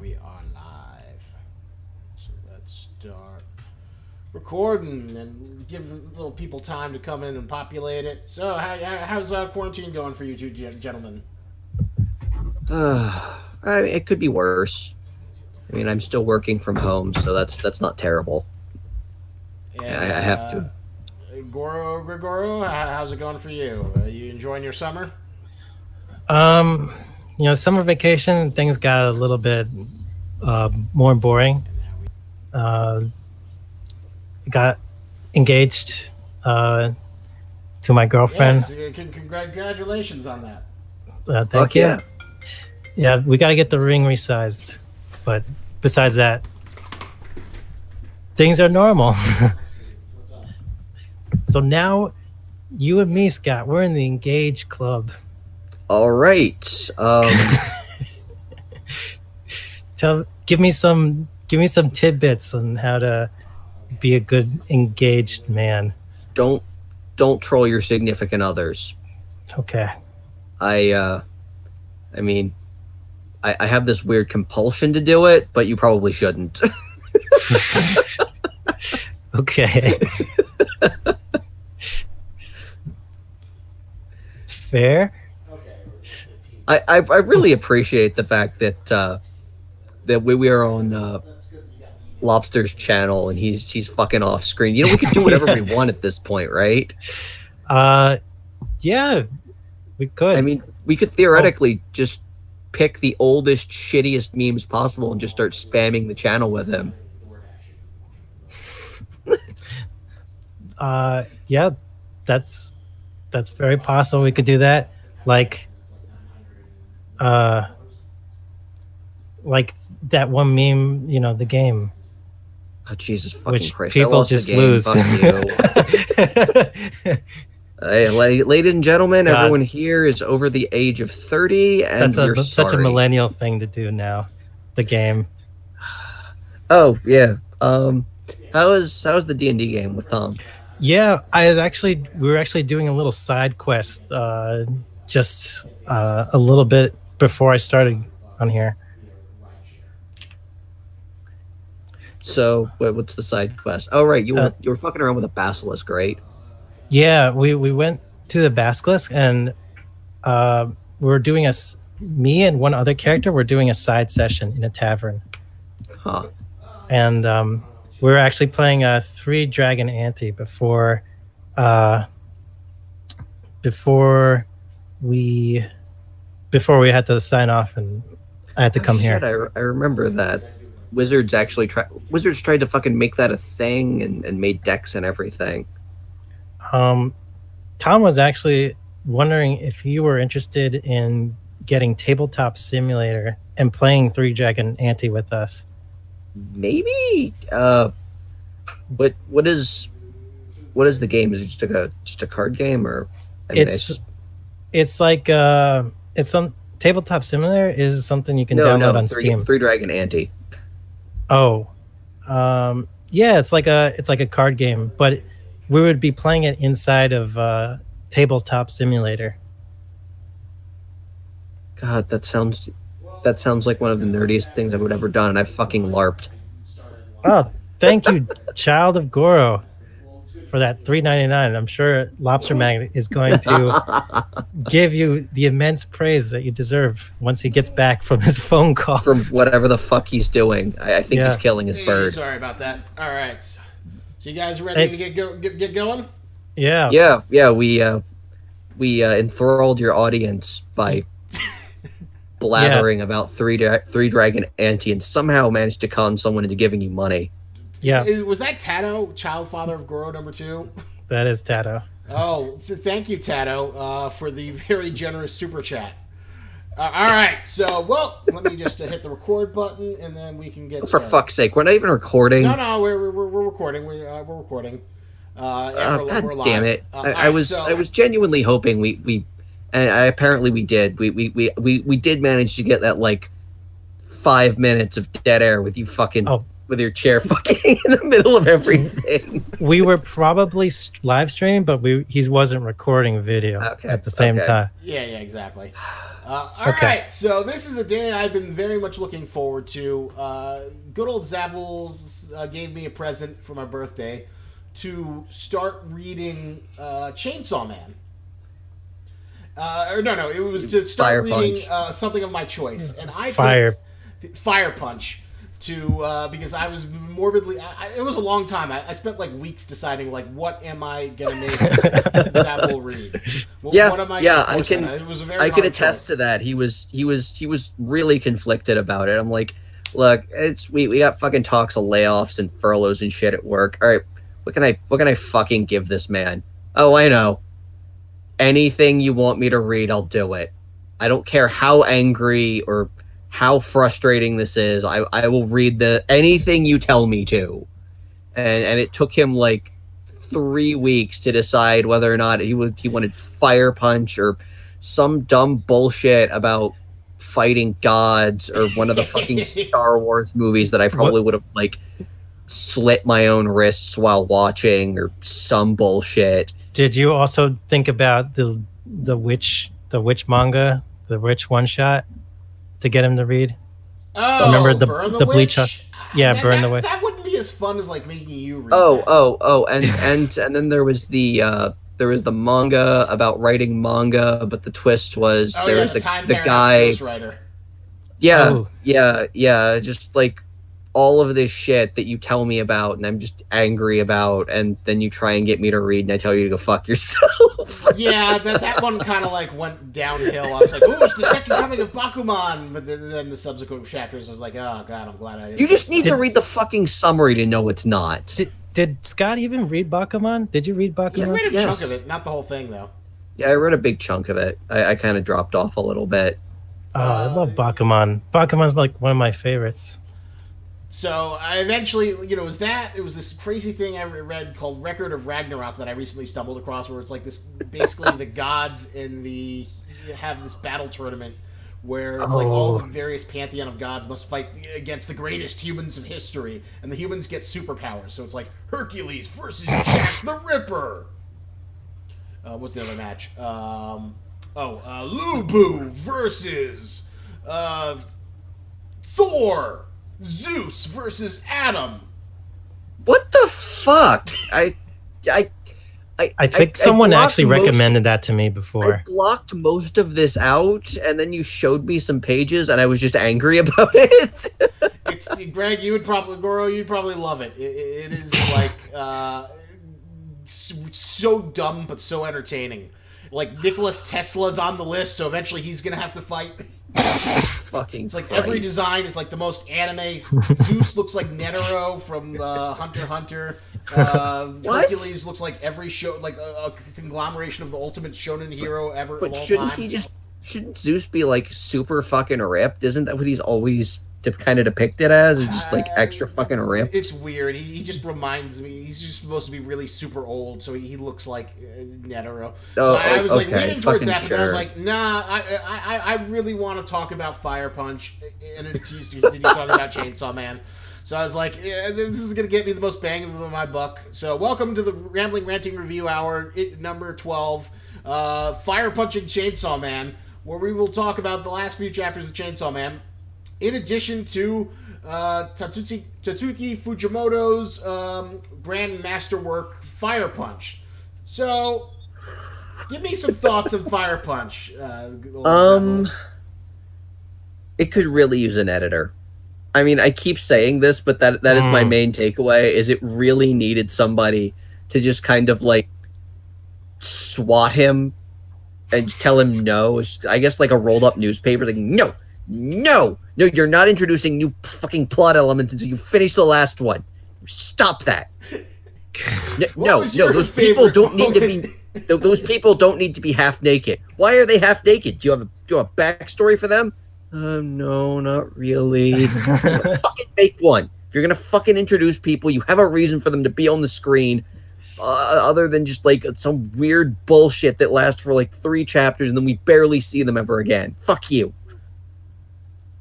we are live. So let's start recording and give little people time to come in and populate it. So, how's quarantine going for you two gentlemen? It could be worse. I mean, I'm still working from home, so that's not terrible. And, I have to. Goro, how's it going for you? You enjoying your summer? Summer vacation, things got a little bit more boring. Got engaged to my girlfriend. Yes, congratulations on that. Thank you. Yeah, we got to get the ring resized. But besides that, things are normal. So now, you and me, Scott, we're in the engaged club. All right. Give me some tidbits on how to be a good engaged man. Don't troll your significant others. Okay. I mean, I have this weird compulsion to do it, but you probably shouldn't. Okay. Fair. I really appreciate the fact that we are on Lobster's channel and he's fucking off screen. You know, we could do whatever we want at this point, right? Yeah, we could. I mean, we could theoretically just pick the oldest, shittiest memes possible and just start spamming the channel with him. Yeah, that's very possible. We could do that. Like that one meme, the game. Oh, Jesus fucking Which Christ. People just lose. Fuck you. Hey, ladies and gentlemen, God. Everyone here is over the age of 30, and That's such a sorry. millennial thing to do now. The game. Oh, yeah. How's the D&D game with Tom? Yeah, we were actually doing a little side quest just a little bit before I started on here. So, what's the side quest? Oh, right, you were fucking around with a basilisk, right? Yeah, we went to the basilisk and we were doing me and one other character were doing a side session in a tavern. Huh. And we were actually playing a 3-dragon ante before we had to sign off and I had to come here. I remember that. Wizards tried to fucking make that a thing and made decks and everything. Tom was actually wondering if you were interested in getting Tabletop Simulator and playing 3-dragon ante with us. Maybe. But what is the game? Is it just a card game, or? It's like it's some Tabletop Simulator is something you can download on Steam. 3-dragon ante. Oh, yeah, it's like a card game, but we would be playing it inside of Tabletop Simulator. God, that sounds like one of the nerdiest things I've ever done, and I fucking LARPed. Oh, thank you, Child of Goro, for that $3.99. I'm sure Lobster Magnet is going to give you the immense praise that you deserve once he gets back from his phone call. From whatever the fuck he's doing. I think he's killing his bird. Sorry about that. All right. So you guys ready to get going? Yeah. Yeah. We enthralled your audience by blathering about 3-dragon ante and somehow managed to con someone into giving you money. Yeah. Was that Tato, child father of Goro #2? That is Tato. Oh, thank you, Tato, for the very generous super chat. All right, so, let me just hit the record button, and then we can get started. For fuck's sake, we're not even recording. No, we're recording. We're recording. God we're live. damn it! I was genuinely hoping we apparently we did. We did manage to get that 5 minutes of dead air with you fucking with your chair fucking in the middle of everything. We were probably live streaming, but he wasn't recording video at the same time. Yeah, exactly. All right, so this is a day I've been very much looking forward to. Good old Zavels gave me a present for my birthday to start reading Chainsaw Man. It was to start reading something of my choice, and I picked Fire Punch because I was morbidly. It was a long time. I spent like weeks deciding like what am I gonna make Zavel read. What am I? Yeah, I can. It was a very I can hard attest choice. to that. He was really conflicted about it. I'm like, look, we got fucking talks of layoffs and furloughs and shit at work. All right, what can I fucking give this man? Oh, I know. Anything you want me to read, I'll do it. I don't care how angry or how frustrating this is. I will read anything you tell me to. And it took him like 3 weeks to decide whether or not he wanted Fire Punch or some dumb bullshit about fighting gods or one of the fucking Star Wars movies that I probably would have like slit my own wrists while watching or some bullshit. Did you also think about the witch manga, the witch one shot, to get him to read? Oh, remember Burn the Witch? bleach? Yeah, Burn the Witch. That wouldn't be as fun as like making you read. And then there was the manga about writing manga, but the twist was there was the guy. Yeah, just like all of this shit that you tell me about and I'm just angry about, and then you try and get me to read and I tell you to go fuck yourself. Yeah, that one kind of like went downhill. I was like, "Ooh, it's the second coming of Bakuman," but then the subsequent chapters, I was like, "Oh god, I'm glad I didn't." You just need to read the fucking summary to know it's not. Did Scott even read Bakuman? Did you read Bakuman? Yeah, I read a chunk of it, not the whole thing though. Yeah, I read a big chunk of it. I kind of dropped off a little bit. Oh, I love Bakuman. Bakuman's like one of my favorites. So I eventually, it was this crazy thing I read called Record of Ragnarok that I recently stumbled across, where it's like this, basically the gods have this battle tournament where it's like all the various pantheon of gods must fight against the greatest humans of history, and the humans get superpowers. So it's like Hercules versus Jack the Ripper. What's the other match? Lubu versus Thor. Zeus versus Adam. What the fuck? I think someone actually recommended that to me before. I blocked most of this out, and then you showed me some pages, and I was just angry about it. Greg, you'd probably love it. It is like so dumb but so entertaining. Like Nicholas Tesla's on the list, so eventually he's gonna have to fight. Fucking it's like Christ. Every design is like the most anime. Zeus looks like Netero from Hunter x Hunter. Hercules looks like every show, like a conglomeration of the ultimate shonen hero ever. But of all shouldn't time. shouldn't Zeus be like super fucking ripped? Isn't that what he's always kind of depicted as? Is just like extra fucking ripped? It's weird. He just reminds me. He's just supposed to be really super old, so he looks like Netero. So I was like leaning towards that, but I was like, nah. I really want to talk about Fire Punch, and then you talk about Chainsaw Man. So I was like, yeah, this is gonna get me the most bang of my buck. So welcome to the Ranting Review Hour, number 12, Fire Punching Chainsaw Man, where we will talk about the last few chapters of Chainsaw Man. In addition to Tatsuki Fujimoto's grand masterwork, Fire Punch. So, give me some thoughts on Fire Punch. It could really use an editor. I mean, I keep saying this, but that is my main takeaway, is it really needed somebody to just kind of like swat him and just tell him no. I guess like a rolled up newspaper, like, no, you're not introducing new fucking plot elements until you finish the last one. Stop that. No, those people don't need to be. Those people don't need to be half naked. Why are they half naked? Do you have a backstory for them? No, not really. Fucking make one. If you're gonna fucking introduce people, you have a reason for them to be on the screen, other than just like some weird bullshit that lasts for like 3 chapters and then we barely see them ever again. Fuck you.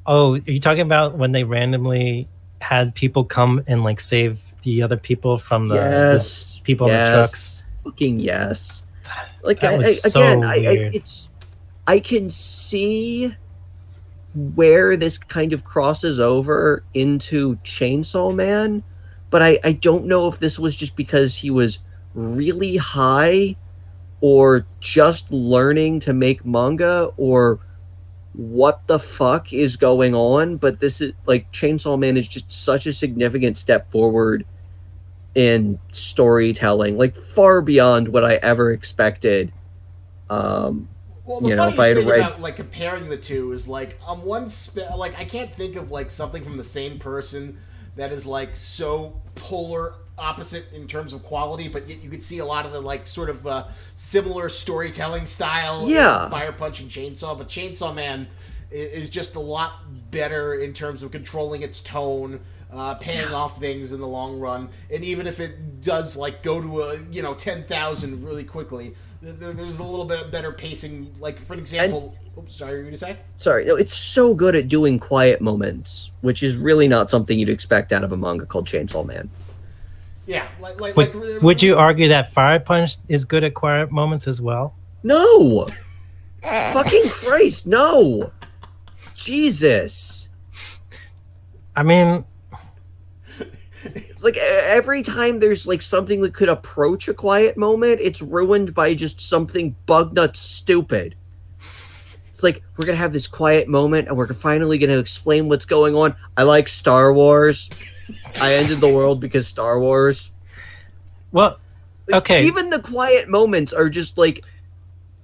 Oh, are you talking about when they randomly had people come and like save the other people from the Yes, people in the trucks. fucking yes. Like That was so weird. I can see where this kind of crosses over into Chainsaw Man, but I don't know if this was just because he was really high or just learning to make manga or what the fuck is going on. But this is like Chainsaw Man is just such a significant step forward in storytelling, like far beyond what I ever expected. Well, the funniest thing about like comparing the two is like on like I can't think of like something from the same person that is like so polar opposite in terms of quality, but yet you could see a lot of the like sort of similar storytelling style. Yeah, in Fire Punch and Chainsaw, but Chainsaw Man is just a lot better in terms of controlling its tone. Paying off things in the long run, and even if it does like go to a 10,000 really quickly, there's a little bit better pacing. Like for an example, sorry, you were gonna say? Sorry, no, it's so good at doing quiet moments, which is really not something you'd expect out of a manga called Chainsaw Man. Yeah, would you argue that Fire Punch is good at quiet moments as well? No, fucking Christ, no, Jesus. I mean, it's like every time there's like something that could approach a quiet moment, it's ruined by just something bug nut stupid. It's like, we're gonna have this quiet moment and we're finally gonna explain what's going on. I like Star Wars. I ended the world because Star Wars. Well, okay. Even the quiet moments are just like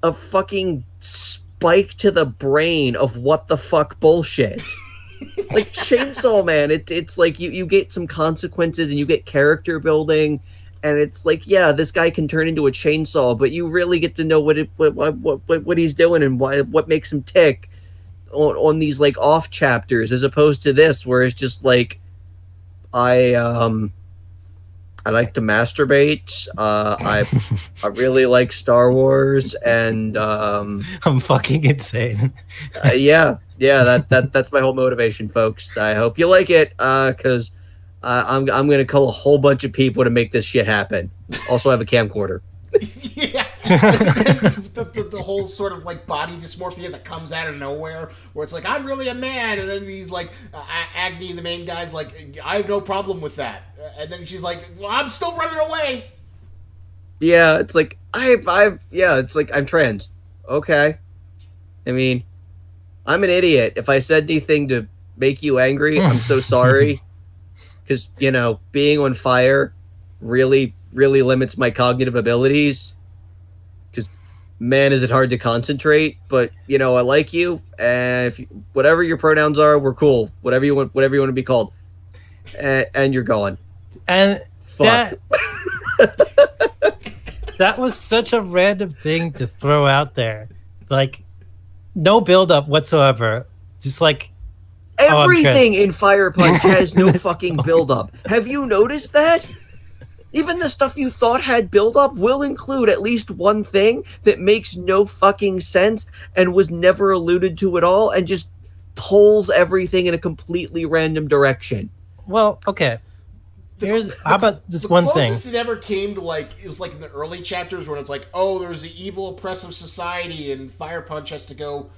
a fucking spike to the brain of what the fuck bullshit. Like Chainsaw Man, it's like you get some consequences and you get character building, and it's like, yeah, this guy can turn into a chainsaw, but you really get to know what he's doing and what makes him tick on these like off chapters, as opposed to this where it's just like, I like to masturbate. I really like Star Wars, and I'm fucking insane. Yeah, that's my whole motivation, folks. I hope you like it, because I'm gonna call a whole bunch of people to make this shit happen. Also, I have a camcorder. Yeah, the whole sort of like body dysmorphia that comes out of nowhere, where it's like, I'm really a man, and then these like Agni, the main guy's like, I have no problem with that, and then she's like, well, I'm still running away. Yeah, it's like it's like, I'm trans. Okay, I mean, I'm an idiot. If I said anything to make you angry, I'm so sorry, because being on fire really limits my cognitive abilities, because man, is it hard to concentrate. But I like you, and if whatever your pronouns are, we're cool. Whatever you want to be called, and you're gone. And fuck. That was such a random thing to throw out there, like no build up whatsoever. Just like everything in Fire Punch has no fucking build up. Have you noticed that? Even the stuff you thought had build-up will include at least one thing that makes no fucking sense and was never alluded to at all, and just pulls everything in a completely random direction. Well, okay. How about this one thing? The closest it ever came to, like, it was like in the early chapters when it's like, oh, there's the evil oppressive society and Fire Punch has to go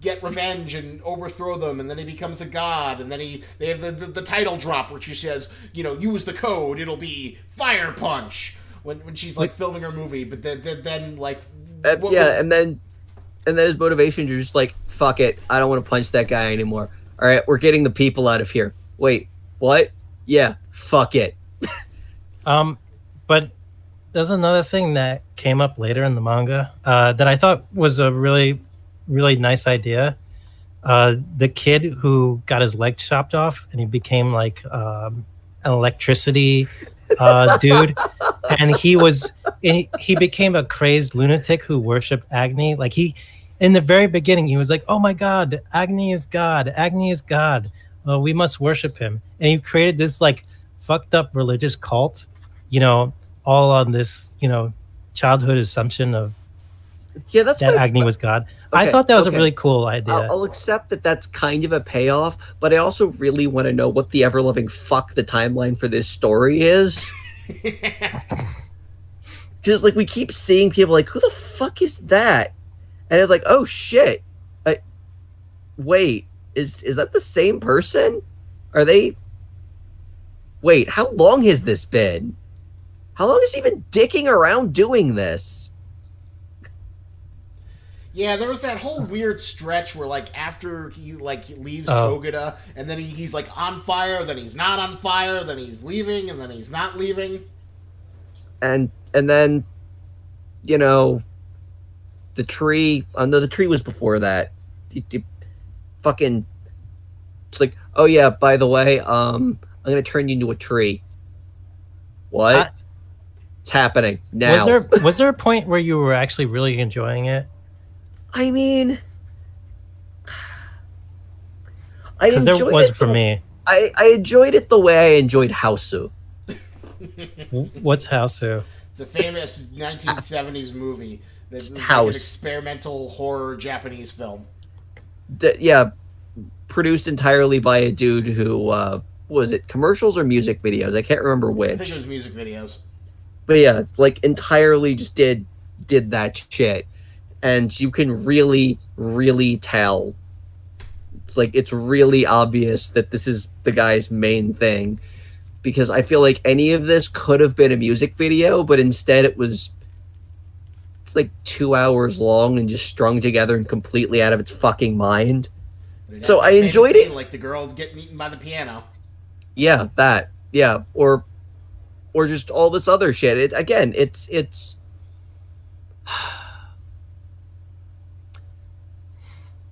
get revenge and overthrow them, and then he becomes a god, and then they have the title drop where she says, use the code, it'll be Fire Punch, when she's like filming her movie. But then like and then his motivations are just like, fuck it, I don't want to punch that guy anymore. All right, we're getting the people out of here. Wait, what? Yeah, fuck it. But there's another thing that came up later in the manga that I thought was a really nice idea. The kid who got his leg chopped off and he became like an electricity dude, and he became a crazed lunatic who worshipped Agni. Like in the very beginning, he was like, "Oh my God, Agni is God! Agni is God! We must worship him!" And he created this like fucked up religious cult, all on this childhood assumption of that Agni was God. I thought that was a okay. really cool idea. I'll accept that that's kind of a payoff, but I also really want to know what the ever-loving fuck the timeline for this story is. Because like we keep seeing people like, who the fuck is that? And it's like, oh shit. Wait, is that the same person? Are they... Wait, how long has this been? How long has he been dicking around doing this? Yeah, there was that whole weird stretch where, like, after he leaves Oh. Togeda, and then he's like on fire, then he's not on fire, then he's leaving, and then he's not leaving. And then, you know, the tree. No, the tree was before that. Fucking, it's like, oh yeah, by the way, I'm gonna turn you into a tree. What? It's happening now. Was there a point where you were actually really enjoying it? I mean, I Because there enjoyed was it for me. I enjoyed it the way I enjoyed Hausu. What's Hausu? It's a famous 1970s movie that's like an House. experimental horror Japanese film. Yeah, produced entirely by a dude who what was it, commercials or music videos? I can't remember I think which. it was music videos. But yeah, like entirely just did that shit. And you can really, really tell. It's like it's really obvious that this is the guy's main thing. Because I feel like any of this could have been a music video, but instead it's like 2 hours long and just strung together and completely out of its fucking mind. But it So has I that famous enjoyed it. scene, like the girl getting eaten by the piano. Yeah, that. Yeah, or just all this other shit. It's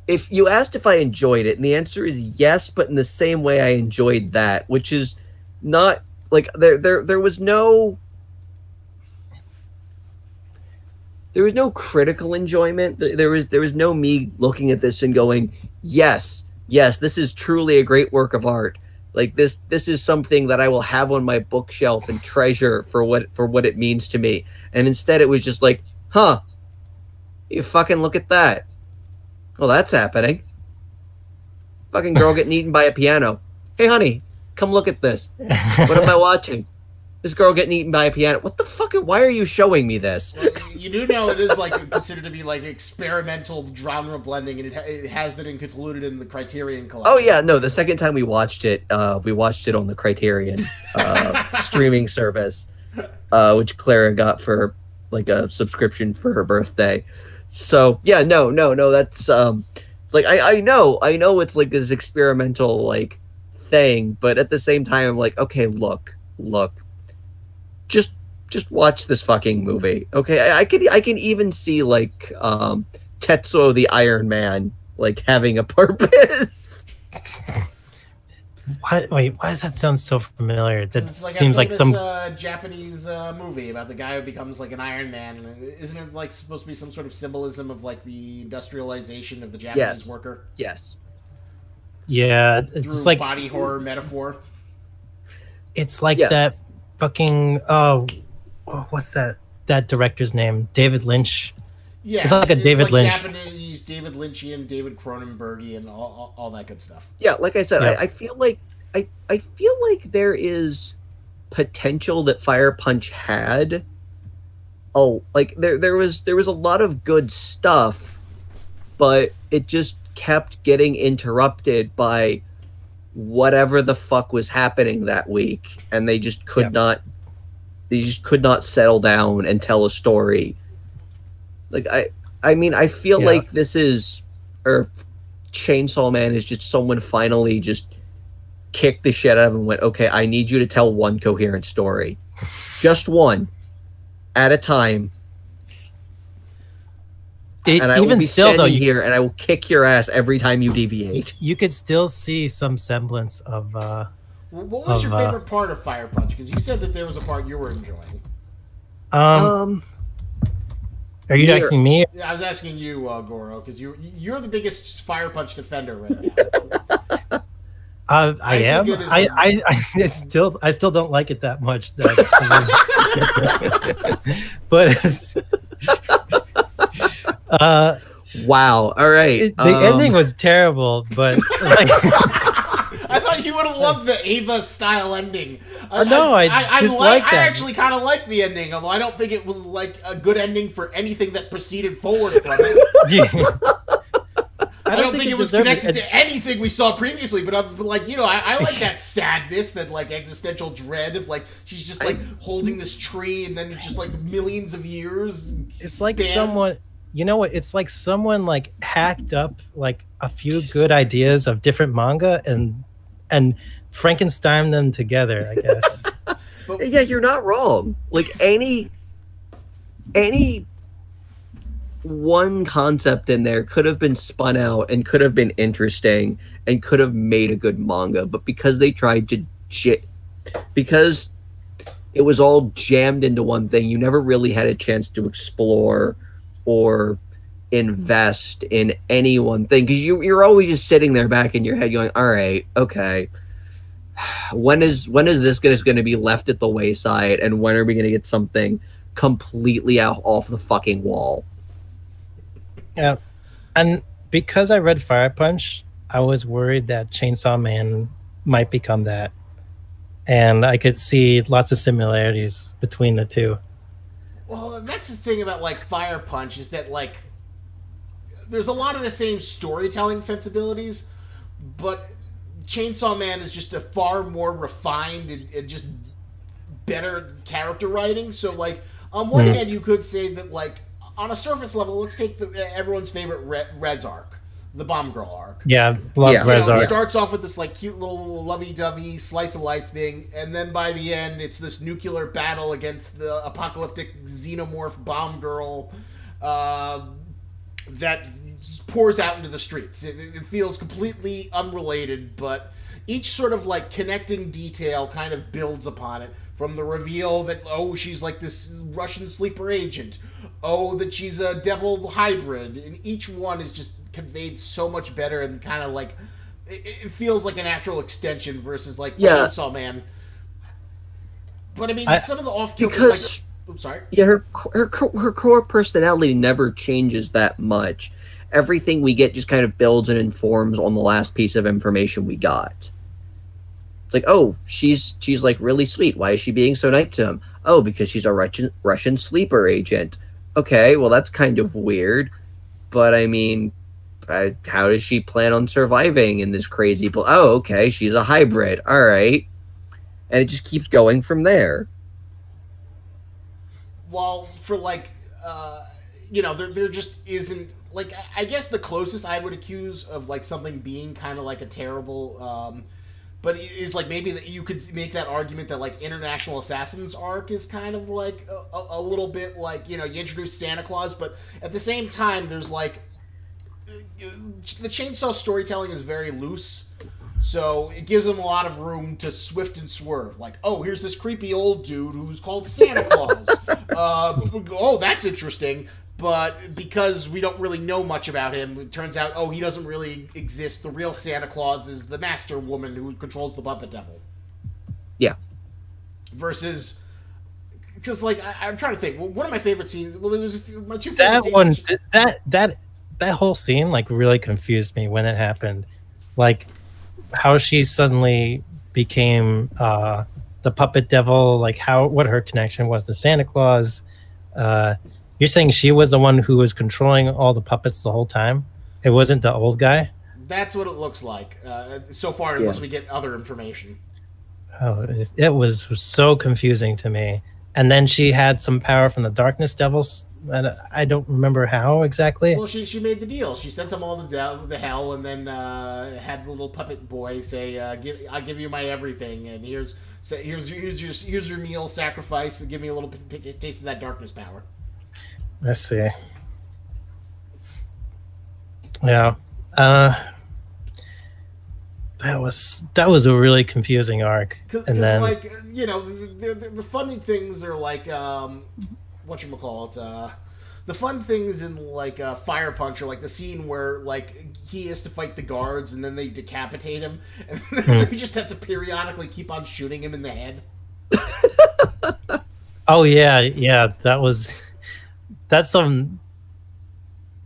if you asked if I enjoyed it, and the answer is yes, but in the same way I enjoyed that, which is not like there was no critical enjoyment. There was no me looking at this and going, yes, this is truly a great work of art. Like this is something that I will have on my bookshelf and treasure for what it means to me. And instead it was just like, huh, you fucking look at that. Well, that's happening. Fucking girl getting eaten by a piano. Hey honey, come look at this. What am I watching? This girl getting eaten by a piano. What the fuck? Why are you showing me this? Well, you do know it is like considered to be like experimental genre blending, and it has been included in the Criterion collection. Oh yeah, no. The second time we watched it on the Criterion streaming service, which Clara got for like a subscription for her birthday. So yeah, no. That's it's like I know it's like this experimental like thing, but at the same time, I'm like, okay, look. Just watch this fucking movie, okay? I can even see like Tetsuo the Iron Man like having a purpose. Why does that sound so familiar? That It's like seems like some. Japanese movie about the guy who becomes like an Iron Man. And isn't it like supposed to be some sort of symbolism of like the industrialization of the Japanese worker Yes. Yeah, through it's like body horror metaphor? it's like Yeah. that fucking what's that director's name? David Lynch. Yeah, It's like a David like Lynch. Japanese David Lynchian, David Cronenbergian, all that good stuff. Yeah, like I said, Yeah. I feel like I feel like there is potential that Fire Punch had. Oh, like there was a lot of good stuff, but it just kept getting interrupted by whatever the fuck was happening that week, and they just could not settle down and tell a story. Like I mean I feel like this is, or Chainsaw Man is just someone finally just kicked the shit out of him and went, okay, I need you to tell one coherent story, just one at a time. And I will be standing here and I will kick your ass every time you deviate. You could still see some semblance of. What was your favorite part of Fire Punch? Because you said that there was a part you were enjoying. Are you asking me? I was asking you, Goro, because you're the biggest Fire Punch defender right now. I am. think it is I still don't like it that much. But Wow. All right. The ending was terrible, but like, I thought you would have loved the Ava style ending. No, I dislike I that. actually kind of like the ending, although I don't think it was like a good ending for anything that proceeded forward from it. yeah. I don't think it was connected it. to anything we saw previously, but like, you know, I like that sadness, that like existential dread of like she's just like holding this tree, and then just like millions of years. It's like someone, you know what? It's like someone like hacked up like a few good ideas of different manga and Frankenstein them together, I guess. Yeah, you're not wrong. Like any one concept in there could have been spun out and could have been interesting and could have made a good manga, but because they tried to because it was all jammed into one thing, you never really had a chance to explore or invest in any one thing, because you're always just sitting there back in your head going, all right, okay, when is this going to be left at the wayside, and when are we going to get something completely off the fucking wall? Yeah, and because I read Fire Punch, I was worried that Chainsaw Man might become that, and I could see lots of similarities between the two. Well, that's the thing about like Fire Punch, is that like there's a lot of the same storytelling sensibilities, but Chainsaw Man is just a far more refined and just better character writing. So like on one hand, you could say that like on a surface level, let's take everyone's favorite Rez arc, the Bomb Girl arc. Yeah, love Rez It arc. starts off with this like cute little lovey-dovey slice of life thing, and then by the end, it's this nuclear battle against the apocalyptic xenomorph Bomb Girl that pours out into the streets. It feels completely unrelated, but each sort of like connecting detail kind of builds upon it. From the reveal that, oh, she's like this Russian sleeper agent. Oh, that she's a devil hybrid. And each one is just conveyed so much better, and kind of like, it feels like a natural extension versus like Chainsaw Man. But I mean, some of the off-kilter, like, I'm sorry. Yeah, her core personality never changes that much. Everything we get just kind of builds and informs on the last piece of information we got. It's like, oh, she's like really sweet. Why is she being so nice to him? Oh, because she's a Russian sleeper agent. Okay, well, that's kind of weird. But I mean, how does she plan on surviving in this crazy... Oh, okay, she's a hybrid. All right. And it just keeps going from there. While for like, there just isn't... Like, I guess the closest I would accuse of like something being kind of like a terrible... but is like maybe that you could make that argument that like International Assassin's arc is kind of like a little bit like, you introduce Santa Claus, but at the same time there's like the Chainsaw storytelling is very loose, so it gives them a lot of room to swift and swerve. Like, oh, here's this creepy old dude who's called Santa Claus. Oh, that's interesting. But because we don't really know much about him, it turns out, oh, he doesn't really exist. The real Santa Claus is the master woman who controls the puppet devil. Yeah. Versus, because like I'm trying to think. Well, one of my favorite scenes. Well, there's my two favorite That scenes. one, that whole scene like really confused me when it happened. Like how she suddenly became the puppet devil. Like what her connection was to Santa Claus. You're saying she was the one who was controlling all the puppets the whole time? It wasn't the old guy? That's what it looks like so far, unless we get other information. Oh, it was so confusing to me. And then she had some power from the Darkness Devils, and I don't remember how exactly. Well, she made the deal. She sent them all to the hell, and then had the little puppet boy say, "I'll give you my everything, and here's your meal, sacrifice, and give me a little taste of that darkness power." Let's see. Yeah. That was a really confusing arc. Cause then like, the funny things are like, whatchamacallit, the fun things in like Fire Punch are like the scene where like he has to fight the guards and then they decapitate him and then they just have to periodically keep on shooting him in the head. Oh yeah, that's some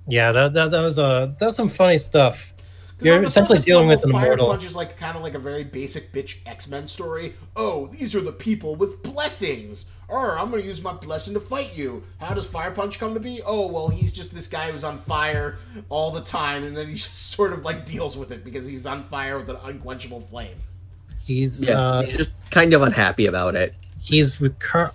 Yeah, that was some funny stuff. Because on You're the essentially surface dealing level, with an Fire immortal. Punch is like kind of like a very basic bitch X-Men story. Oh, these are the people with blessings. Or I'm gonna use my blessing to fight you. How does Fire Punch come to be? Oh, well, he's just this guy who's on fire all the time, and then he just sort of like deals with it because he's on fire with an unquenchable flame. He's Yeah, he's just kind of unhappy about it. he's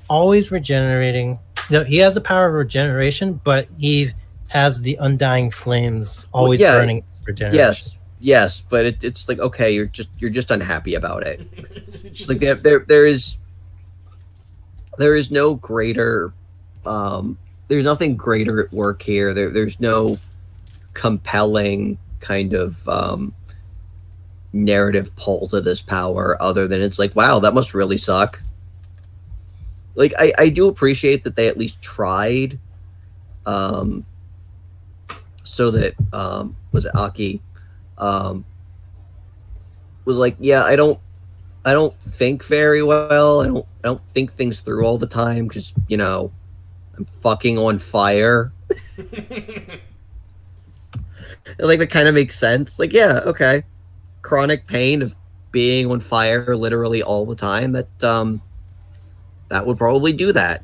always regenerating. No, he has the power of regeneration, but he has the undying flames always yeah, burning his regeneration. yes, but it's like, okay, you're just unhappy about it. Just- Like there is no greater there's nothing greater at work here. There's no compelling kind of narrative pull to this power other than it's like, wow, that must really suck. Like I do appreciate that they at least tried, so that was it Aki was like, yeah, I don't think very well. I don't think things through all the time because, you know, I'm fucking on fire. Like that kind of makes sense. Like, yeah, okay. Chronic pain of being on fire literally all the time. That would probably do that.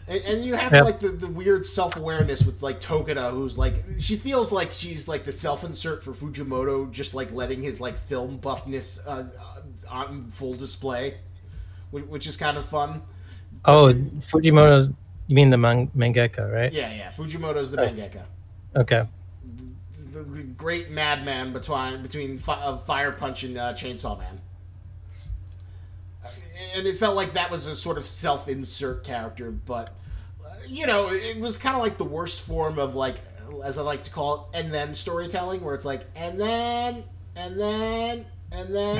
And you have Yep. like the weird self-awareness with like Tokita, who's like, she feels like she's like the self-insert for Fujimoto, just like letting his like film buffness on full display, which is kind of fun. Oh, Fujimoto's. You mean the mangaka, right? Yeah, Fujimoto's the mangaka, Okay. the great madman between Fire Punch and Chainsaw Man. And it felt like that was a sort of self-insert character, but you know, it was kind of like the worst form of like, as I like to call it, and then storytelling, where it's like, and then, and then, and then,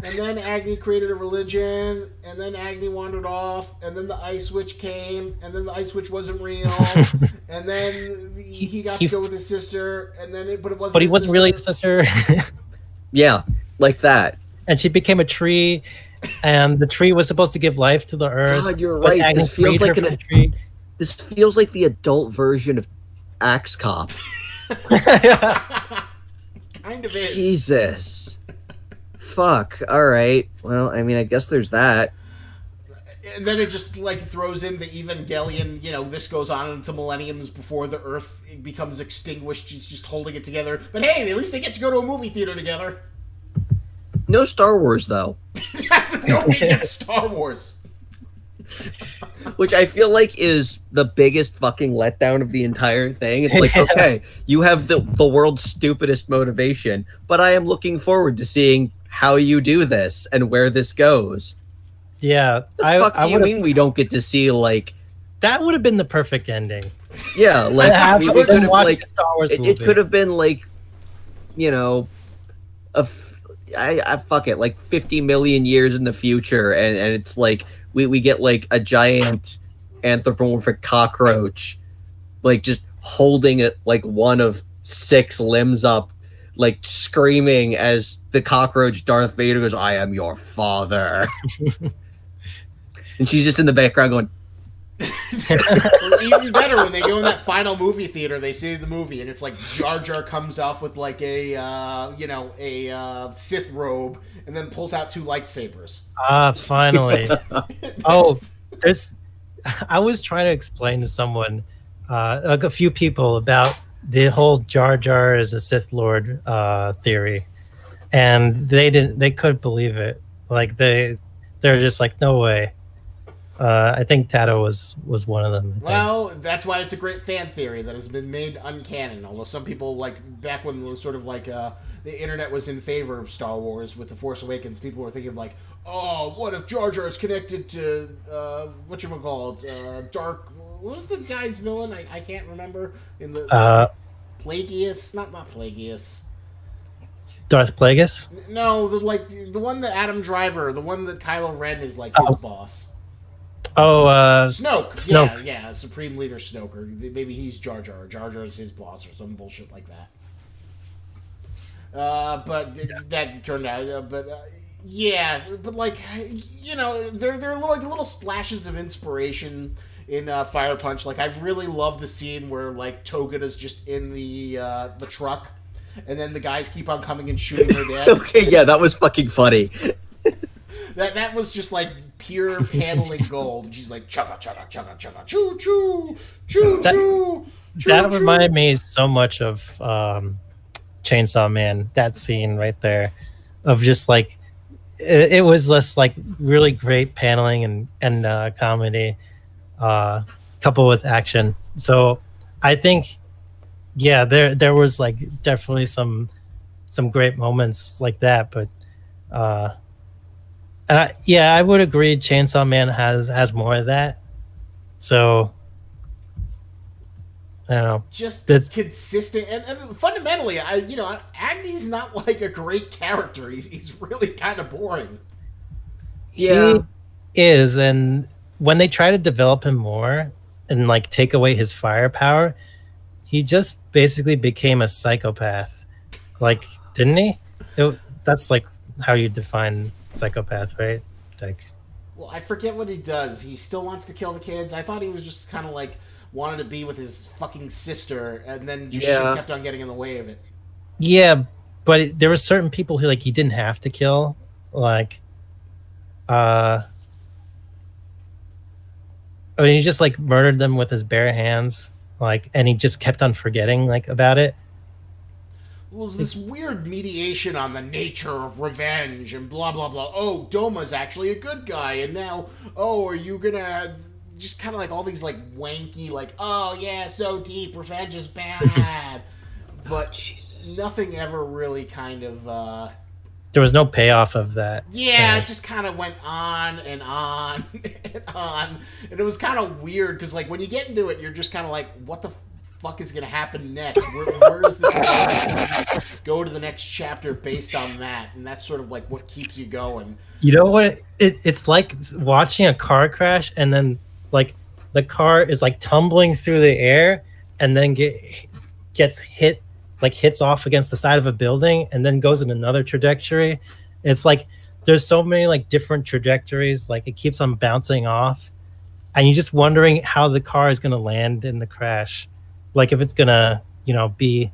and then Agni created a religion, and then Agni wandered off, and then the ice witch came, and then the ice witch wasn't real, and then he got to go with his sister, and then but it wasn't. But he his wasn't really his sister. sister. Yeah, like that. And she became a tree, and the tree was supposed to give life to the earth. God, you're but right. Agni This feels freed her like from an the tree. this feels like the adult version of Axe Cop. Kind of is. Jesus. Fuck. All right. Well, I mean, I guess there's that. And then it just like throws in the Evangelion, you know, this goes on into millenniums before the Earth becomes extinguished. She's just holding it together. But hey, at least they get to go to a movie theater together. No Star Wars though, They only get Star Wars. which I feel like is the biggest fucking letdown of the entire thing. It's like, okay, you have the world's stupidest motivation, but I am looking forward to seeing how you do this and where this goes. Yeah, The fuck do you would've- mean we don't get to see, like, that would have been the perfect ending. yeah, like Have we them could have, watching like, a Star Wars it movie. could have been like, you know, I fuck it, like 50 million years in the future, and it's like we get like a giant anthropomorphic cockroach, like just holding it like one of 6 limbs up, like screaming as the cockroach Darth Vader goes, "I am your father," and she's just in the background going, Or even better, when they go in that final movie theater, they see the movie, and it's like Jar Jar comes off with like a Sith robe, and then pulls out 2 lightsabers. Ah, finally. Oh, there's. I was trying to explain to someone, like a few people, about the whole Jar Jar as a Sith Lord theory, and they didn't. They couldn't believe it. Like they're just like, no way. I think Tato was one of them. I think. Well, that's why it's a great fan theory that has been made uncanon. Although some people, like back when it was sort of like the internet was in favor of Star Wars with The Force Awakens, people were thinking like, oh, what if Jar Jar is connected to Dark? What was the guy's villain? I can't remember. In the Plagueis, not Plagueis. Darth Plagueis. No, the one that Adam Driver, the one that Kylo Ren is like his boss. Oh, Snoke. Snoke. Yeah, Supreme Leader Snoke, or maybe he's Jar Jar. Jar Jar's his boss, or some bullshit like that. But that turned out. Yeah, but like, you know, there are little splashes of inspiration in Fire Punch. Like I really love the scene where like Togata's just in the truck, and then the guys keep on coming and shooting her dead. Okay, yeah, that was fucking funny. That was just like pure paneling gold. And she's like chugga chugga chugga chugga choo choo choo choo. That reminded me so much of Chainsaw Man. That scene right there, of just like it was just like really great paneling and comedy, coupled with action. So I think, yeah, there was like definitely some great moments like that. But yeah, I would agree. Chainsaw Man has more of that. So I don't know. Just That's consistent and fundamentally, Agni's not like a great character. He's really kind of boring. Yeah. He is, and when they try to develop him more and like take away his firepower, he just basically became a psychopath. Like, didn't he? That's like how you define psychopath, right? Like, Well, I forget what he does. He still wants to kill the kids. I thought he was just kind of like wanted to be with his fucking sister, and then just shit kept on getting in the way of it. yeah, but there were certain people who like he didn't have to kill, like, I mean, he just like murdered them with his bare hands, like, and he just kept on forgetting like about it. Well, there's this weird mediation on the nature of revenge and blah blah blah. Oh, Doma's actually a good guy, and now, are you gonna just kind of like all these like wanky like, oh yeah, so deep, revenge is bad, but nothing ever really kind of. There was no payoff of that. Yeah, it just kind of went on and on and on, and it was kind of weird because like when you get into it, you're just kind of like, what the fuck is gonna happen next? Where is this going? Go to the next chapter based on that, and that's sort of like what keeps you going. You know what? It's like watching a car crash, and then like the car is like tumbling through the air, and then gets hit, like hits off against the side of a building, and then goes in another trajectory. It's like there's so many like different trajectories, like it keeps on bouncing off, and you're just wondering how the car is gonna land in the crash. Like if it's gonna, be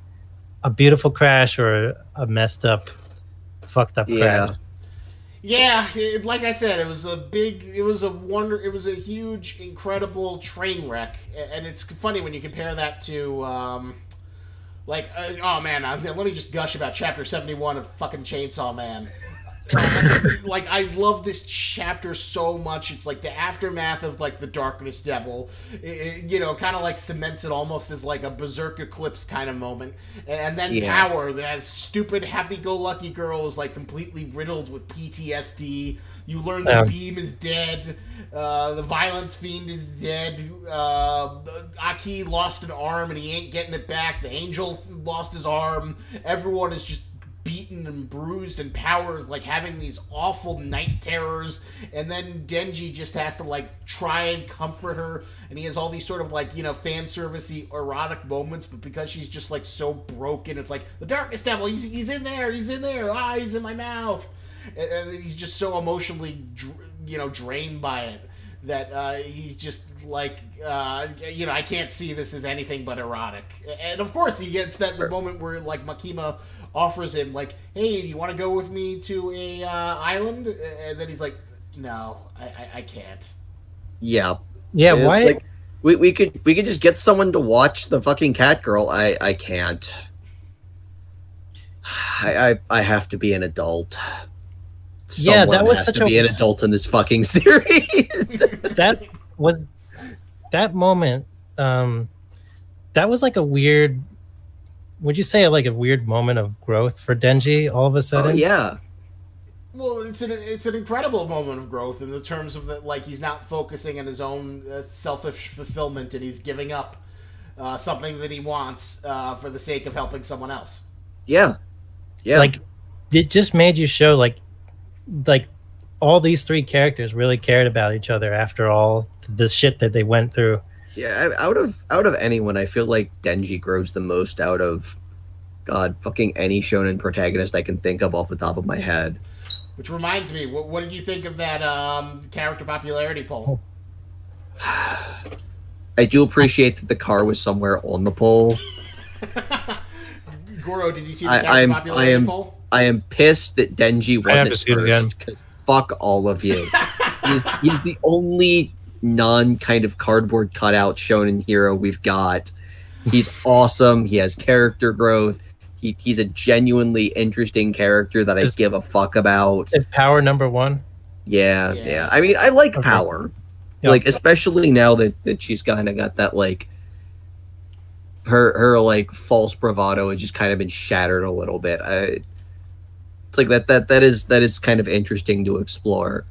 a beautiful crash or a messed up, fucked up crash. Yeah, like I said, it was a huge, incredible train wreck, and it's funny when you compare that to, oh man, let me just gush about Chapter 71 of fucking Chainsaw Man. Like I love this chapter so much. It's like the aftermath of like the Darkness Devil, kind of like cements it almost as like a Berserk Eclipse kind of moment. And then Power, that stupid happy-go-lucky girl is like completely riddled with PTSD. You learn that Beam is dead. The Violence Fiend is dead. Aki lost an arm and he ain't getting it back. The Angel lost his arm. Everyone is just beaten and bruised, and Power is like having these awful night terrors, and then Denji just has to like try and comfort her, and he has all these sort of like fan servicey erotic moments, but because she's just like so broken, it's like the Darkness Devil, he's in there, he's in my mouth, and he's just so emotionally drained by it that he's just like I can't see this as anything but erotic. And of course he gets the moment where like Makima offers him like, hey, do you want to go with me to a island? And then he's like, no, I can't. Yeah. Why? Like, we could just get someone to watch the fucking cat girl. I can't. I have to be an adult. Someone that was has such to be an adult in this fucking series. that moment. That was like a weird. Would you say like a weird moment of growth for Denji all of a sudden? Oh yeah. Well, it's an incredible moment of growth in the terms of that, like he's not focusing on his own selfish fulfillment, and he's giving up something that he wants for the sake of helping someone else. Yeah. Like it just made you show like all these three characters really cared about each other after all the shit that they went through. Yeah, out of anyone, I feel like Denji grows the most out of fucking any shonen protagonist I can think of off the top of my head. Which reminds me, what did you think of that character popularity poll? I do appreciate that the car was somewhere on the pole. Goro, did you see the I, character I'm popularity poll? I am pissed that Denji I have wasn't to see it again. first. 'Cause fuck all of you. He's the only non kind of cardboard cutout shonen hero we've got. He's awesome. He has character growth. He's a genuinely interesting character that I give a fuck about. Is Power number one? Yeah. Yes. I mean, I like Okay. Power. Yep. Like, especially now that she's kind of got that, like, her like false bravado has just kind of been shattered a little bit. It's like that is kind of interesting to explore.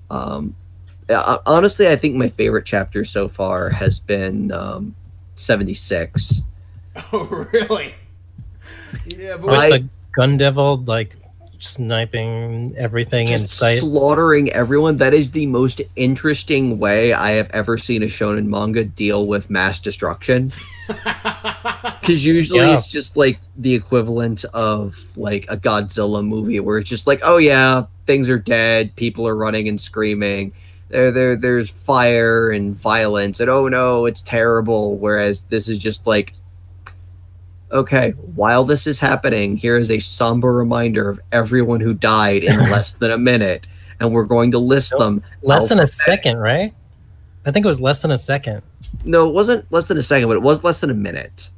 Honestly, I think my favorite chapter so far has been 76. Oh, really? Yeah, but With the gun devil like sniping everything in Just sight. slaughtering everyone. That is the most interesting way I have ever seen a shonen manga deal with mass destruction. Because usually Yeah. it's just like the equivalent of like a Godzilla movie where it's just like, oh yeah, things are dead, people are running and screaming. There's fire and violence, and oh no, it's terrible. Whereas this is just like, okay, while this is happening, here is a somber reminder of everyone who died in less than a minute, and we're going to list them. Less than a second, right? I think it was less than a second. No, it wasn't less than a second, but it was less than a minute.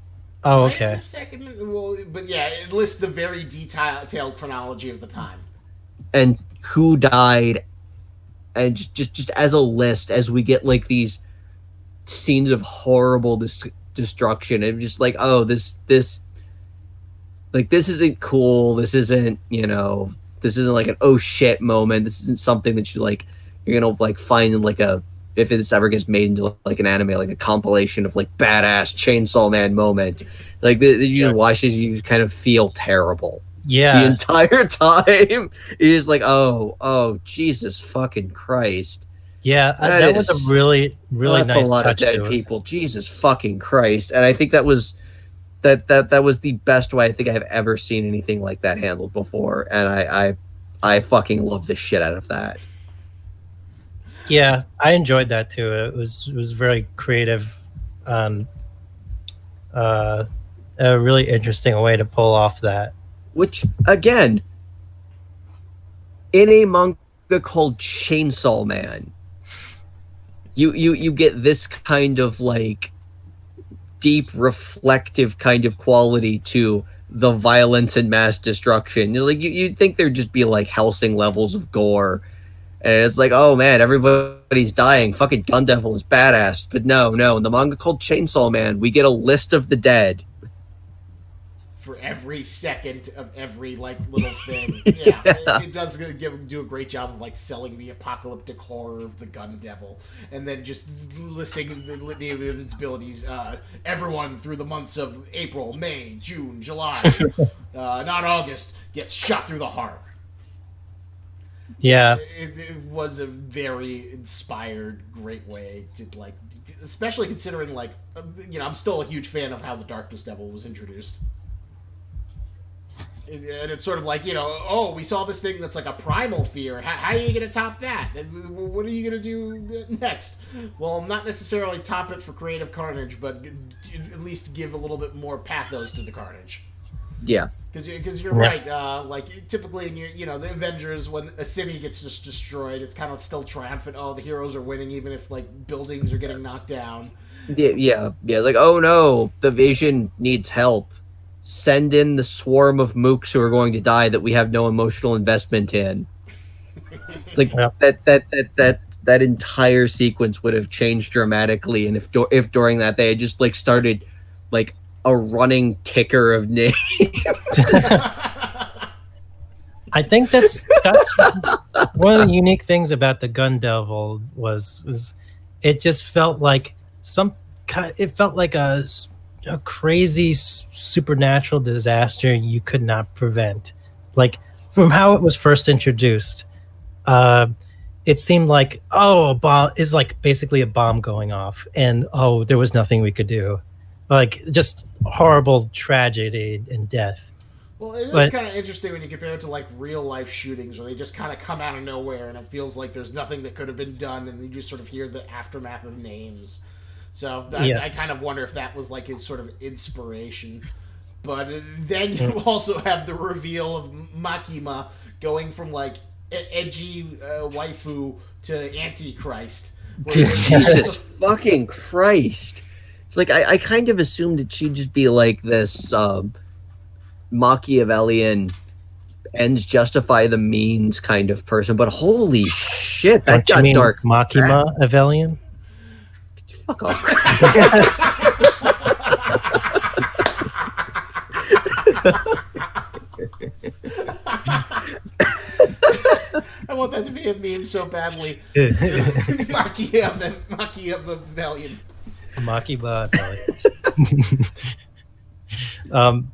Oh, Right in okay. a second, well, but yeah, it lists the very detailed chronology of the time. And who died, and just as a list, as we get like these scenes of horrible destruction, and just like, oh, this isn't cool. This isn't, this isn't like an oh shit moment. This isn't something that you're gonna like find in like a, if this ever gets made into like an anime, like a compilation of like badass Chainsaw Man moment. Like you just watch this, you just kind of feel terrible. The Yeah. entire time. It's like, oh, Jesus fucking Christ. Yeah. That That was is- a really That's nice a lot of touch dead to it. people. Jesus fucking Christ. And I think that was that was the best way I think I've ever seen anything like that handled before. And I fucking love the shit out of that. Yeah, I enjoyed that too. It was very creative, a really interesting way to pull off that. Which, again, in a manga called Chainsaw Man, you get this kind of like deep, reflective kind of quality to the violence and mass destruction. You'd think there'd just be like Helsing levels of gore, and it's like, oh man, everybody's dying. Fucking Gun Devil is badass. But no, in the manga called Chainsaw Man, we get a list of the dead. For every second of every like little thing, yeah, it does do a great job of like selling the apocalyptic horror of the Gun Devil, and then just listing the litany of its abilities. Everyone through the months of April, May, June, July, not August, gets shot through the heart. Yeah, It was a very inspired, great way to like, especially considering like, I'm still a huge fan of how the Darkness Devil was introduced. And it's sort of like, oh, we saw this thing that's like a primal fear. How are you going to top that? What are you going to do next? Well, not necessarily top it for creative carnage, but at least give a little bit more pathos to the carnage. Yeah. Because you're right. Like typically in the Avengers, when a city gets just destroyed, it's kind of still triumphant. Oh, the heroes are winning, even if like buildings are getting knocked down. Yeah. Like, oh no, the Vision needs help. Send in the swarm of mooks who are going to die that we have no emotional investment in. It's like that entire sequence would have changed dramatically, and if during that they had just like started like a running ticker of names. I think that's one of the unique things about the Gun Devil was it just felt like a crazy supernatural disaster you could not prevent. Like from how it was first introduced, it seemed like a bomb is like basically a bomb going off, and there was nothing we could do. Like just horrible tragedy and death. Well, it is But- kind of interesting when you compare it to like real life shootings where they just kind of come out of nowhere and it feels like there's nothing that could have been done, and you just sort of hear the aftermath of names. So Yeah. I kind of wonder if that was like his sort of inspiration. But then you also have the reveal of Makima going from like edgy waifu to Antichrist. Jesus fucking Christ. It's like I kind of assumed that she'd just be like this Machiavellian ends justify the means kind of person, but holy shit, that Don't you got mean dark. Makima Evelian? Fuck off. I want that to be a meme so badly. Machiavellian. Makima Evelian.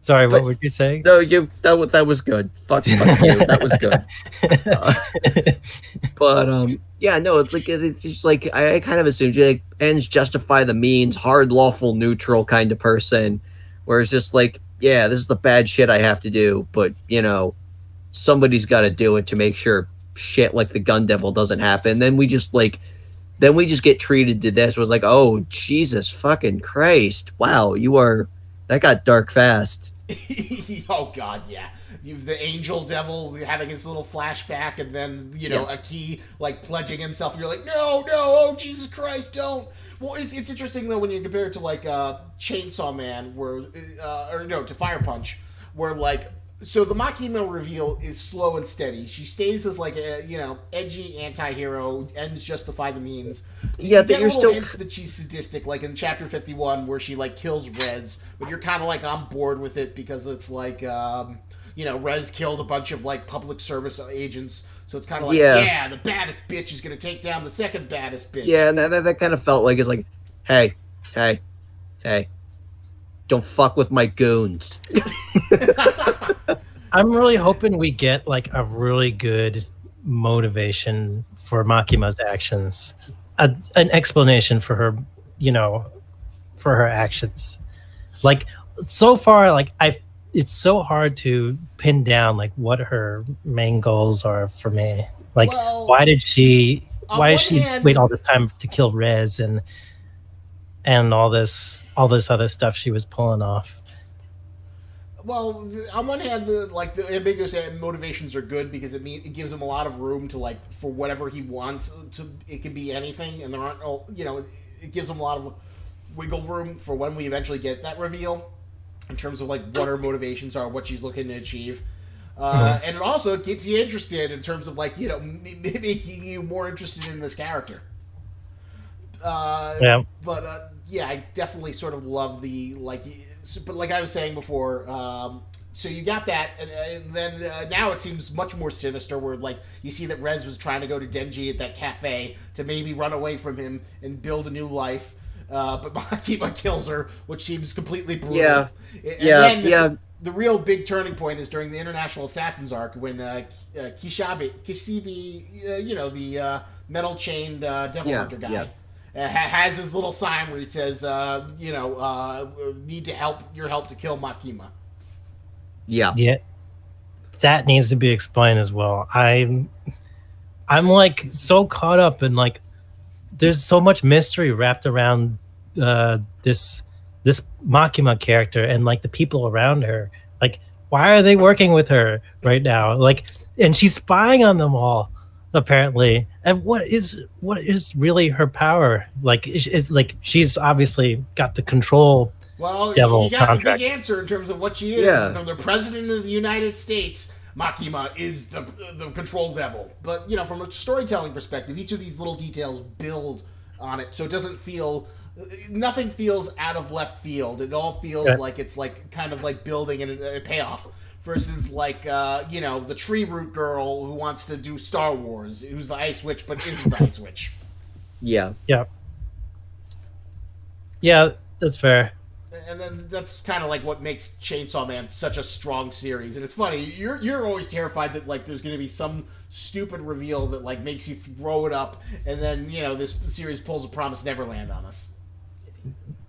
Sorry, what would you say? No, that was good. Fuck you. That was good. But yeah, no, it's like it's just like I kind of assumed you like ends justify the means, hard, lawful, neutral kind of person, where it's just like, yeah, this is the bad shit I have to do, but you know, somebody's got to do it to make sure shit like the Gun Devil doesn't happen. Then we just get treated to this. It was like, oh Jesus fucking Christ! Wow, that got dark fast. Oh god, yeah. You've the angel devil having his little flashback, and then a key like pledging himself. And you're like, no, oh Jesus Christ, don't. Well, it's interesting though when you compare it to like Chainsaw Man, to Fire Punch, where like. So the Makima reveal is slow and steady. She stays as like a edgy anti-hero, ends justify the means. Yeah, but you're still hints that she's sadistic, like in chapter 51 where she like kills Rez, but you're kind of like on board with it because it's like Rez killed a bunch of like public service agents, so it's kind of like the baddest bitch is gonna take down the second baddest bitch. Yeah, and that kind of felt like it's like, hey, don't fuck with my goons. I'm really hoping we get like a really good motivation for Makima's actions, an explanation for her, for her actions. Like so far, like it's so hard to pin down like what her main goals are for me. Like, why did she wait all this time to kill Rez and all this other stuff she was pulling off? Well, on one hand, the ambiguous motivations are good because it gives him a lot of room to like for whatever he wants. It can be anything, and there aren't it gives him a lot of wiggle room for when we eventually get that reveal in terms of like what her motivations are, what she's looking to achieve. And it also gets you interested in terms of like making you more interested in this character. But I definitely sort of love the but like I was saying before, so you got that, and then now it seems much more sinister. Where like you see that Rez was trying to go to Denji at that cafe to maybe run away from him and build a new life, but Makima kills her, which seems completely brutal. And the real big turning point is during the International Assassins arc when Kishibe, the metal chained devil hunter guy. Has his little sign where he says, need your help to kill Makima. Yeah. That needs to be explained as well. I'm like so caught up in like, there's so much mystery wrapped around this Makima character and like the people around her. Like, why are they working with her right now? Like, and she's spying on them all. Apparently, and what is really her power? Like, it's like she's obviously got the control. Well, devil you got contract. the big answer in terms of what she is. Yeah. The president of the United States, Makima, is the control devil. But from a storytelling perspective, each of these little details build on it, so it doesn't feel. Nothing feels out of left field. It all feels like it's like kind of like building a payoff. Versus like the tree root girl who wants to do Star Wars, who's the Ice Witch but isn't the Ice Witch. Yeah, that's fair. And then that's kind of like what makes Chainsaw Man such a strong series. And it's funny, you're always terrified that like there's going to be some stupid reveal that like makes you throw it up, and then this series pulls a Promised Neverland on us.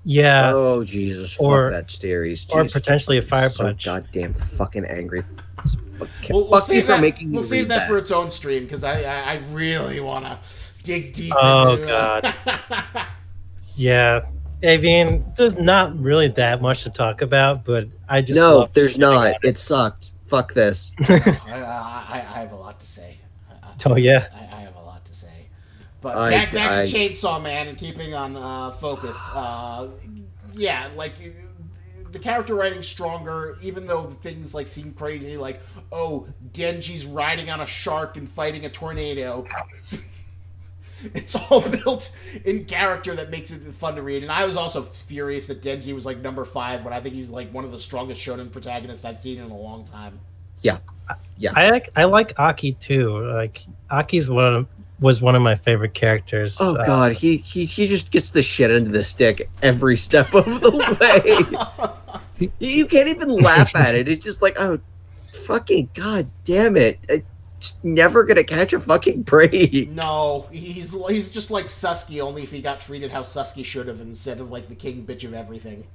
Yeah. Oh Jesus! Or- fuck that series. or Jesus, potentially a Fire so Punch. goddamn fucking angry. We'll Fuck you save for that. making me We'll save read that for its own stream because I really want to dig deep. Oh into God. Yeah, I mean, there's not really that much to talk about, but I just No, love there's shitting not. on It sucked. Fuck this. I have a lot to say. Oh yeah, I have a lot to say. But I, back to I, Chainsaw Man and keeping on focus. Yeah, like the character writing's stronger, even though the things like seem crazy, like oh, Denji's riding on a shark and fighting a tornado. It's all built in character that makes it fun to read. And I was also furious that Denji was like number 5 when I think he's like one of the strongest shonen protagonists I've seen in a long time. yeah. I like Aki too. Like Aki's was one of my favorite characters. Oh god, he just gets the shit into the stick every step of the way. You can't even laugh at it. It's just like, oh, fucking god damn it. It's never gonna catch a fucking break. No, he's just like Sasuke, only if he got treated how Sasuke should have instead of like the king bitch of everything.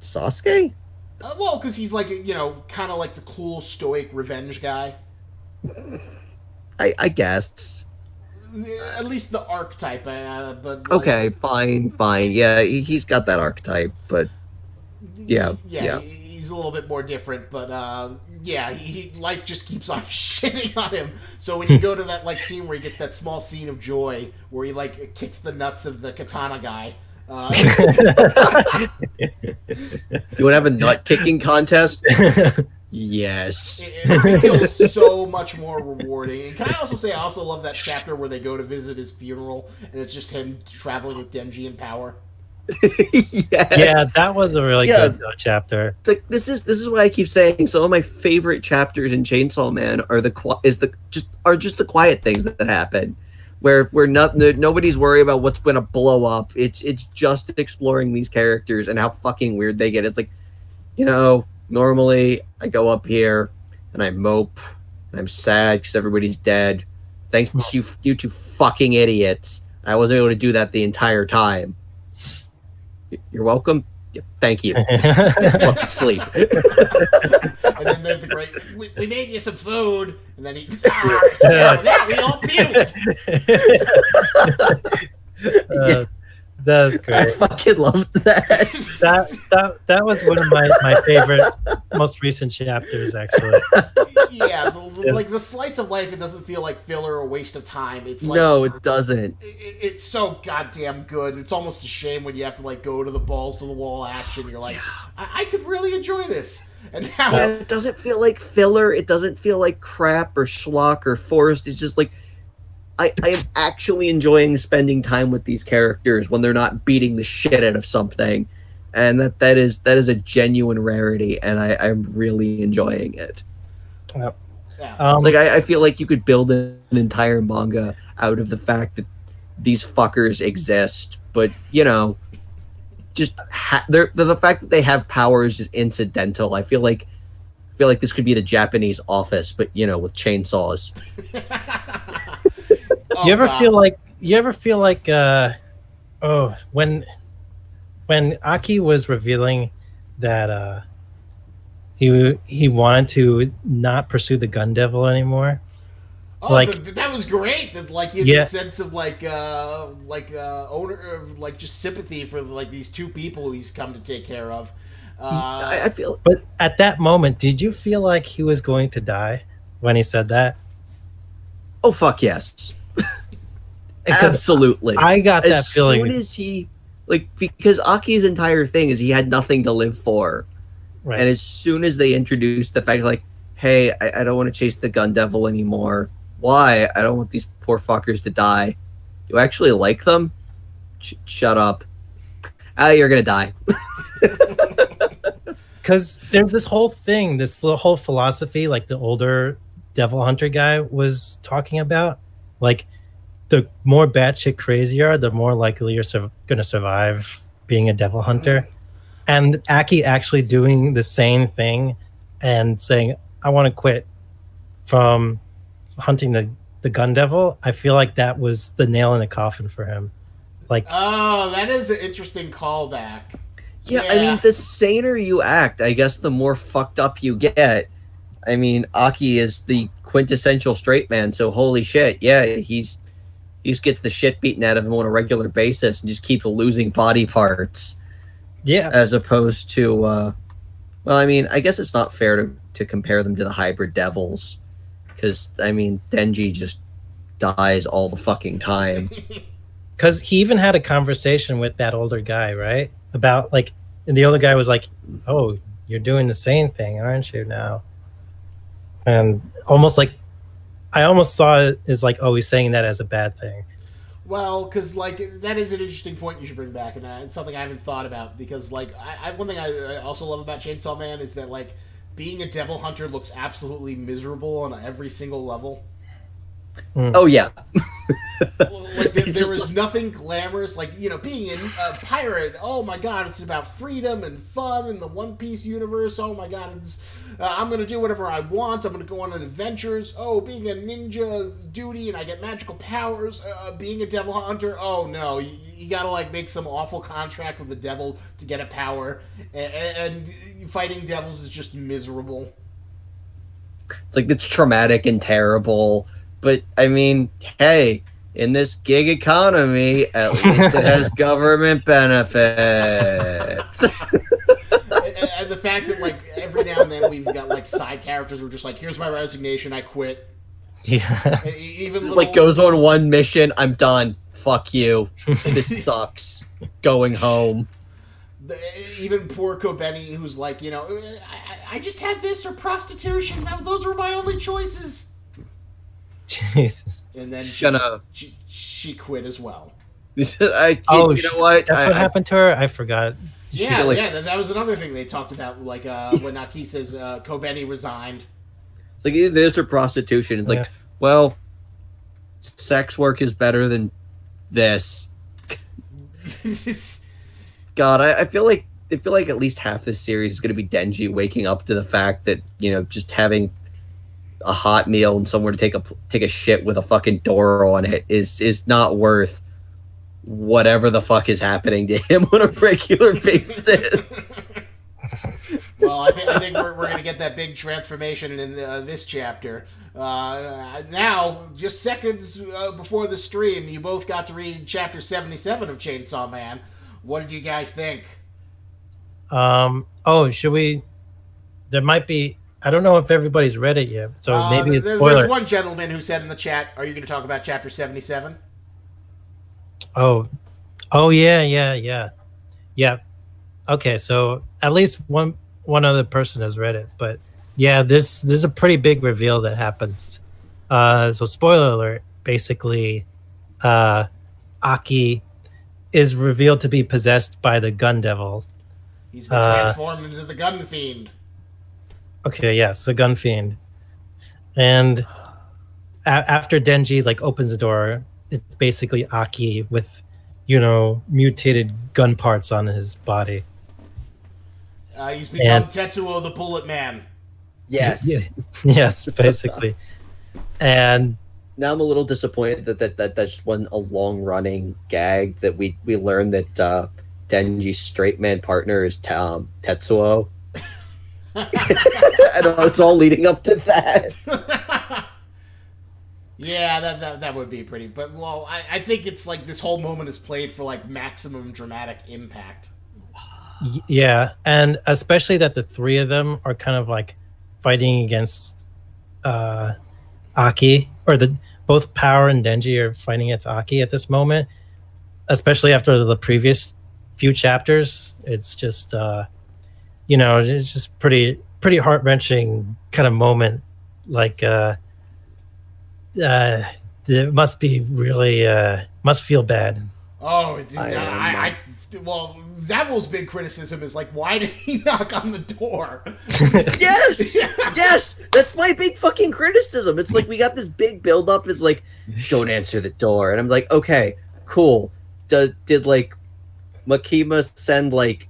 Sasuke? Well, because he's like, you know, kind of like the cool, stoic revenge guy. I guess. At least the archetype, but... Like, Okay, fine. Yeah, he's got that archetype, but... Yeah. He's a little bit more different, but, yeah, life just keeps on shitting on him. So when you go to that, like, scene where he gets that small scene of joy, where he, like, kicks the nuts of the katana guy... You want to have a nut kicking contest? Yes. It feels so much more rewarding. And can I also say I also love that chapter where they go to visit his funeral and it's just him traveling with Denji in power. Yes. Yeah, that was a really good chapter. It's like this is why I keep saying some of my favorite chapters in Chainsaw Man are just the quiet things that happen. Where nobody's worried about what's going to blow up. It's just exploring these characters and how fucking weird they get. It's like, you know, normally I go up here and I mope and I'm sad because everybody's dead. Thanks to you two fucking idiots. I wasn't able to do that the entire time. You're welcome. Yeah, thank you. Fuck sleep. And then there's the great, we made you some food, and then he, yeah, we all puked. That's great. I fucking loved that. That was one of my favorite, most recent chapters, actually. Yeah, like the slice of life, it doesn't feel like filler or waste of time. It's like, no, it doesn't. It's so goddamn good. It's almost a shame when you have to like go to the balls to the wall action. You're like, I could really enjoy this. And now it doesn't feel like filler. It doesn't feel like crap or schlock or forced. It's just like I am actually enjoying spending time with these characters when they're not beating the shit out of something, and that is a genuine rarity, and I'm really enjoying it. Yep. Yeah. It's like I feel like you could build an entire manga out of the fact that these fuckers exist, but you know, just the fact that they have powers is incidental. I feel like this could be the Japanese Office, but you know, with chainsaws. You ever feel like when Aki was revealing that he wanted to not pursue the gun devil anymore? Oh, like that was great. That like he had this sense of owner, like just sympathy for like these two people who he's come to take care of. I feel. But at that moment, did you feel like he was going to die when he said that? Oh fuck yes. Absolutely. I got that feeling. As soon as he, because Aki's entire thing is he had nothing to live for. Right. And as soon as they introduced the fact, like, hey, I don't want to chase the gun devil anymore. Why? I don't want these poor fuckers to die. You actually like them? Shut up. You're going to die. Because there's this whole thing, this whole philosophy, like the older devil hunter guy was talking about. Like, the more batshit crazy you are, the more likely you're going to survive being a devil hunter. And Aki actually doing the same thing and saying, I want to quit from hunting the gun devil. I feel like that was the nail in the coffin for him. Like, oh, that is an interesting callback. Yeah, I mean, the saner you act, I guess the more fucked up you get. I mean, Aki is the quintessential straight man, so holy shit, yeah, he's He just gets the shit beaten out of him on a regular basis and just keeps losing body parts. Yeah. As opposed to, well, I mean, I guess it's not fair to compare them to the hybrid devils. Because, I mean, Denji just dies all the fucking time. Because he even had a conversation with that older guy, right? About, like, and the older guy was like, oh, you're doing the same thing, aren't you now? And almost like, I almost saw it as like, oh, he's saying that as a bad thing. Well, because like that is an interesting point you should bring back, and it's something I haven't thought about. Because like, one thing I also love about Chainsaw Man is that like being a devil hunter looks absolutely miserable on every single level. Oh yeah. Like there is nothing glamorous, like, you know, being a pirate. Oh my god, it's about freedom and fun in the One Piece universe. Oh my god, I'm gonna do whatever I want. I'm gonna go on adventures. Oh, being a ninja duty and I get magical powers. Being a devil hunter. Oh no, you gotta like make some awful contract with the devil to get a power, and fighting devils is just miserable. It's like it's traumatic and terrible. But I mean, hey, in this gig economy, at least it has government benefits. And the fact that like every now and then we've got like side characters who are just like, here's my resignation, I quit. Yeah. Even Just like goes on one mission, I'm done. Fuck you. This sucks. Going home. Even poor Kobeni, who's like, you know, I just had this or prostitution. Those were my only choices. Jesus. And then she quit as well. You know what? That's what happened to her? I forgot. Yeah, that was another thing they talked about, like when Naki says Kobeni resigned. It's like either this or prostitution. It's like, well, sex work is better than this. God, I feel like at least half this series is going to be Denji waking up to the fact that, you know, just having a hot meal and somewhere to take a shit with a fucking door on it is not worth whatever the fuck is happening to him on a regular basis. Well, I think we're gonna get that big transformation in this chapter. Now, just seconds before the stream, you both got to read chapter 77 of Chainsaw Man. What did you guys think? Should we? There might be. I don't know if everybody's read it yet, so maybe it's spoilers. There's one gentleman who said in the chat, "Are you going to talk about chapter 77?" Oh, yeah. Okay, so at least one other person has read it, but yeah, there's a pretty big reveal that happens. So spoiler alert. Basically, Aki is revealed to be possessed by the gun devil. He's been transformed into the gun fiend. Okay, yes, the gun fiend. And after Denji like opens the door, it's basically Aki with, you know, mutated gun parts on his body. He's become Tetsuo the Bullet Man. Yes. Yes, basically. And now I'm a little disappointed that just wasn't a long running gag that we learned that Denji's straight man partner is Tetsuo. I don't know, it's all leading up to that. Yeah, that would be pretty. But well, I think it's like this whole moment is played for like maximum dramatic impact. Yeah, and especially that the three of them are kind of like fighting against Aki, or both Power and Denji are fighting against Aki at this moment. Especially after the previous few chapters, it's just you know, it's just pretty heart-wrenching kind of moment. Like it must be really must feel bad. Oh, well, Zavel's big criticism is like, why did he knock on the door? Yes, that's my big fucking criticism. It's like we got this big build-up. It's like, don't answer the door, and I'm like, okay, cool. Did like Makima send like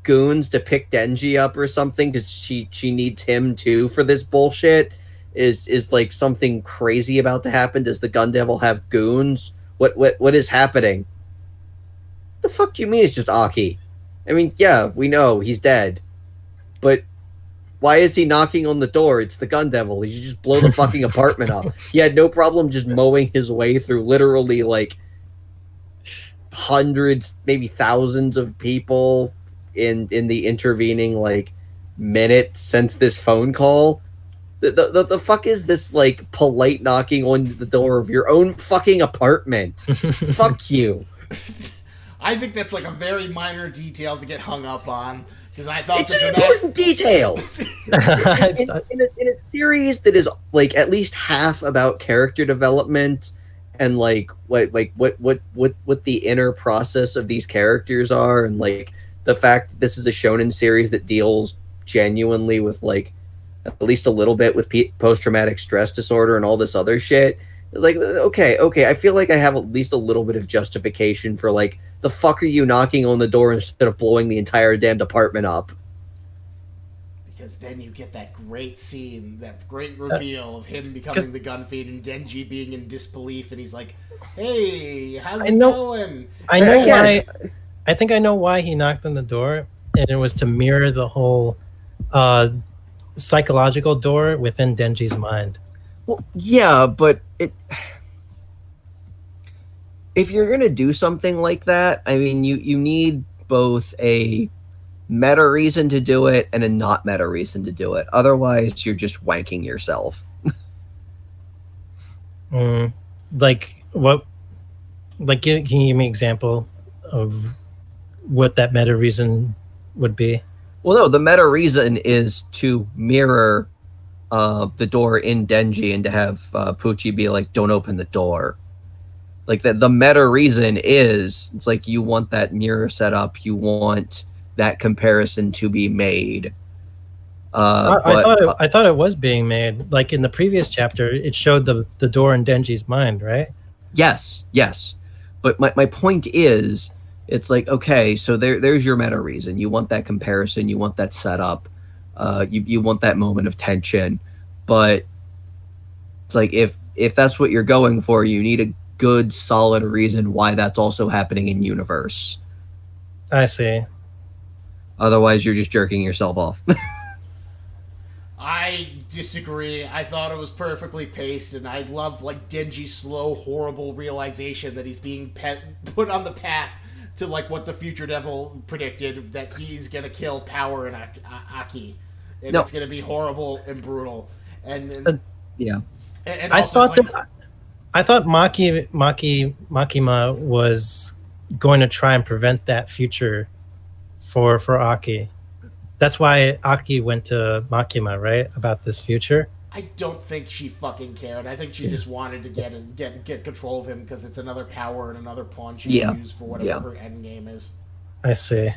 goons to pick Denji up or something because she needs him too for this bullshit? Is like something crazy about to happen? Does the gun devil have goons? What is happening? The fuck do you mean it's just Aki? I mean, yeah, we know he's dead, but Why is he knocking on the door? It's the gun devil. He should just blow the fucking apartment up. He had no problem just mowing his way through literally like hundreds, maybe thousands of people in the intervening like minute since this phone call. The fuck is this like polite knocking on the door of your own fucking apartment? Fuck you. I think that's like a very minor detail to get hung up on, because I thought it's an important detail in a series that is like at least half about character development and like what the inner process of these characters are, and like the fact that this is a shonen series that deals genuinely with like at least a little bit with post-traumatic stress disorder and all this other shit. It's like, okay, I feel like I have at least a little bit of justification for like, the fuck are you knocking on the door instead of blowing the entire damn department up? Because then you get that great scene, that great reveal of him becoming the gun feed and Denji being in disbelief, and he's like, hey, how's it going? I know why. I think I know why he knocked on the door, and it was to mirror the whole psychological door within Denji's mind. Well, yeah, but if you're gonna do something like that, I mean, you need both a meta reason to do it and a not meta reason to do it. Otherwise, you're just wanking yourself. Like what? Like, can you give me an example of what that meta reason would be? Well, no, the meta reason is to mirror the door in Denji and to have Pucci be like, don't open the door. Like the meta reason is, it's like you want that mirror set up, you want that comparison to be made. I thought it was being made. Like in the previous chapter, it showed the door in Denji's mind, right? Yes. But my point is, it's like, okay, so there's your meta reason. You want that comparison, you want that setup, you want that moment of tension. But it's like if that's what you're going for, you need a good solid reason why that's also happening in universe. I see. Otherwise you're just jerking yourself off. I disagree. I thought it was perfectly paced, and I love like Denji's slow, horrible realization that he's being put on the path to like what the future devil predicted, that he's gonna kill Power and Aki, and it's gonna be horrible and brutal. And yeah, and I thought Makima was going to try and prevent that future for Aki. That's why Aki went to Makima, right? About this future. I don't think she fucking cared. I think she just wanted to get control of him because it's another power and another pawn she can use for whatever her end game is. I see.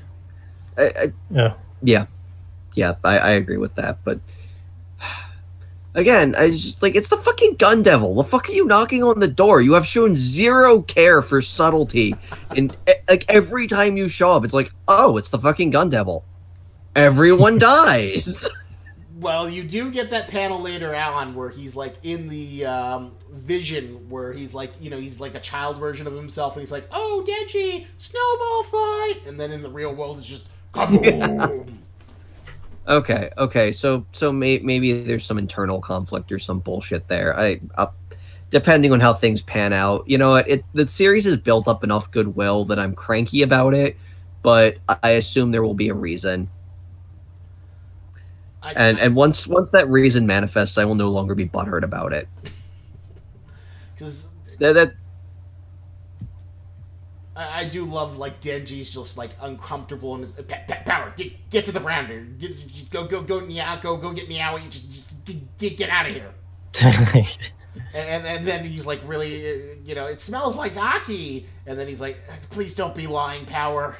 Yeah, I agree with that. But again, I just like, it's the fucking gun devil. The fuck are you knocking on the door? You have shown zero care for subtlety, and like every time you show up, it's like, oh, it's the fucking gun devil. Everyone dies. Well, you do get that panel later on where he's like in the vision where he's like, you know, he's like a child version of himself, and he's like, "Oh, Denji, snowball fight," and then in the real world it's just kaboom. Okay. So maybe there's some internal conflict or some bullshit there. Depending on how things pan out, you know, the series has built up enough goodwill that I'm cranky about it, but I assume there will be a reason. And once that reason manifests, I will no longer be butthurt about it. Because that I do love like Denji's just like uncomfortable and Power, get to the founder, go get Meow, get out of here. and then he's like, really, you know, it smells like Aki, and then he's like, please don't be lying, Power.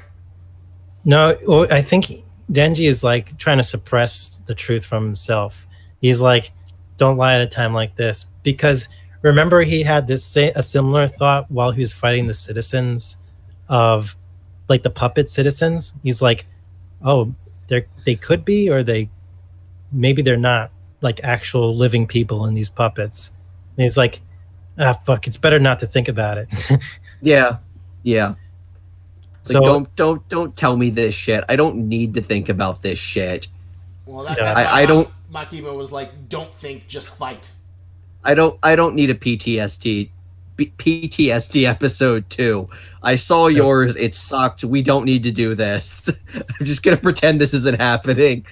No, well, I think Denji is like trying to suppress the truth from himself. He's like, don't lie at a time like this, because remember he had a similar thought while he was fighting the citizens of like the puppet citizens. He's like, oh, they could be, or maybe they're not like actual living people in these puppets. And he's like, fuck, it's better not to think about it. Yeah. So don't tell me this shit. I don't need to think about this shit. Well, Yeah. that's I why don't Makima was like, "Don't think, just fight." I don't need a PTSD episode 2. I saw Yep. yours, it sucked. We don't need to do this. I'm just gonna pretend this isn't happening.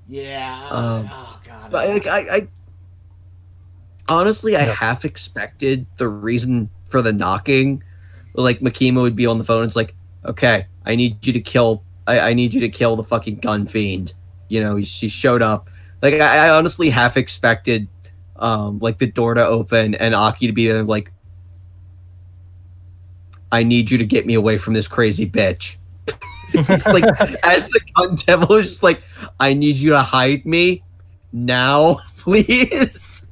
Yeah. Um, Oh God. but like, I honestly I Yep. half expected the reason for the knocking. Like Makima would be on the phone. It's like, okay, I need you to kill. I need you to kill the fucking gun fiend. You know, she showed up. Like I honestly half expected, like the door to open and Aki to be there, like, I need you to get me away from this crazy bitch. He's like, as the gun devil is just like, I need you to hide me now, please.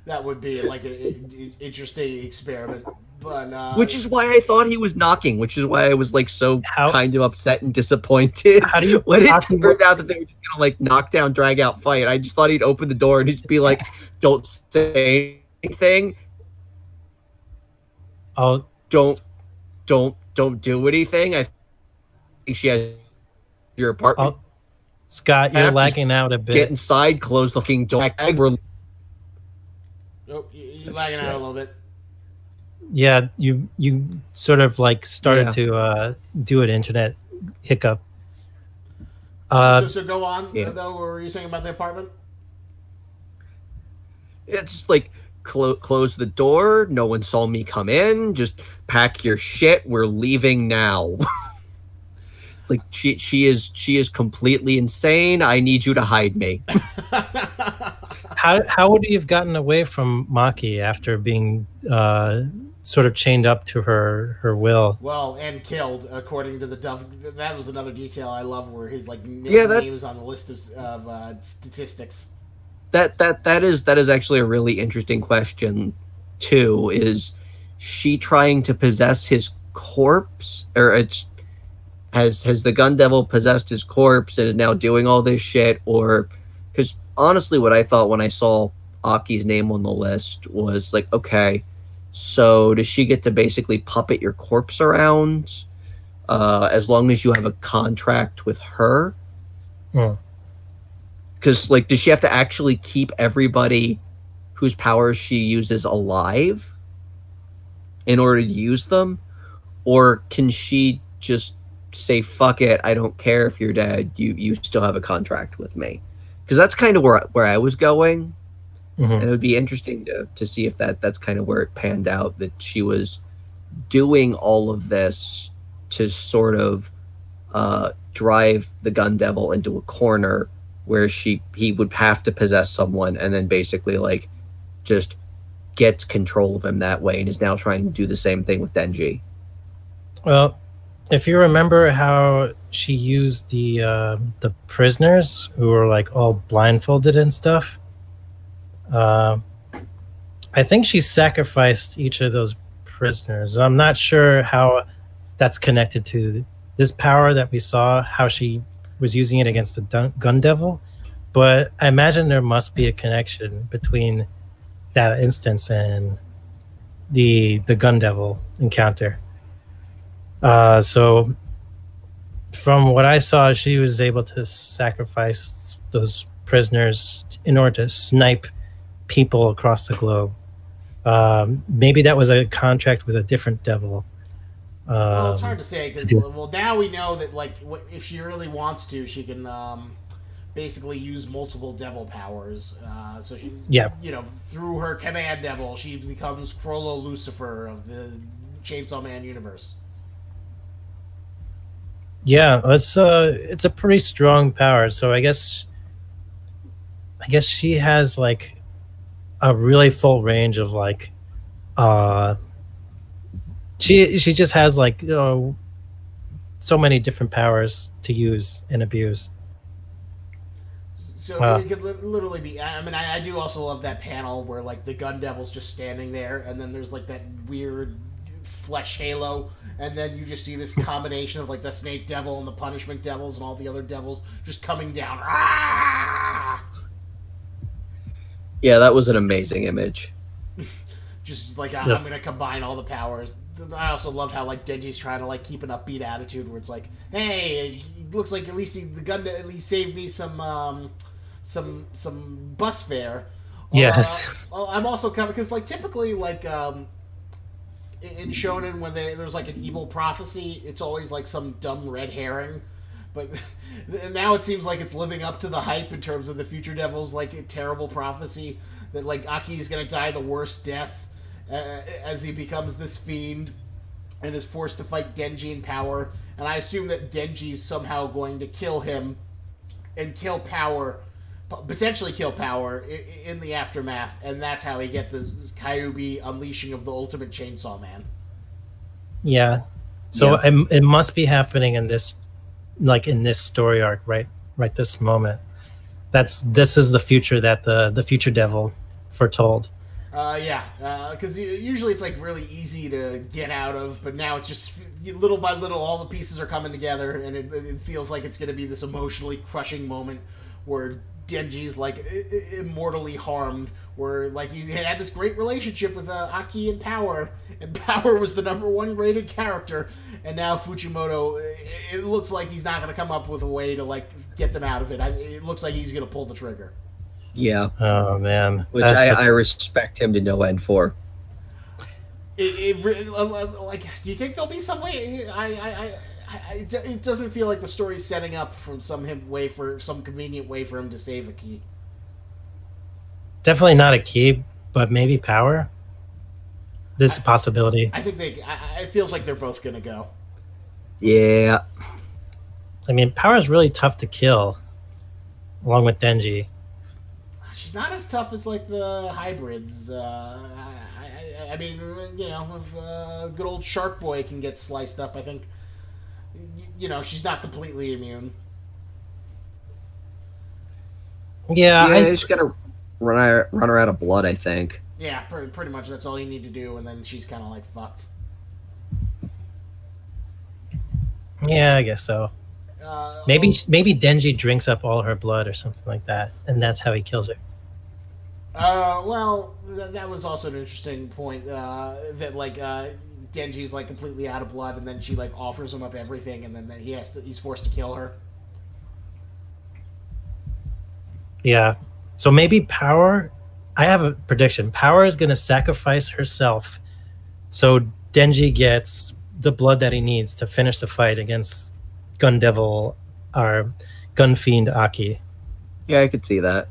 That would be like an interesting experiment, but Which is why I thought he was knocking. Which is why I was like so How- kind of upset and disappointed How do you when it Aki, turned out that they were just gonna like knock down, drag out, fight. I just thought he'd open the door and he'd just be like, "Don't say anything. oh Don't do anything." I think she has your apartment. oh Scott, you're Have to lagging out a Get bit. inside, close the fucking door. oh, you're lagging out a little bit. Yeah, you sort of like started Yeah. to do an internet hiccup. So go on yeah. though. What were you saying about the apartment? It's just like close the door. No one saw me come in. Just pack your shit. We're leaving now. It's like she is completely insane. I need you to hide me. How would you have gotten away from Maki after being sort of chained up to her will? Well, and killed according to the Duff. That was another detail I love, where his like Yeah, name was on the list of statistics. That is actually a really interesting question too. Is she trying to possess his corpse, or has the gun devil possessed his corpse and is now doing all this shit? Or because honestly, what I thought when I saw Aki's name on the list was like, okay, so does she get to basically puppet your corpse around as long as you have a contract with her? Hmm. Because, like, does she have to actually keep everybody whose powers she uses alive in order to use them? Or can she just say, fuck it, I don't care if you're dead, you still have a contract with me? Because that's kind of where I was going. Mhm. And it would be interesting to see if that's kind of where it panned out, that she was doing all of this to sort of drive the gun devil into a corner where he would have to possess someone and then basically like just gets control of him that way, and is now trying to do the same thing with Denji. Well, if you remember how she used the prisoners who were like all blindfolded and stuff, I think she sacrificed each of those prisoners. I'm not sure how that's connected to this power that we saw, how she was using it against the gun devil, but I imagine there must be a connection between that instance and the gun devil encounter. So from what I saw, she was able to sacrifice those prisoners in order to snipe people across the globe. Maybe that was a contract with a different devil. Well, it's hard to say because do- well, now we know that like if she really wants to, she can basically use multiple devil powers. So she, Yeah. through her command devil, she becomes Frollo Lucifer of the Chainsaw Man universe. Yeah, it's a pretty strong power. So I guess she has like a really full range of like she just has like so many different powers to use and abuse. So it could literally be. I mean, I do also love that panel where like the gun devil's just standing there, and then there's like that weird flesh halo, and then you just see this combination of like the snake devil and the punishment devils and all the other devils just coming down. Ah! Yeah, that was an amazing image. Just like Yes. I'm gonna combine all the powers. I also love how like Denji's trying to like keep an upbeat attitude, where it's like, hey, it looks like at least the gun at least saved me some bus fare. Yes. I'm also kind of because like typically like in shonen when there's like an evil prophecy, it's always like some dumb red herring. But now it seems like it's living up to the hype in terms of the Future Devil's like a terrible prophecy that like Aki is gonna die the worst death as he becomes this fiend and is forced to fight Denji in power. And I assume that Denji's somehow going to kill him and kill Power, potentially kill Power in the aftermath, and that's how he gets this Kyuubi unleashing of the ultimate Chainsaw Man. Yeah. So Yeah. it must be happening in this, like in this story arc, right this moment. This is the future that the future devil foretold. Because usually it's like really easy to get out of, but now it's just little by little, all the pieces are coming together, and it feels like it's going to be this emotionally crushing moment where Denji's like immortally harmed. Where like he had this great relationship with Aki and Power was the #1 rated character, and now Fujimoto, it looks like he's not going to come up with a way to like get them out of it. It looks like he's going to pull the trigger. Yeah. Oh man, Which I respect him to no end for. Like, do you think there'll be some way? It doesn't feel like the story's setting up from some convenient way for him to save a key. Definitely not a key, but maybe Power. This is a possibility. I think it feels like they're both gonna go. Yeah. I mean, Power is really tough to kill, along with Denji. She's not as tough as like the hybrids. I mean, you know, if good old Shark Boy can get sliced up, I think. You know, she's not completely immune. Yeah, you just gotta run her out of blood, I think. Yeah, pretty much. That's all you need to do, and then she's kind of like fucked. Yeah, I guess so. Maybe Denji drinks up all her blood or something like that, and that's how he kills her. Well, that was also an interesting point. That like Denji's like completely out of blood, and then she like offers him up everything, and then he's forced to kill her. Yeah. So maybe Power. I have a prediction. Power is going to sacrifice herself, so Denji gets the blood that he needs to finish the fight against Gun Devil or Gun Fiend Aki. Yeah, I could see that.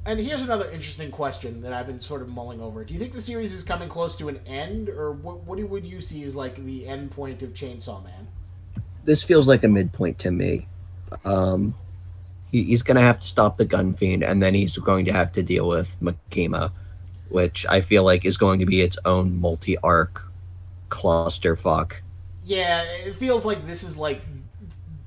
And here's another interesting question that I've been sort of mulling over. Do you think the series is coming close to an end, or what would you see as like the end point of Chainsaw Man? This feels like a midpoint to me. He's going to have to stop the Gun Fiend, and then he's going to have to deal with Makima, which I feel like is going to be its own multi-arc clusterfuck. Yeah, it feels like this is like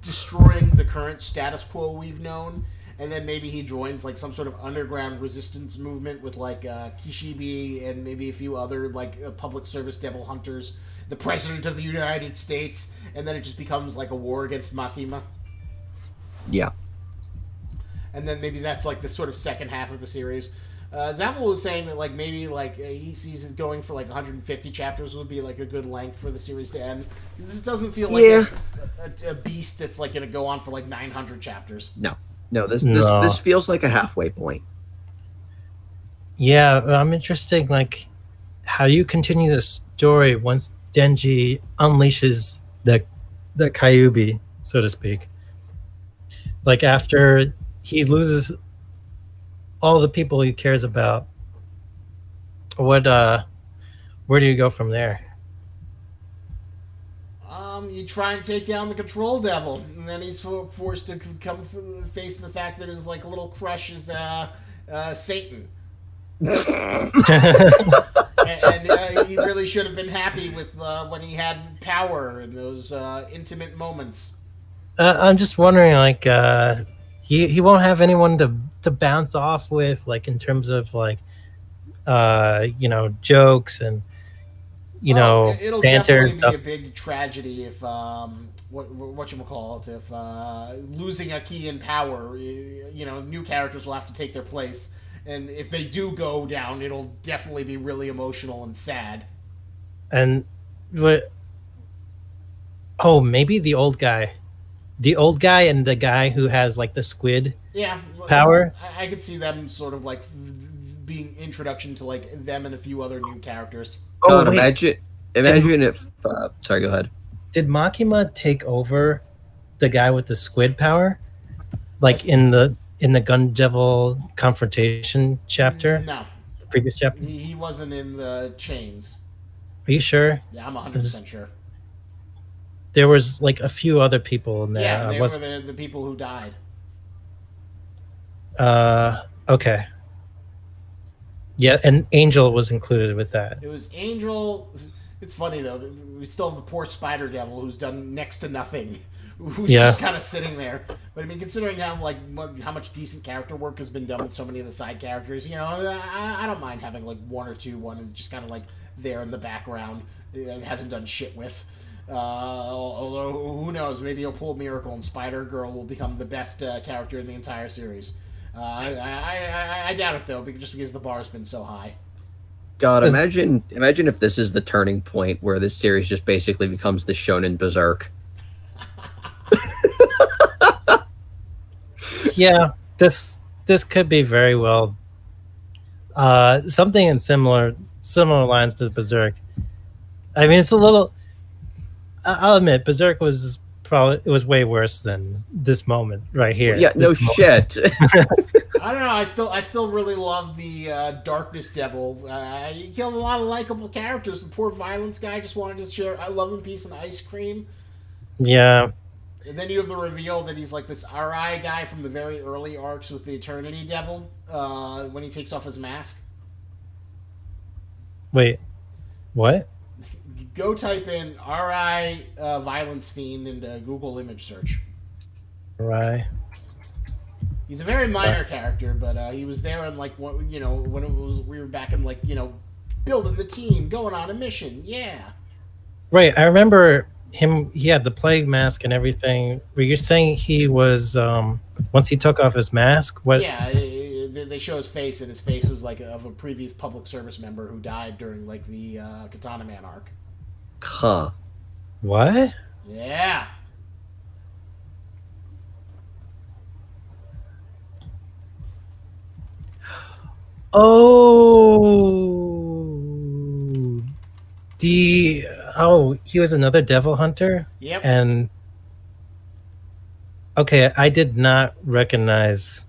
destroying the current status quo we've known, and then maybe he joins like some sort of underground resistance movement with like Kishibe and maybe a few other like public service devil hunters, the president of the United States, and then it just becomes like a war against Makima. Yeah. And then maybe that's like the sort of second half of the series. Zappel was saying that like maybe like he sees it going for like 150 chapters would be like a good length for the series to end. This doesn't feel like a beast that's like going to go on for like 900 chapters. No, this feels like a halfway point. Yeah, I'm interested. Like, how do you continue the story once Denji unleashes the Kyuubi, so to speak? Like after he loses all the people he cares about, where do you go from there? You try and take down the Control Devil, and then he's forced to come face the fact that his like little crush is Satan. and he really should have been happy with when he had power in those intimate moments. I'm just wondering, like, he won't have anyone to bounce off with, like in terms of like, jokes and it'll banter and definitely stuff. be a big tragedy if whatchamacallit, if losing a key in power, new characters will have to take their place, And if they do go down, it'll definitely be really emotional and sad. And what? Oh, maybe the old guy, and the guy who has like the squid Yeah, power. I could see them sort of like being introduction to like them and a few other new characters. Oh God, wait, imagine if. Sorry, go ahead. did Makima take over the guy with the squid power, like in the Gun Devil confrontation chapter, No, the previous chapter? he wasn't in the chains. Are you sure? Yeah, I'm 100% This- sure. There was like a few other people in there. Yeah, they was were the people who died. Okay. Yeah, and Angel was included with that. It was Angel. It's funny though. We still have the poor Spider Devil who's done next to nothing, who's Yeah. just kind of sitting there. But I mean, considering how much decent character work has been done with so many of the side characters, I don't mind having like one who's just kind of like there in the background, hasn't done shit with. Although who knows, maybe he'll pull a miracle and Spider Girl will become the best character in the entire series. I doubt it though, just because the bar's been so high. God, Is- imagine if this is the turning point where this series just basically becomes the shonen berserk. Yeah, this could be very well something in similar lines to Berserk. I mean, it's a little. I'll admit, Berserk was way worse than this moment right here. Yeah, no This moment. shit. I don't know. I still really love the Darkness Devil. He killed a lot of likable characters. The poor violence guy just wanted to share I love and peace and ice cream. Yeah. And then you have the reveal that he's like this RI guy from the very early arcs with the Eternity Devil when he takes off his mask. Wait. What? Go type in RI Violence Fiend into Google image search. Right. He's a very minor character, but he was there in like when we were back in like building the team, going on a mission. Yeah. Right. I remember him. He had the plague mask and everything. Were you saying he was once he took off his mask? What? Yeah, they show his face, and his face was like of a previous public service member who died during like the Katana Man arc. Huh. What? Yeah. Oh. He was another devil hunter? Yep. And okay, I did not recognize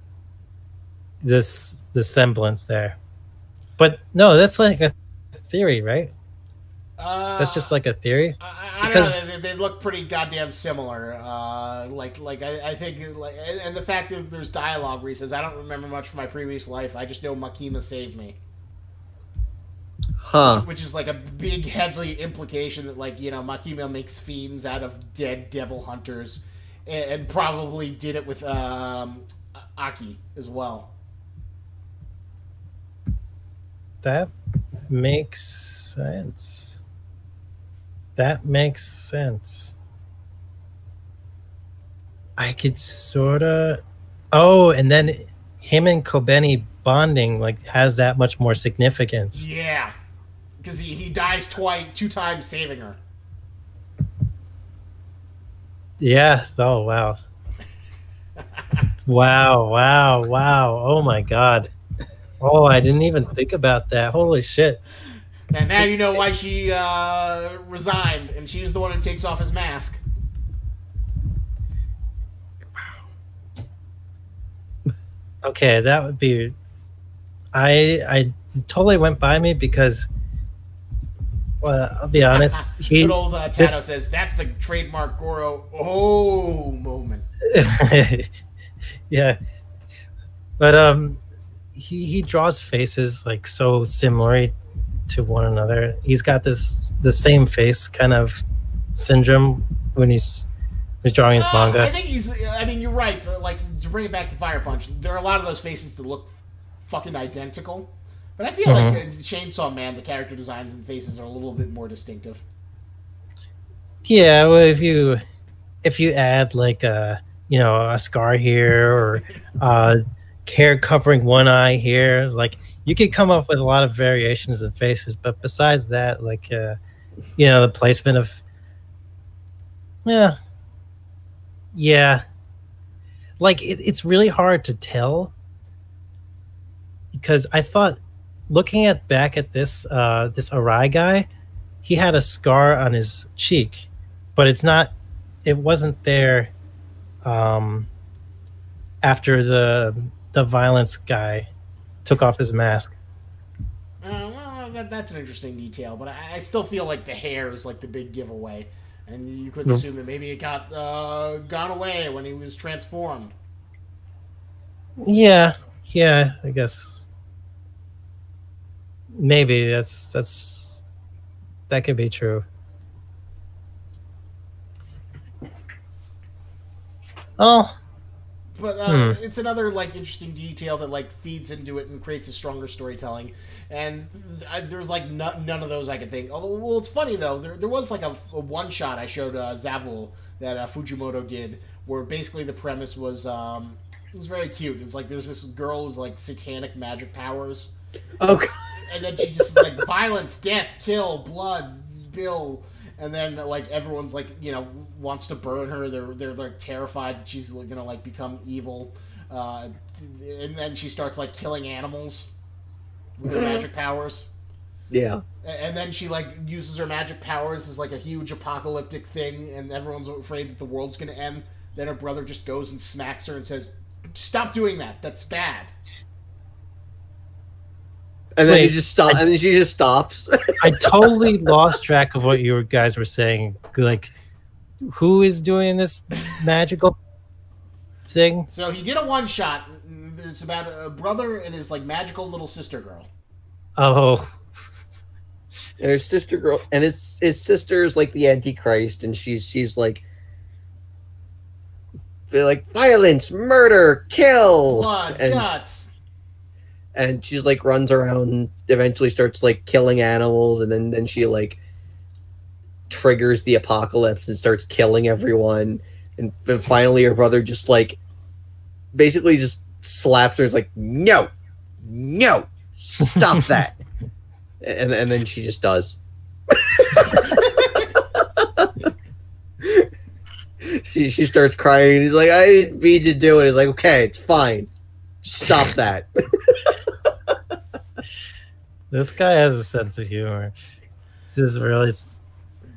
the semblance there. But no, that's like a theory, right? That's just like a theory. I because- don't know. They look pretty goddamn similar. I think and the fact that there's dialogue where he says, "I don't remember much from my previous life. I just know Makima saved me," Huh. which is like a big, heavy implication that Makima makes fiends out of dead devil hunters, and probably did it with Aki as well. That makes sense. That makes sense. I could sort of. Oh, and then him and Kobeni bonding like has that much more significance. Yeah, because he dies two times saving her. Yeah. Oh wow. Wow. Oh my god. Oh, I didn't even think about that. Holy shit. And now you know why she resigned, and she's the one who takes off his mask. Okay, that would be. I totally went by me because. Well, I'll be honest. Good old Tano says that's the trademark Goro moment. Yeah, but he draws faces like so similar to one another. He's got the same face kind of syndrome when he's drawing his manga. I think I mean, you're right. Like to bring it back to Fire Punch, there are a lot of those faces that look fucking identical. But I feel like Chainsaw Man, the character designs and faces are a little bit more distinctive. Yeah, well, if you add like a scar here or hair covering one eye here. Like you could come up with a lot of variations in faces, but besides that, like the placement of yeah, yeah, like it's really hard to tell because I thought looking at back at this Arai guy, he had a scar on his cheek, but it wasn't there um, after the violence guy took off his mask. Well, that's an interesting detail, but I still feel like the hair is like the big giveaway, and you could assume that maybe it got gone away when he was transformed. Yeah, yeah, I guess maybe that could be true. Oh, But hmm. it's another like interesting detail that like feeds into it and creates a stronger storytelling. And there's like none of those I could think. Although, well, it's funny though. There was like a one shot I showed Zavul that Fujimoto did, where basically the premise was it was very cute. It's like there's this girl who's like satanic magic powers, Oh, God. and then she just is like violence, death, kill, blood, spill, and then like everyone's like wants to burn her. They're like terrified that she's gonna like become evil, and then she starts like killing animals with her magic powers. Yeah. And then she like uses her magic powers as like a huge apocalyptic thing, and everyone's afraid that the world's gonna end. Then her brother just goes and smacks her and says, "Stop doing that. That's bad." And then Wait, you just stop, and then she just stops. I totally lost track of what you guys were saying. Like, who is doing this magical thing? So he did a one shot. There's about a brother and his like magical little sister girl. Oh, And her sister girl, and his sister's like the Antichrist, and she's like, they're like violence, murder, kill, Blood, guts. and she's like runs around and eventually starts like killing animals, and then she like triggers the apocalypse and starts killing everyone, and then finally her brother just like basically just slaps her and is like, no, stop that. And then she just does. she starts crying and he's like, I didn't mean to do it. He's like, okay, it's fine. Stop that. this guy has a sense of humor. This is really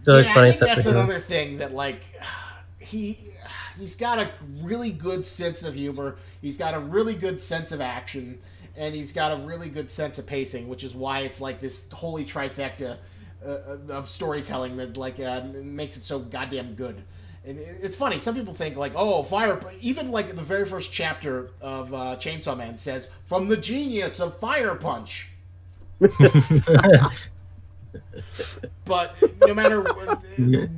funny I sense think of that's humor. another thing that like he's got a really good sense of humor. He's got a really good sense of action, and he's got a really good sense of pacing, which is why it's like this holy trifecta of storytelling that like makes it so goddamn good. And it's funny. Some people think like, oh, fire. Even like the very first chapter of Chainsaw Man says, "From the genius of Fire Punch." But no matter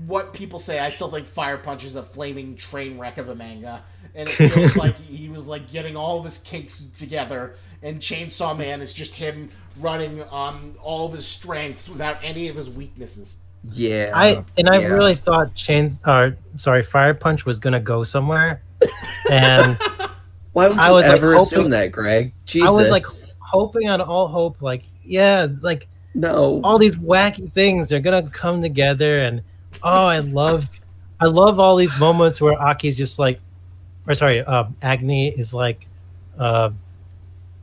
what people say, I still think Fire Punch is a flaming train wreck of a manga, and it feels like he was like getting all of his kinks together, and Chainsaw Man is just him running on all of his strengths without any of his weaknesses. Yeah. I yeah. really thought Fire Punch was gonna go somewhere, and Why would you I was, like, ever hoping- assume that, Greg? Jesus. I was like hoping on all hope, like yeah, like no. all these wacky things are gonna come together, and I love all these moments where Aki's just like, or sorry, Agni is like,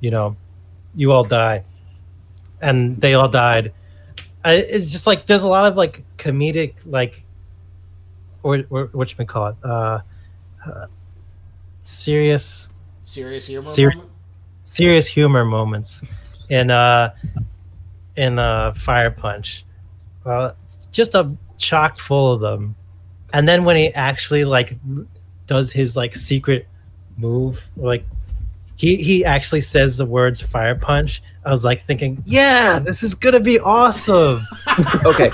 you all die, and they all died. It's just like there's a lot of like comedic like, or whatchamacallit, serious Serious humor. Serious- moment? serious humor moments in Fire Punch. Just a chock full of them. And then when he actually like does his like secret move, like he actually says the words Fire Punch, I was like thinking, yeah, this is gonna be awesome. Okay.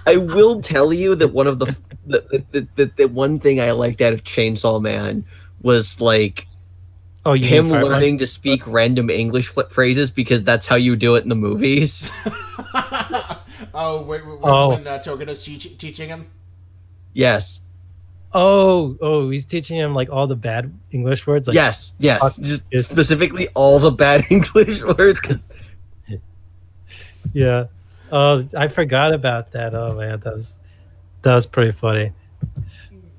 I will tell you that one of the one thing I liked out of Chainsaw Man was like Oh, you him mean Fire Punch? learning to speak random English phrases because that's how you do it in the movies. Oh, when Oh. Togata's teaching him. Yes. Oh, he's teaching him like all the bad English words. Like, Yes, fuck just is- specifically all the bad English words. 'Cause yeah. Oh, I forgot about that. Oh man, that was pretty funny.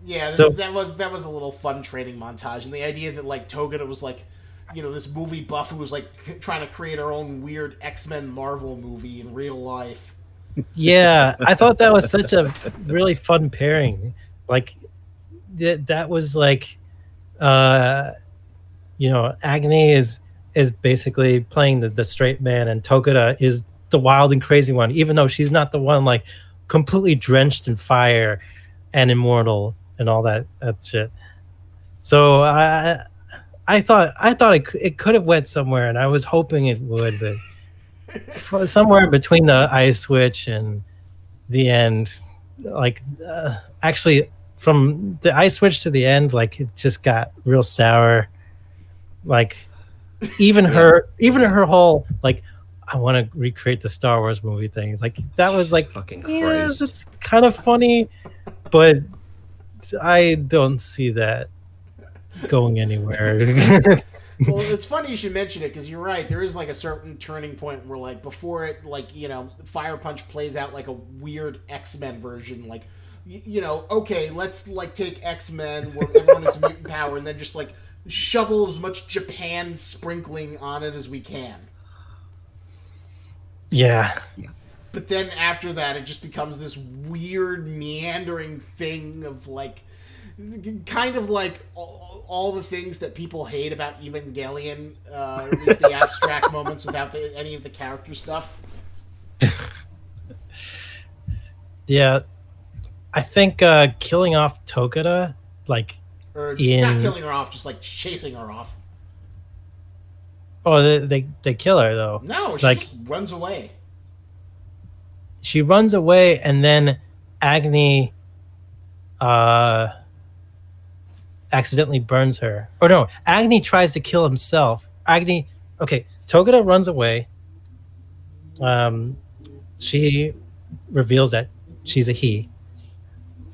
Yeah, So that was a little fun training montage, and the idea that like Togeda was like, this movie buff who was like trying to create her own weird X-Men Marvel movie in real life. yeah, I thought that was such a really fun pairing. Like that was like, uh, Agni is basically playing the straight man, and Tokura is the wild and crazy one, even though she's not the one like completely drenched in fire and immortal and all that shit. So I thought it could have went somewhere, and I was hoping it would, but somewhere between the ice switch and the end, like actually from the ice switch to the end, like it just got real sour. Like even her whole like I want to recreate the Star Wars movie thing. Like that was like fucking yeah, Christ. that's kind of funny, but I don't see that going anywhere. Well, it's funny you should mention it because you're right. There is like a certain turning point where like before it, like Fire Punch plays out like a weird X-Men version. Like, okay, let's like take X-Men where everyone has mutant power, and then just like shovel as much Japan sprinkling on it as we can. Yeah. But then after that, it just becomes this weird meandering thing of like, kind of like all the things that people hate about Evangelion, at least the abstract moments without any of the character stuff. Yeah. I think killing off Tokura, like Or not killing her off, just like chasing her off. oh they kill her though. No, she like just runs away. she runs away, and then Agni accidentally burns her. Or no, Agni tries to kill himself. Okay, Togeda runs away. She reveals that she's a he.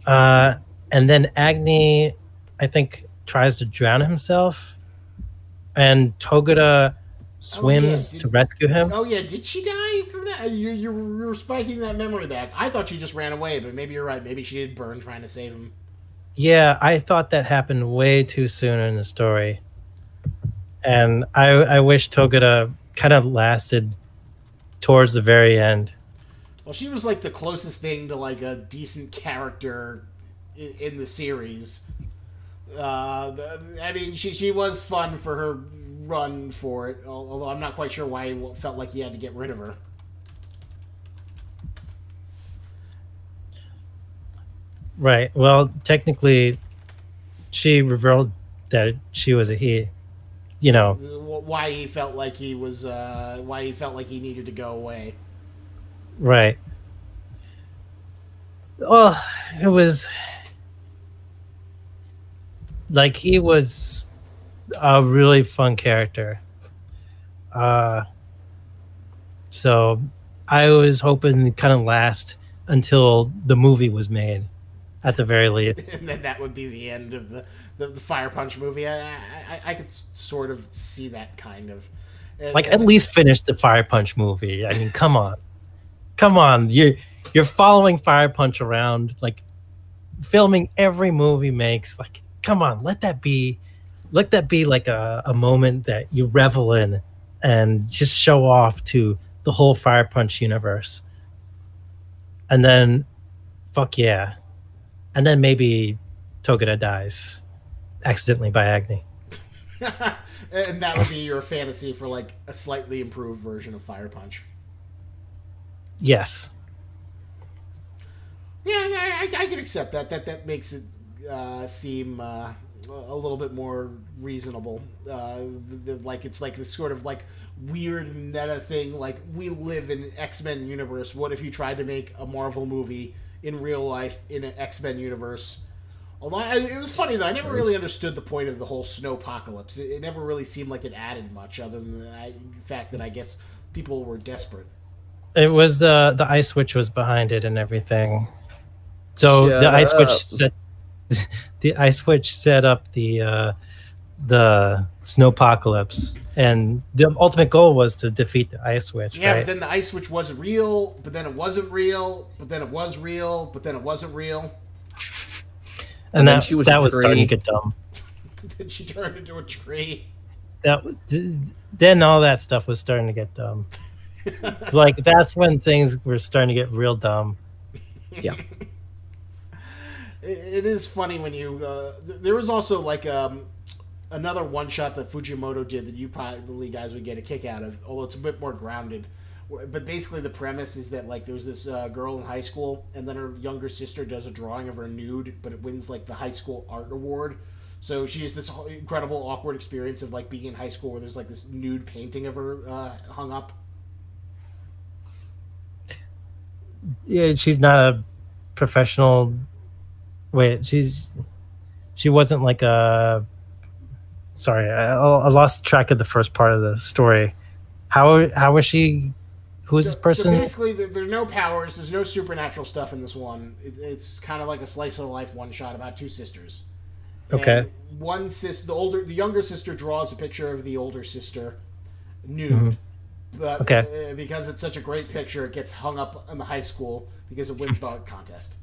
And then Agni, I think, tries to drown himself, and Togeda swims to rescue him. Oh yeah, did she die from that? You're spiking that memory back. I thought she just ran away, but maybe you're right. Maybe she did burn trying to save him. Yeah, I thought that happened way too soon in the story. And I wish Togeda kind of lasted towards the very end. Well, she was like the closest thing to like a decent character in the series. I mean, she was fun for her run for it, although I'm not quite sure why he felt like he had to get rid of her. Right. Well, technically, she revealed that she was a he. Why he felt like he was, why he felt like he needed to go away. Right. Well, it was like he was a really fun character. So I was hoping to kind of last until the movie was made, at the very least. And then that would be the end of the Fire Punch movie. I could sort of see that kind of. Like at least finish the Fire Punch movie. I mean, come on, you're following Fire Punch around, like filming every movie makes. Like, come on, let that be like a moment that you revel in, and just show off to the whole Fire Punch universe. And then, fuck yeah, and then maybe Togeda dies accidentally by Agni. And that would be your fantasy for like a slightly improved version of Fire Punch. Yes. Yeah, I can accept that. That makes it seem a little bit more reasonable. Like it's like this sort of like weird meta thing. Like we live in X-Men universe. What if you tried to make a Marvel movie in real life in an X-Men universe? Although it was funny though, I never really understood the point of the whole snowpocalypse. It never really seemed like it added much, other than the fact that I guess people were desperate. It was the ice switch was behind it and everything. So Shut the ice switch up. set the Ice Witch set up the snowpocalypse, and the ultimate goal was to defeat the Ice Witch. Yeah, right? but then the Ice Witch wasn't real, but then it wasn't real, but then it was real, but then it wasn't real. And then that she was that a was starting to tree. get dumb. Then she turned into a tree. Then all that stuff was starting to get dumb. It's like that's when things were starting to get real dumb. Yeah. It is funny when you. There was also like another one shot that Fujimoto did that you probably guys would get a kick out of, although it's a bit more grounded. But basically, the premise is that like there's this girl in high school, and then her younger sister does a drawing of her nude, but it wins like the high school art award. So she has this incredible awkward experience of like being in high school where there's like this nude painting of her hung up. Yeah, she's not a professional. Wait, she wasn't like a. Sorry, I lost track of the first part of the story. How was she? Who is this person? So basically, there's no powers, there's no supernatural stuff in this one. It's kind of like a slice of life one shot about two sisters. Okay. And one the younger sister draws a picture of the older sister nude. Mm-hmm. But Okay. Because it's such a great picture, it gets hung up in the high school because it wins the art contest.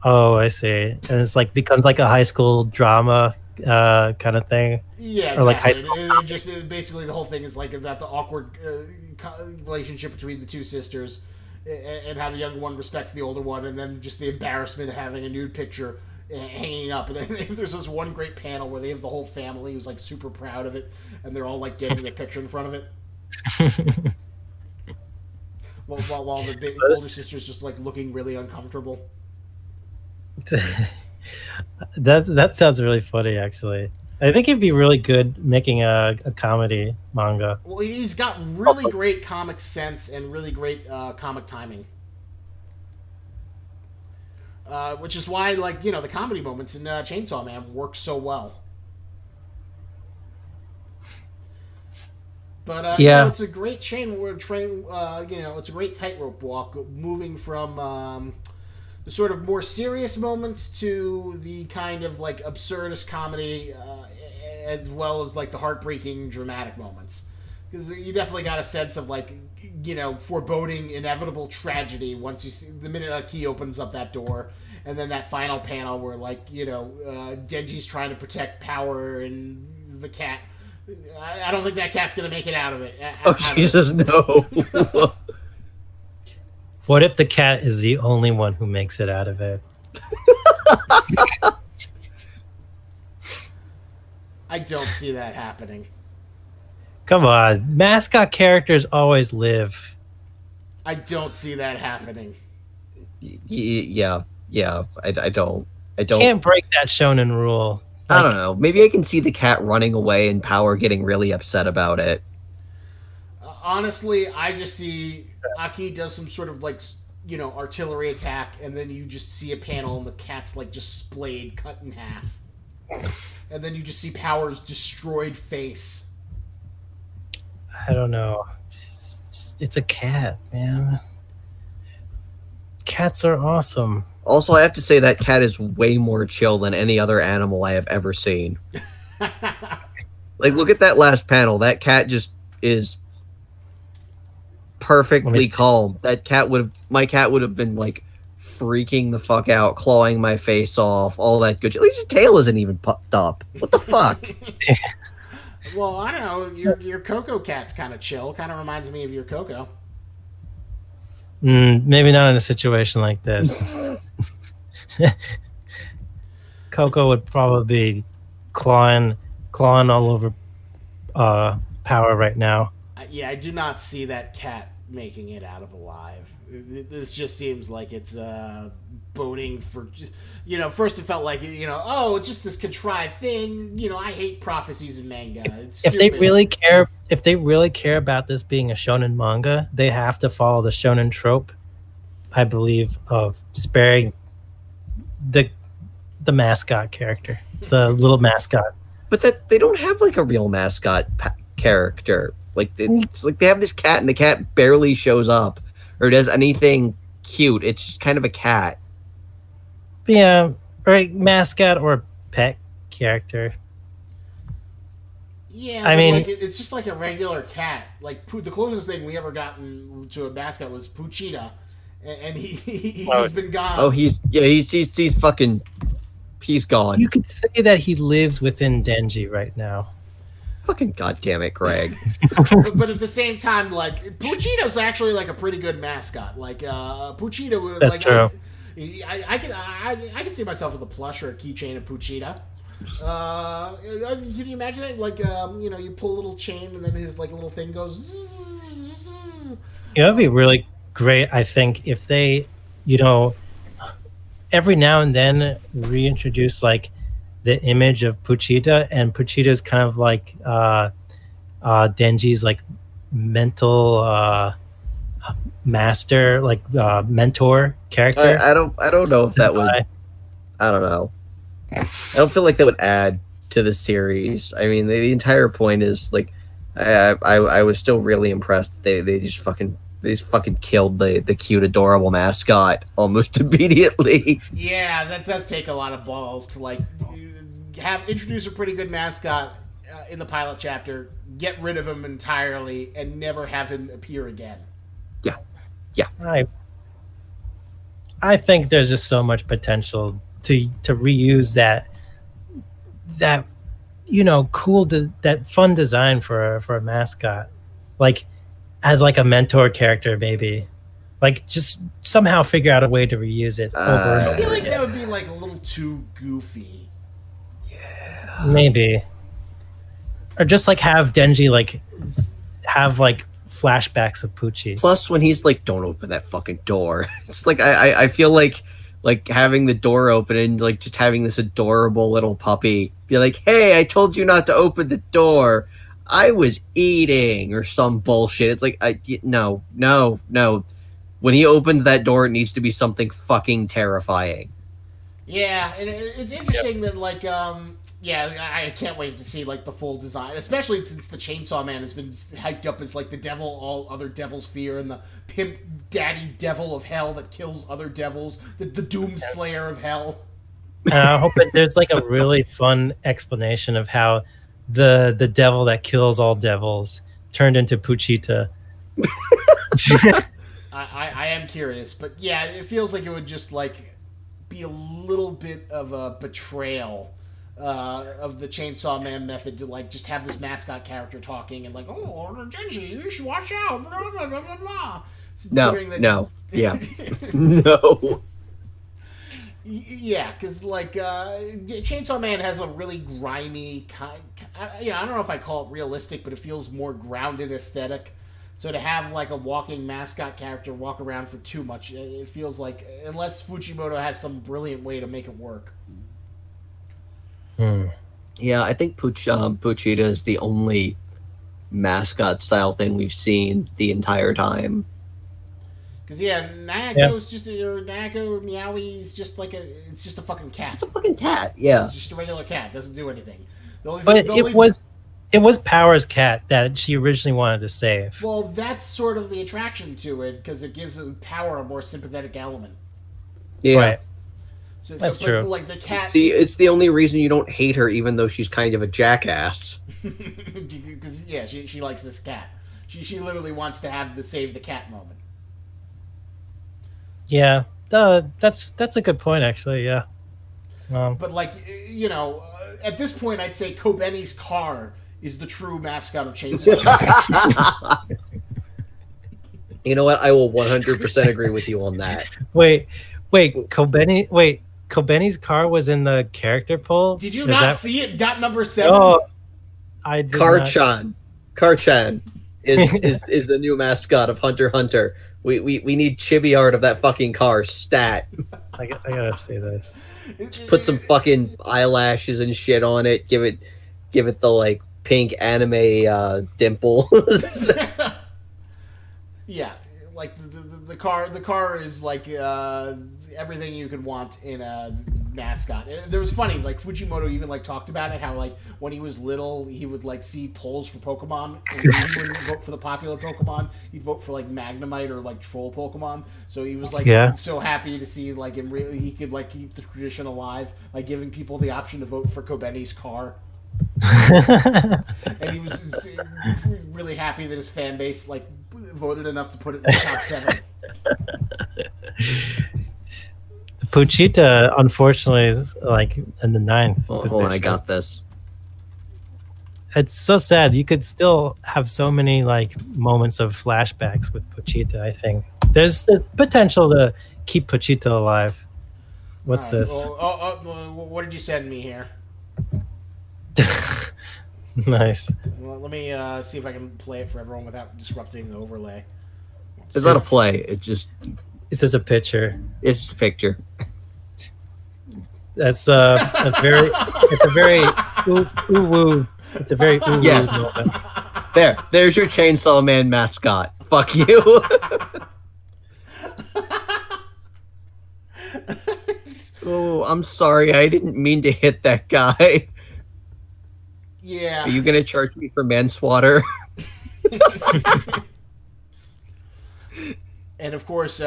Oh, I see. And it's like becomes like a high school drama kind of thing. Yeah, exactly. Or like high school. Basically the whole thing is like about the awkward relationship between the two sisters, and how the younger one respects the older one, and then just the embarrassment of having a nude picture hanging up. And then there's this one great panel where they have the whole family who's like super proud of it, and they're all like getting a picture in front of it. while the older sister's just like looking really uncomfortable. That sounds really funny, actually. I think he'd be really good making a comedy manga. Well, he's got really great comic sense and really great comic timing. Which is why, like, you know, the comedy moments in Chainsaw Man work so well. But Yeah. you know, it's a great it's a great tightrope walk, moving from the sort of more serious moments to the kind of like absurdist comedy, as well as like the heartbreaking dramatic moments. Because you definitely got a sense of like, you know, foreboding inevitable tragedy once you see the minute a key opens up that door, and then that final panel where like, you know, Denji's trying to protect Power and the cat. I don't think that cat's gonna make it out of it. Jesus, no. What if the cat is the only one who makes it out of it? I don't see that happening. Come on, mascot characters always live. I don't see that happening. Yeah. I don't. Can't break that shonen rule. I don't know. Maybe I can see the cat running away and Power getting really upset about it. Honestly, I just see Aki does some sort of like, you know, artillery attack, and then you just see a panel and the cat's like just splayed, cut in half, and then you just see Power's destroyed face. I don't know. It's a cat, man. Cats are awesome. Also, I have to say that cat is way more chill than any other animal I have ever seen. Like, look at that last panel. That cat just is perfectly calm. My cat would have been like freaking the fuck out, clawing my face off, all that good shit. At least his tail isn't even puffed up. What the fuck? Well, I don't know. Your Coco cat's kind of chill. Kind of reminds me of your Coco. Maybe not in a situation like this. Coco would probably be clawing all over Power right now. Yeah, I do not see that cat making it out of alive. This just seems like it's boating for, you know, first it felt like, you know, oh, it's just this contrived thing. You know, I hate prophecies in manga. It's if they stupid. really care about this being a shonen manga, they have to follow the shonen trope, I believe, of sparing the mascot character, the little mascot. But that they don't have like a real mascot character. Like it's like they have this cat and the cat barely shows up or does anything cute. It's just kind of a cat. Yeah, or mascot or pet character. Yeah, I but mean- like, it's just like a regular cat. Like the closest thing we ever gotten to a mascot was Puchita, and he's been gone. Oh, he's fucking, he's gone. You could say that he lives within Denji right now. Fucking goddamn it, Greg. but at the same time, like Puchita's actually like a pretty good mascot. Like Puchita was. That's like, true. I can see myself with a plush or a keychain of Puchita. Can you imagine that? Like, you pull a little chain and then his like little thing goes. Zzz. It would be really great, I think, if they, every now and then reintroduce like the image of Puchita, and Puchita's kind of like Denji's like mental master, like mentor character. I don't know if that would. I don't know. I don't feel like that would add to the series. I mean, the entire point is like, I was still really impressed. They just fucking killed the cute, adorable mascot almost immediately. Yeah, that does take a lot of balls to like introduce a pretty good mascot in the pilot chapter, get rid of him entirely, and never have him appear again. Yeah. I think there's just so much potential to reuse that cool that fun design for a mascot, like as like a mentor character, maybe like just somehow figure out a way to reuse it over and I over feel like again. that would be like a little too goofy. Maybe, or just like have Denji like have like flashbacks of Pucci. Plus, when he's like, "Don't open that fucking door," it's like I feel like having the door open and like just having this adorable little puppy be like, "Hey, I told you not to open the door. I was eating," or some bullshit. It's like, no. When he opens that door, it needs to be something fucking terrifying. Yeah, and it's interesting that like I can't wait to see like the full design, especially since the Chainsaw Man has been hyped up as like the devil all other devils fear, and the pimp daddy devil of hell that kills other devils, the doom slayer of hell. And I hope that there's like a really fun explanation of how the devil that kills all devils turned into Puchita. I am curious, but yeah, it feels like it would just like be a little bit of a betrayal of the Chainsaw Man method to like just have this mascot character talking and like, "Oh, Denji, you should watch out." Blah, blah, blah, blah, blah. No. Yeah. No. Yeah, because like Chainsaw Man has a really grimy I don't know if I call it realistic, but it feels more grounded aesthetic. So to have like a walking mascot character walk around for too much, it feels like, unless Fujimoto has some brilliant way to make it work. Yeah, I think Puchita is the only mascot style thing we've seen the entire time. Because Naoko's just Naoko Meowy's just like it's just a fucking cat. It's a fucking cat. Yeah. It's just a regular cat. Doesn't do anything. It was Power's cat that she originally wanted to save. Well, that's sort of the attraction to it, because it gives Power a more sympathetic element. Yeah. Right. So That's it's true. Like the cat. See, it's the only reason you don't hate her, even though she's kind of a jackass. Because she likes this cat. She literally wants to have the save the cat moment. Yeah, that's a good point, actually. Yeah. But like at this point, I'd say Kobeni's car is the true mascot of Chainsaw. You know what? I will 100% agree with you on that. Wait, Kobeni's car was in the character poll? Did you not see it? Got number 7? Oh, I did not. Karchan is the new mascot of Hunter x Hunter. We need chibi art of that fucking car stat. I gotta see this. Just put some fucking eyelashes and shit on it. Give it the like pink anime dimples. Yeah, like the car is like everything you could want in a mascot. There was funny, like Fujimoto even like talked about it, how like when he was little, he would like see polls for Pokemon, and he wouldn't vote for the popular Pokemon. He'd vote for like Magnemite or like Troll Pokemon. So he was like so happy to see like he could like keep the tradition alive, like giving people the option to vote for Kobeni's car. And he was really happy that his fan base like voted enough to put it in the top 7. Pochita, unfortunately, is like in the 9th. Hold on, I got this. It's so sad. You could still have so many like moments of flashbacks with Pochita. I think there's potential to keep Pochita alive. What's this? What did you send me here? Nice. Well, let me see if I can play it for everyone without disrupting the overlay. It's not a play. It's just a picture. It's a picture. That's a very. It's a very ooh woo. It's a very ooh yes. woo moment. There's your Chainsaw Man mascot. Fuck you. Oh, I'm sorry. I didn't mean to hit that guy. Yeah. Are you gonna charge me for manslaughter? And of course,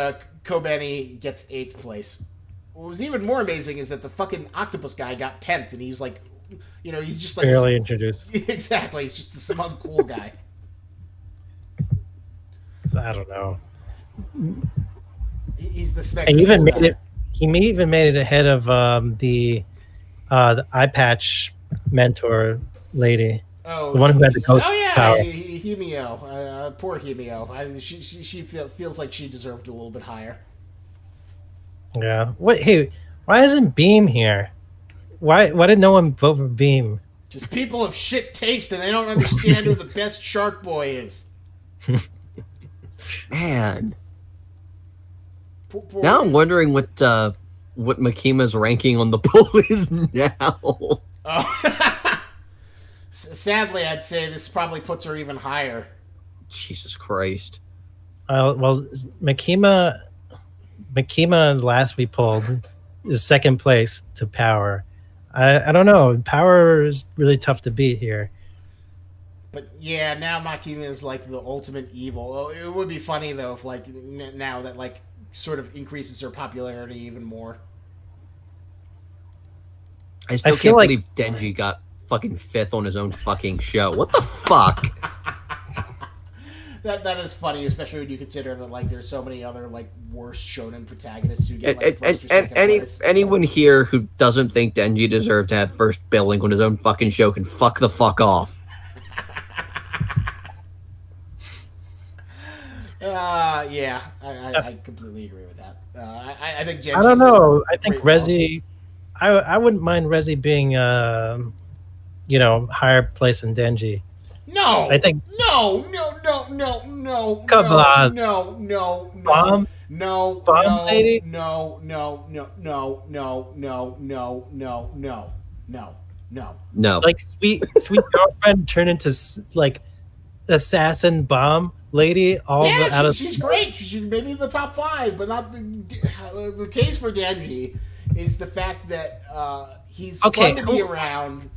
Kobeni gets 8th place. What was even more amazing is that the fucking octopus guy got 10th, and he's like, he's just like barely introduced. Exactly, he's just the smug cool guy. I don't know. He's the spec. And even made it. He even made it ahead of the eye patch mentor lady. Oh, the one who had the ghost power. Himio. Poor Himio. She feels like she deserved a little bit higher. Yeah. What? Hey, why isn't Beam here? Why did no one vote for Beam? Just people of shit taste, and they don't understand who the best Shark Boy is. Man. Now I'm wondering what Makima's ranking on the poll is now. Oh. Sadly, I'd say this probably puts her even higher. Jesus Christ. Well, Makima last we pulled is 2nd place to Power. I don't know. Power is really tough to beat here. But yeah, now Makima is like the ultimate evil. It would be funny though if like now that like sort of increases her popularity even more. I still can't believe Denji got fucking 5th on his own fucking show. What the fuck? That is funny, especially when you consider that like there's so many other like worse shonen protagonists who get like first or second place. Anyone here who doesn't think Denji deserved to have first billing on his own fucking show can fuck the fuck off. Yeah, I completely agree with that. I think Genji's I don't know. I think Rezi. I wouldn't mind Rezi being higher place than Denji. No, I think no. Come on. No. Bomb? No. Bomb lady? No. Like sweet girlfriend turned into like assassin bomb lady. She's great. She's maybe in the top 5, but not the case for Denji is the fact that he's fun to be around.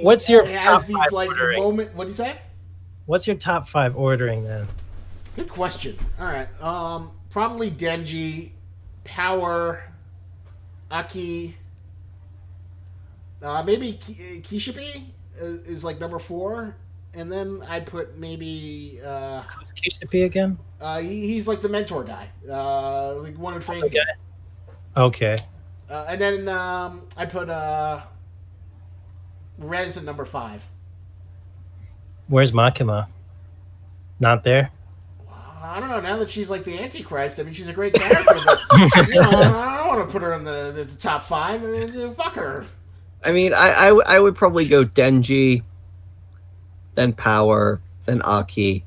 What's your has top these 5 like ordering? What do you say? What's your top 5 ordering then? Good question. All right, probably Denji, Power, Aki, maybe Kishibe is like number 4, and then I'd put maybe who's Kishibe again? He's like the mentor guy, like one who trains. Okay. And then I put Rez at number 5. Where's Makima? Not there? I don't know. Now that she's like the Antichrist, I mean, she's a great character, but I don't want to put her in the top 5. Fuck her. I mean, I would probably go Denji, then Power, then Aki,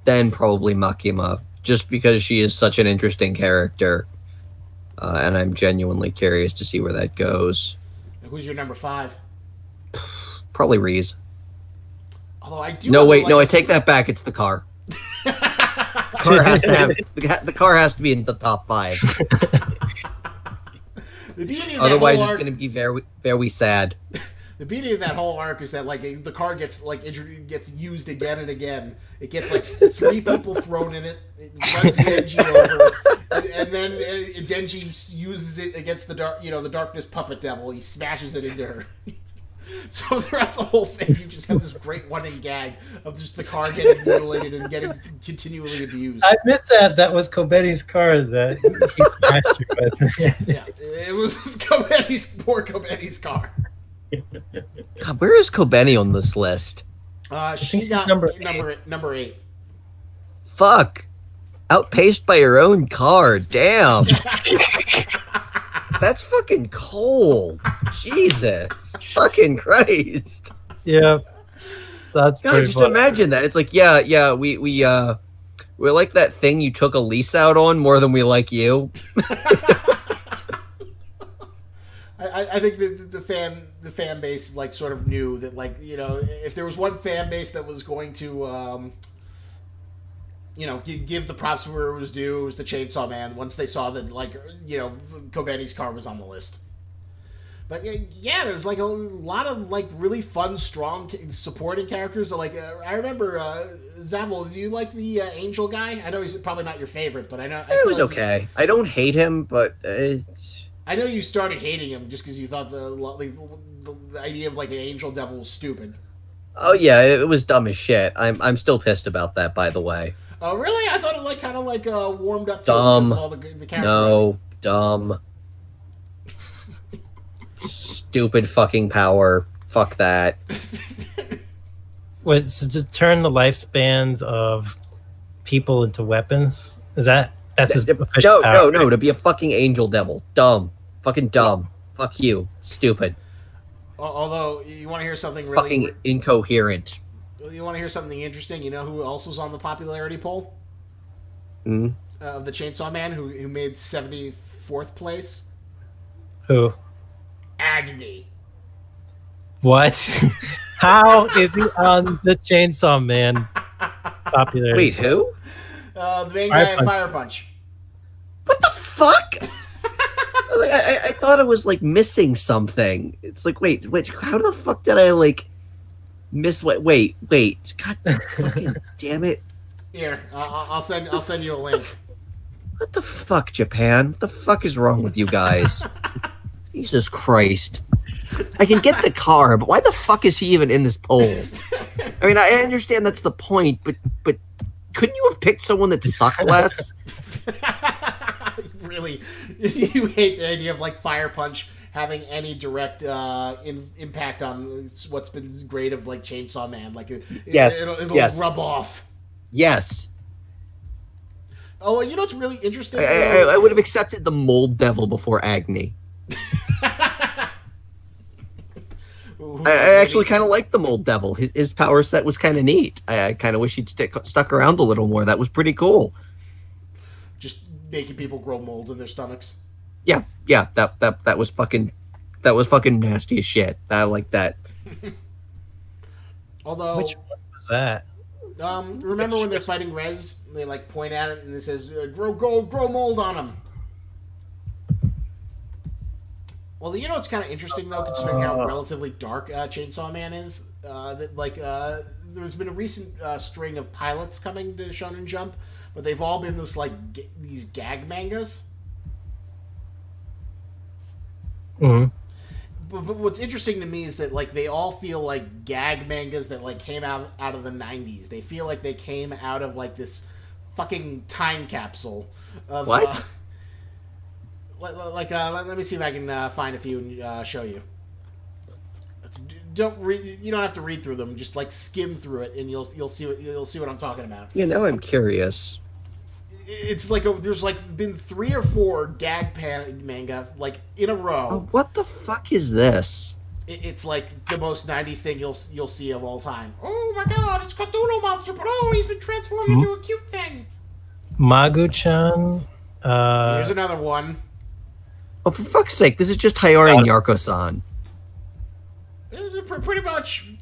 then probably Makima, just because she is such an interesting character. And I'm genuinely curious to see where that goes. Who's your number 5? Probably Reese. Although I do. No, wait, no, I take that back. It's the car. The car has to be in the top 5. The beauty of Otherwise, that it's whole going arc, to be very, very sad. the beauty of that whole arc is that like the car gets like gets used again and again. It gets like 3 people thrown in it. It runs Denji over, and then Denji uses it against the the darkness puppet devil. He smashes it into her. So throughout the whole thing, you just have this great running gag of just the car getting mutilated and getting continually abused. I missed that. That was Kobeni's car that he smashed her with. Yeah, it was poor Kobeni's car. God, where is Kobeni on this list? She she's got number number 8. Fuck. Outpaced by her own car. Damn. That's fucking cold. Jesus. Fucking Christ. Yeah, that's God, pretty just funny. imagine that. It's like, yeah, we're like that thing you took a lease out on more than we like you. I think the fan base like sort of knew that, like, if there was one fan base that was going to give the props where it was due, it was the Chainsaw Man. Once they saw that, like, Kobeni's car was on the list. But yeah, there's like a lot of like really fun, strong supporting characters. So, like, I remember Zabel. Do you like the Angel guy? I know he's probably not your favorite, but I know It was okay. I don't hate him, but I know you started hating him just because you thought the idea of like an angel devil was stupid. oh yeah, it was dumb as shit. I'm still pissed about that, by the way. Oh, really? I thought it kind of warmed up to Dumb. it because of all the characters. No, dumb. Stupid fucking power. Fuck that. Wait, so to turn the lifespans of people into weapons? That's his official power? No, to be a fucking angel devil. Dumb. Fucking dumb. Fuck you. Stupid. Although, you want to hear something really... Fucking incoherent. You want to hear something interesting? You know who else was on the popularity poll? Mm. Of the Chainsaw Man, who made 74th place? Who? Agony. What? How is he on the Chainsaw Man popularity? Wait, who? The main guy in Fire Punch. What the fuck? I thought I was like missing something. It's like, wait, how the fuck did I like miss what? Wait, God fucking damn it! Here, I'll send you a link. What the fuck, Japan? What the fuck is wrong with you guys? Jesus Christ! I can get the car, but why the fuck is he even in this poll? I mean, I understand that's the point, but couldn't you have picked someone that sucked less? Really, you hate the idea of like Fire Punch having any direct impact on what's been great of like Chainsaw Man. Like, it'll rub off. Yes. Oh, you know what's really interesting? I would have accepted the Mold Devil before Agni. I actually kind of like the Mold Devil. His power set was kind of neat. I kind of wish he'd stuck around a little more. That was pretty cool. Just making people grow mold in their stomachs. Yeah. That was fucking nasty as shit. I like that. Although, Which one was that? remember when they're fighting Rez? They like point at it and it says, "Grow mold on him." Well, you know what's kind of interesting though, considering how relatively dark Chainsaw Man is. There's been a recent string of pilots coming to Shonen Jump, but they've all been these gag mangas. Mm-hmm. But what's interesting to me is that like they all feel like gag mangas that like came out of the 90s. They feel like they came out of like this fucking time capsule of what? Let me see if I can find a few and show you. You don't have to read through them. Just like skim through it, and you'll see what I'm talking about. Yeah, now I'm curious. It's like there's like been 3 or 4 gag manga like in a row. Oh, what the fuck is this? It's like the most 90s thing you'll see of all time. Oh my god, it's Cthulhu Monster, but oh, he's been transformed into a cute thing. Magu-chan. Here's another one. Oh, for fuck's sake, this is just Hayari and Yarko-san. It was pretty much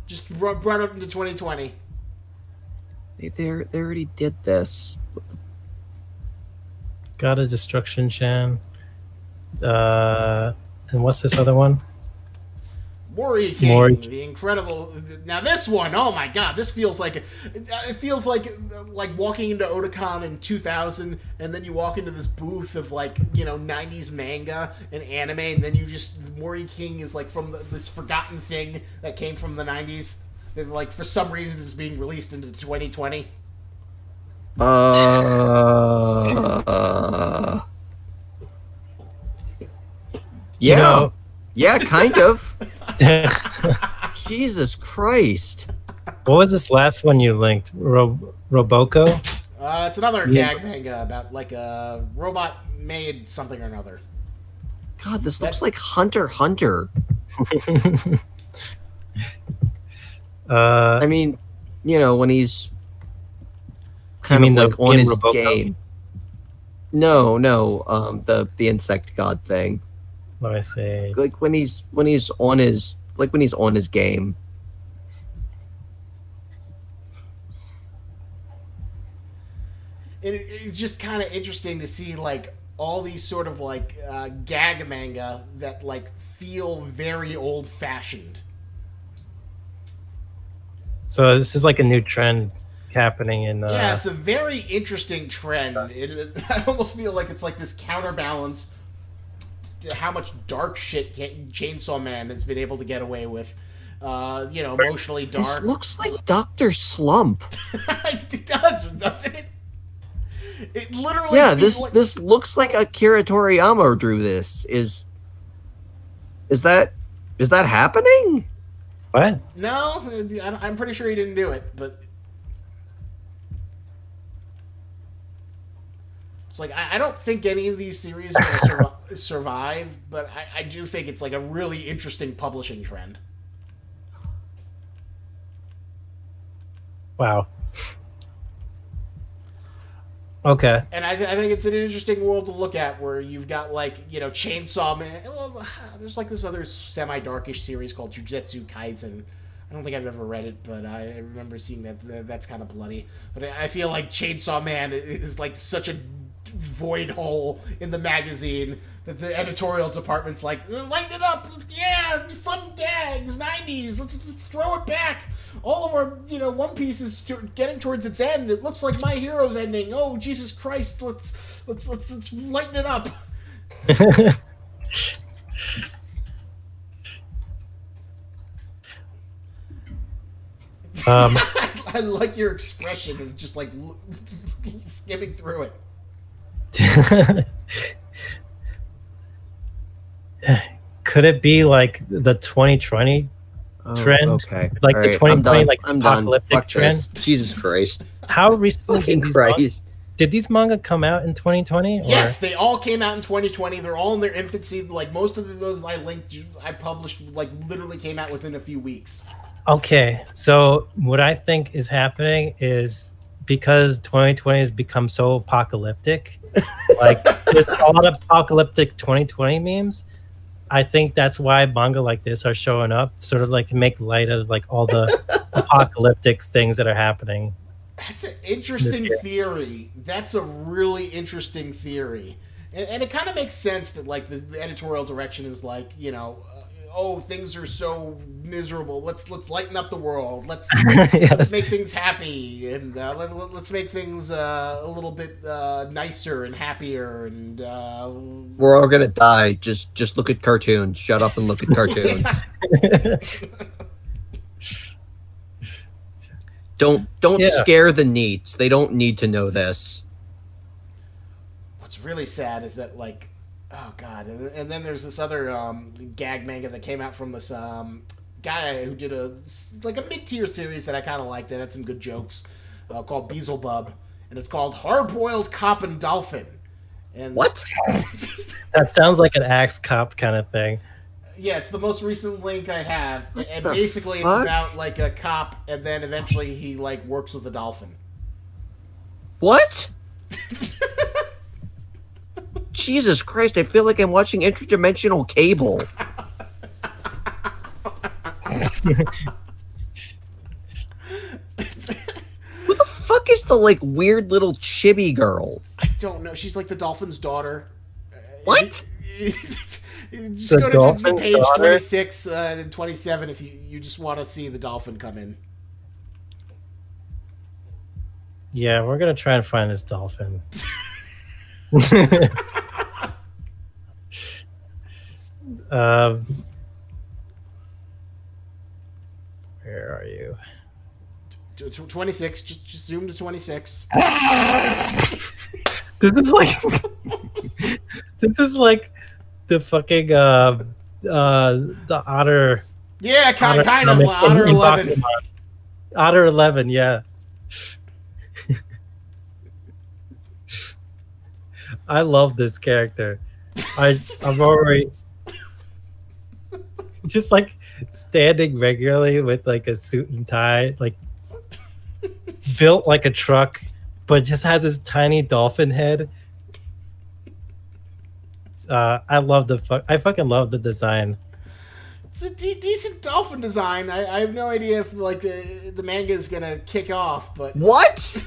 just brought up into 2020. They already did this. Got a Destruction Chan. And what's this other one? Mori King, Mori- the incredible. Now this one, oh my god, this feels like it feels like walking into Otakon in 2000, and then you walk into this booth of like 90s manga and anime, and then you just Mori King is like from this forgotten thing that came from the 90s, that like for some reason is being released into 2020. Yeah. You Yeah, kind of. know, Jesus Christ. what was this last one you linked? Roboko? It's another gag manga about like a robot made something or another. God, this looks like Hunter x Hunter. I mean, when he's kind of like on his Roboko? game. No, the insect god thing. Let me see. Like when he's on his game. It's just kind of interesting to see like all these sort of like gag manga that like feel very old fashioned. So this is like a new trend happening in. Yeah, it's a very interesting trend. I almost feel like it's like this counterbalance to how much dark shit Chainsaw Man has been able to get away with. Emotionally dark. This looks like Dr. Slump. It does, doesn't it? It literally. Yeah, feels this looks like Akira Toriyama drew this. Is that happening? What? No, I'm pretty sure he didn't do it, but it's like I don't think any of these series are going to survive, but I do think it's like a really interesting publishing trend. Wow. Okay. And I think it's an interesting world to look at, where you've got like Chainsaw Man. Well, there's like this other semi-darkish series called Jujutsu Kaisen. I don't think I've ever read it, but I remember seeing that's kind of bloody. But I feel like Chainsaw Man is like such a void hole in the magazine that the editorial department's like, lighten it up, yeah, fun gags, 90s, let's throw it back. All of our One Piece is getting towards its end. It looks like My Hero's ending. Oh Jesus Christ, let's lighten it up. I like your expression of just like skimming through it. Could it be like the 2020 trend? Okay. Like All the right, 2020 like I'm done. apocalyptic Fuck trend? this. Jesus Christ. How recently Fucking Christ. did these manga come out in 2020? Yes, they all came out in 2020. They're all in their infancy. Like most of those I published like literally came out within a few weeks. Okay, so what I think is happening is because 2020 has become so apocalyptic, like there's a lot of apocalyptic 2020 memes. I think that's why manga like this are showing up, sort of like make light of like all the apocalyptic things that are happening. That's an interesting theory. That's a really interesting theory, and it kind of makes sense that like the editorial direction is like oh, things are so miserable. Let's lighten up the world. Let's make things happy, and let's make things a little bit nicer and happier. And We're all gonna die. Just look at cartoons. Shut up and look at cartoons. Don't scare the neats. They don't need to know this. What's really sad is that like, oh god, and then there's this other gag manga that came out from this guy who did a mid-tier series that I kind of liked. That had some good jokes, called Beelzebub, and it's called Hard-Boiled Cop and Dolphin. And What? That sounds like an Axe Cop kind of thing. Yeah, it's the most recent link I have, and the basically fuck? it's about like a cop, and then eventually he like works with a dolphin. What? Jesus Christ, I feel like I'm watching interdimensional cable. Who the fuck is the like weird little chibi girl? I don't know. She's like the dolphin's daughter. What? Just The go to dolphin's page daughter? 26 and 27 if you just want to see the dolphin come in. Yeah, we're gonna try and find this dolphin. um, where are you? 26. Just zoom to 26. This is like this is like the fucking the otter. Yeah, kind of. comic Otter in 11. Pokemon. Otter 11, yeah. I love this character. I'm already just like standing regularly with like a suit and tie, like built like a truck, but just has this tiny dolphin head. I fucking love the design. It's a decent dolphin design. I have no idea if like the manga is gonna kick off, but What?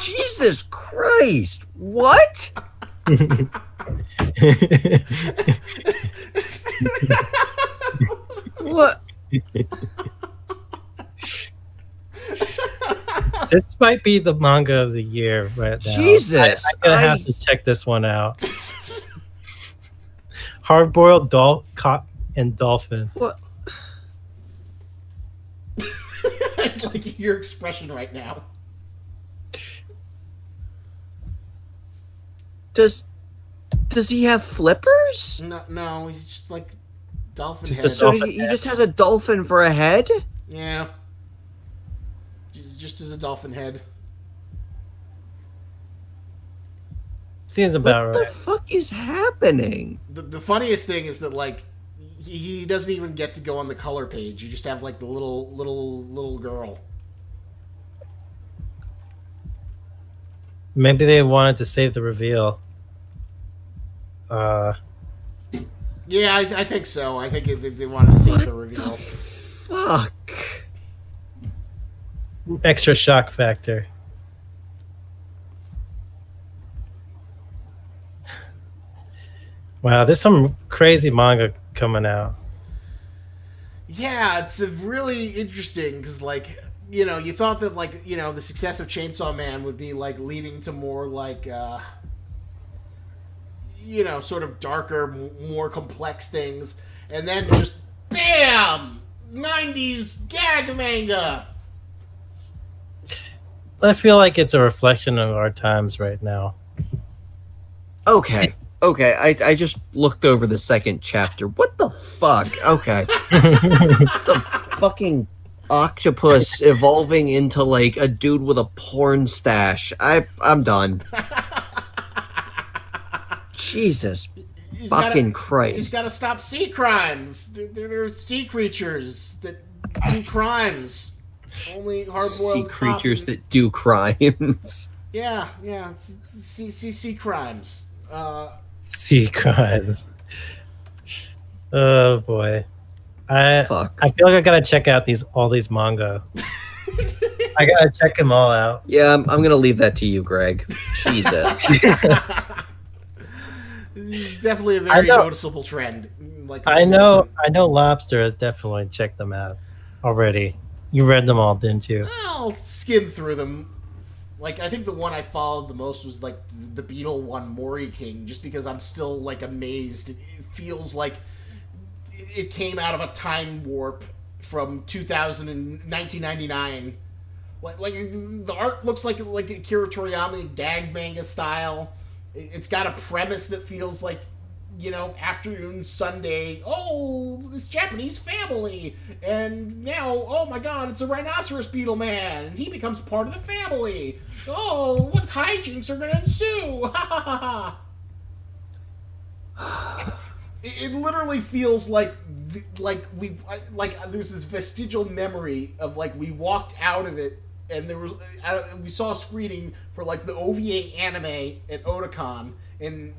Jesus Christ! What? What? This might be the manga of the year right now. Jesus, I'm gonna have to check this one out. Hard-boiled cop and dolphin. What? I like your expression right now. Does he have flippers? No, he's just like dolphin Just a head. So dolphin he just has a dolphin for a head? Yeah, just as a dolphin head. Seems about What the right. fuck is happening? The funniest thing is that like he doesn't even get to go on the color page. You just have like the little girl. Maybe they wanted to save the reveal. Yeah, I think so. I think they wanted to save the reveal. Fuck. Extra shock factor. Wow, there's some crazy manga coming out. Yeah, it's a really interesting because, like, you know, you thought that, like, you know, the success of Chainsaw Man would be, like, leading to more, like, you know, sort of darker, more complex things. And then just, bam! 90s gag manga! I feel like it's a reflection of our times right now. Okay. Okay, I just looked over the second chapter. What the fuck? Okay. It's a fucking octopus evolving into like a dude with a porn stash. I'm done. Jesus fucking He's Christ. got to stop sea crimes. They're sea creatures that do crimes. Only hard-boiled Sea creatures cop- that do crimes. Yeah, it's sea crimes. Sea crimes. Oh boy. Fuck. I feel like I gotta check out all these manga. I gotta check them all out. Yeah, I'm gonna leave that to you, Greg. Jesus. Definitely a I very know. noticeable trend. Like I know Lobster has definitely checked them out already. You read them all, didn't you? I'll skim through them. Like, I think the one I followed the most was, like, the Beetle one, Mori King, just because I'm still, like, amazed. It feels like it came out of a time warp from 1999. Like the art looks like Akira Toriyama gag manga style. It's got a premise that feels like, you know, afternoon Sunday. Oh, this Japanese family, and now, oh my God, it's a rhinoceros beetle man, and he becomes part of the family. Oh, what hijinks are going to ensue? Ha ha ha ha. It literally feels like there's this vestigial memory of like we walked out of it and there was we saw a screening for like the OVA anime at Otakon and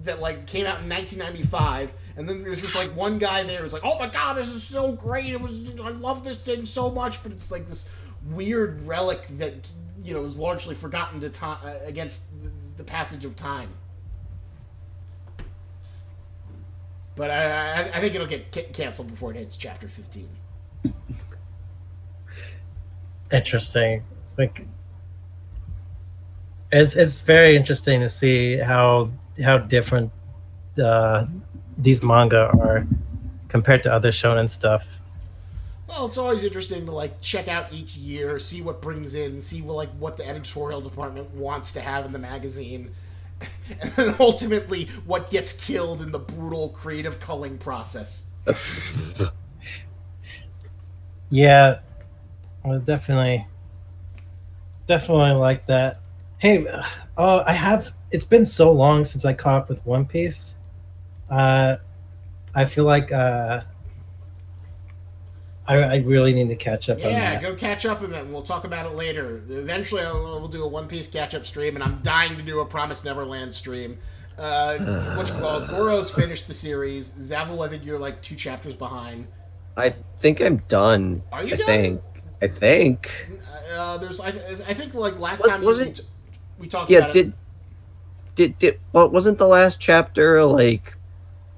that like came out in 1995, and then there's this like one guy there who's like, oh my God, this is so great, I love this thing so much, but it's like this weird relic that, you know, is largely forgotten to time against the passage of time. But I think it'll get canceled before it hits chapter 15. Interesting. Like it's very interesting to see how different these manga are compared to other shonen stuff. Well, it's always interesting to like check out each year, see what brings in, see what the editorial department wants to have in the magazine, and then ultimately what gets killed in the brutal creative culling process. Yeah, well, definitely like that. Hey, I have. It's been so long since I caught up with One Piece. I feel like I really need to catch up on Yeah, that. go catch up, and then we'll talk about it later. Eventually, we'll do a One Piece catch-up stream, and I'm dying to do a Promised Neverland stream. Goro's finished the series. Zavul, I think you're like 2 chapters behind. I think I'm done. Are you I done? think. I think like last What- time was it- we talked Yeah, about it. did what wasn't the last chapter like,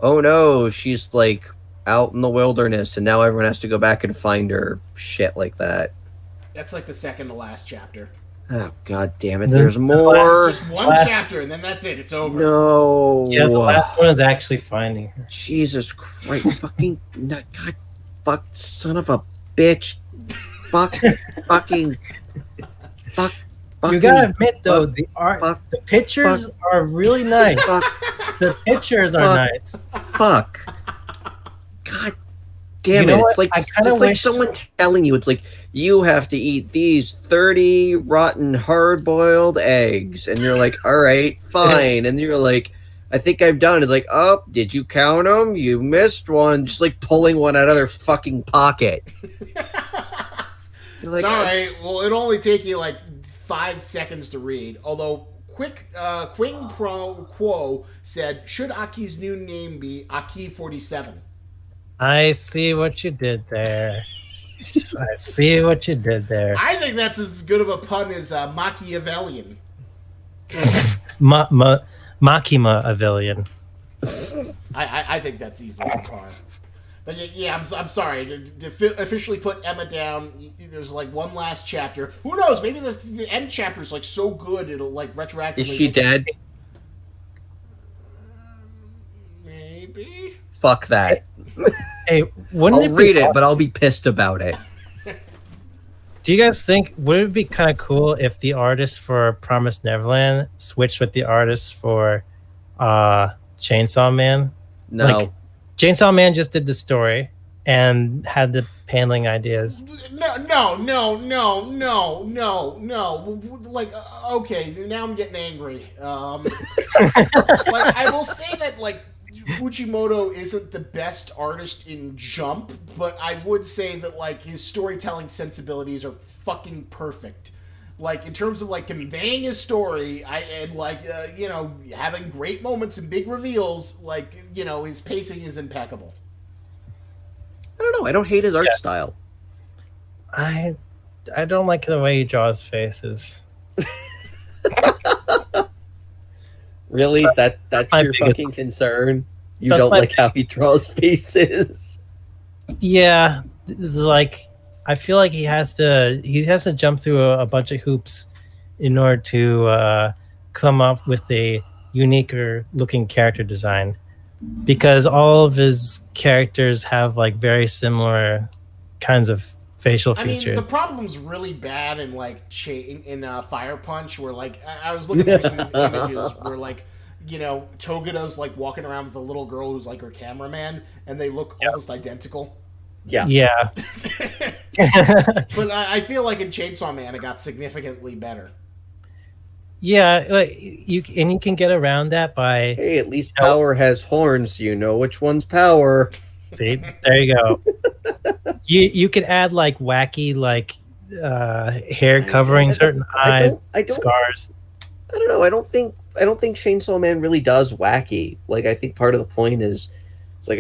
oh no, she's like out in the wilderness and now everyone has to go back and find her, shit like that. That's like the second to last chapter. Oh god damn it, The- there's the more. Just one last- chapter, and then that's it. It's over. No. Yeah, the last one is actually finding her. Jesus Christ, fucking no, god, fuck, son of a bitch, fuck, fucking, fuck, fucking, You gotta admit though, fuck, the art, fuck, the pictures are really nice. fuck, The pictures are Fuck. nice. fuck. God damn You know it! what? It's like I kinda it's like wish- someone telling you. It's like you have to eat these 30 rotten hard-boiled eggs, and you're like, all right, fine. And you're like, I think I'm done. It's like, oh, did you count them? You missed one. Just like pulling one out of their fucking pocket. You're like, Sorry. Well, it'll only take you like 5 seconds to read. Although, Quing Pro Quo said, should Aki's new name be Aki 47? I see what you did there. I see what you did there. I think that's as good of a pun as Machiavellian. Makima Avilion. I think that's easily on par. But yeah, I'm sorry to officially put Emma down. There's like one last chapter. Who knows? Maybe the end chapter is like so good it'll like retroactively. is she dead? Maybe. Fuck that. Hey, wouldn't I'll it read be it, but I'll be pissed about it. Do you guys think would it be kind of cool if the artist for Promised Neverland switched with the artist for Chainsaw Man? No. Like, Chainsaw Man just did the story and had the paneling ideas. No. Like, okay, now I'm getting angry. Like, I will say that like Fujimoto isn't the best artist in Jump, but I would say that like his storytelling sensibilities are fucking perfect. Like in terms of like conveying his story, having great moments and big reveals, like his pacing is impeccable. I don't know. I don't hate his art style. I don't like the way he draws faces. Really? That's my your biggest- fucking concern? You That's don't my like how he draws faces? Yeah, this is like I feel like he has to jump through a bunch of hoops in order to come up with a uniquer looking character design, because all of his characters have like very similar kinds of facial I mean, features. the problem's really bad in like in Fire Punch, where like I was looking at some images where like Togata's like walking around with a little girl who's like her cameraman, and they look almost identical. Yeah. Yeah. But I feel like in Chainsaw Man it got significantly better. Yeah, like, you can get around that by Hey, at least Power has horns, so you know which one's Power. see, there you go. You could add like wacky like hair covering certain eyes, I don't scars. I don't know. I don't think Chainsaw Man really does wacky. Like, I think part of the point is it's like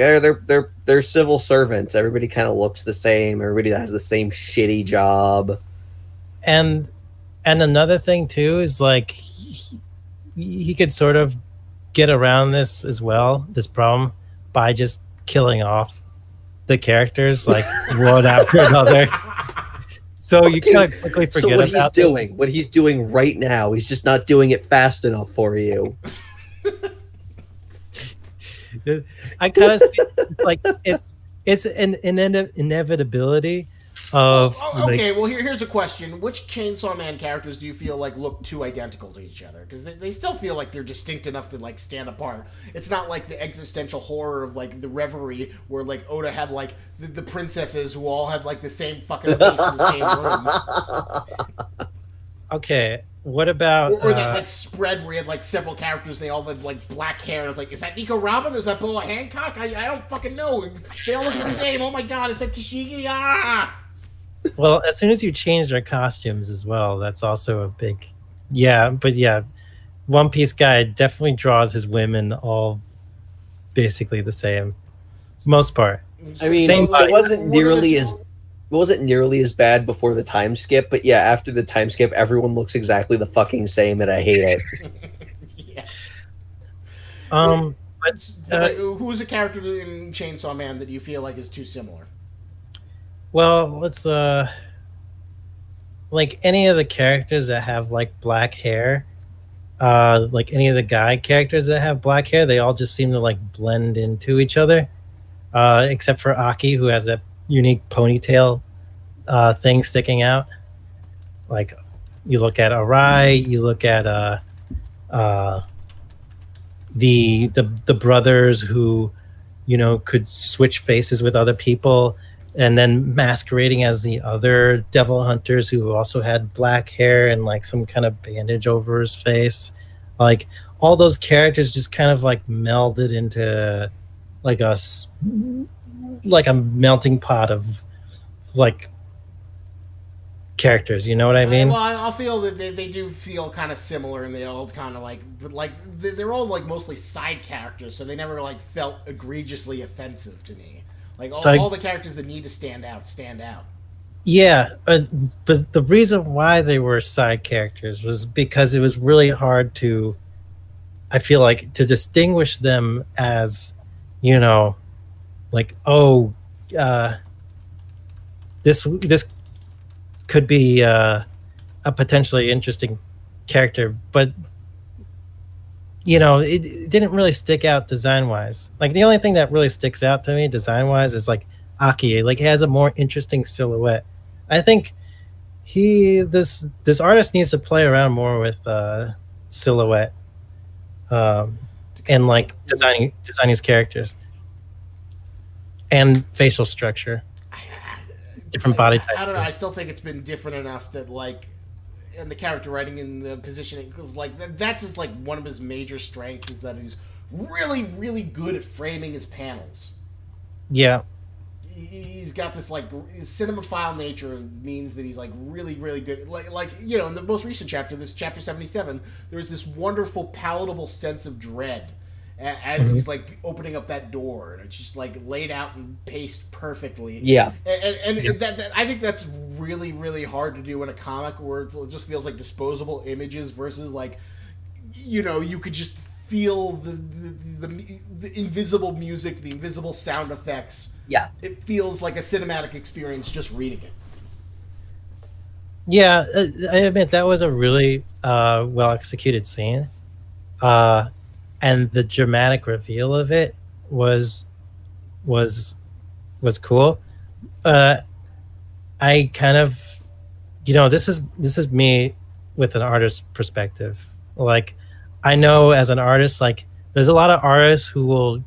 they're civil servants. Everybody kind of looks the same. Everybody has the same shitty job. And another thing too is like he could sort of get around this as well, this problem, by just killing off the characters like one after another. So you kind of quickly forget so what about what he's doing right now, he's just not doing it fast enough for you. I kind of see it's like it's an inevitability of okay, well here's a question: which Chainsaw Man characters do you feel like look too identical to each other? Because they still feel like they're distinct enough to like stand apart. It's not like the existential horror of like the Reverie, where like Oda had like the princesses who all had like the same fucking face in the same room. Okay, what about or that like spread where you had like several characters, they all had like black hair. And it's like, is that Nico Robin? Is that Boa Hancock? I don't fucking know. They all look the same. Oh my god, is that Tashigi? Ah! Well, as soon as you change their costumes as well, that's also a big but One Piece guy definitely draws his women all basically the same. Most part. I mean, Same it wasn't nearly as bad before the time skip, but yeah, after the time skip, everyone looks exactly the fucking same, and I hate it. But who's a character in Chainsaw Man that you feel like is too similar? Well, let's like any of the characters that have like black hair, like any of the guy characters that have black hair, they all just seem to like blend into each other. Except for Aki, who has that unique ponytail thing sticking out. Like you look at Arai, you look at the brothers who, you know, could switch faces with other people, and then masquerading as the other devil hunters who also had black hair and like some kind of bandage over his face. Like all those characters just kind of like melded into like a melting pot of like characters, you know what I mean? Well, I feel that they do feel kind of similar, and they all kind of like, but like they're all like mostly side characters, so they never like felt egregiously offensive to me. Like all the characters that need to stand out, stand out. Yeah, but the reason why they were side characters was because it was really hard to, I feel like, to distinguish them as, you know, like, oh, this could be a potentially interesting character, but you know, it didn't really stick out design wise. Like the only thing that really sticks out to me design wise is like Aki. Like he has a more interesting silhouette. I think this artist needs to play around more with silhouette and like designing his characters and facial structure, different body types. I don't know. I still think it's been different enough that like, and the character writing and the positioning, because like that's his like one of his major strengths is that he's really really good at framing his panels. Yeah. He's got this like his cinemaphile nature means that he's like really really good. Like you know, in the most recent chapter, this chapter 77, there's this wonderful palatable sense of dread as he's like opening up that door, and it's just like laid out and paced perfectly. Yeah, and that I think that's really really hard to do in a comic where it just feels like disposable images versus like, you know, you could just feel the invisible music, the invisible sound effects. Yeah, it feels like a cinematic experience just reading it. Yeah, I admit that was a really well executed scene. And the dramatic reveal of it was cool. I kind of, you know, this is me with an artist's perspective. Like, I know as an artist, like, there's a lot of artists who will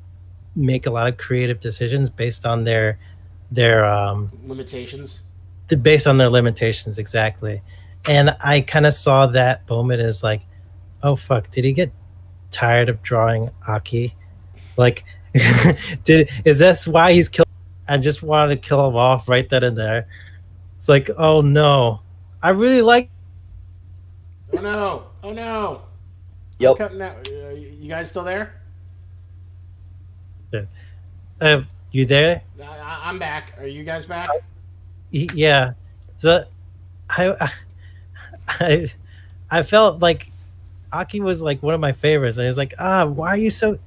make a lot of creative decisions based on their limitations. Based on their limitations, exactly. And I kind of saw that moment as like, oh fuck, did he get tired of drawing Aki? Like, is this why he's killed? I just wanted to kill him off right then and there. It's like, oh no, I really like. Oh no! Oh no! Yep. I'm cutting out. You guys still there? You there? I'm back. Are you guys back? Yeah. So, I felt like Aki was like one of my favorites, and it's like, why are you so?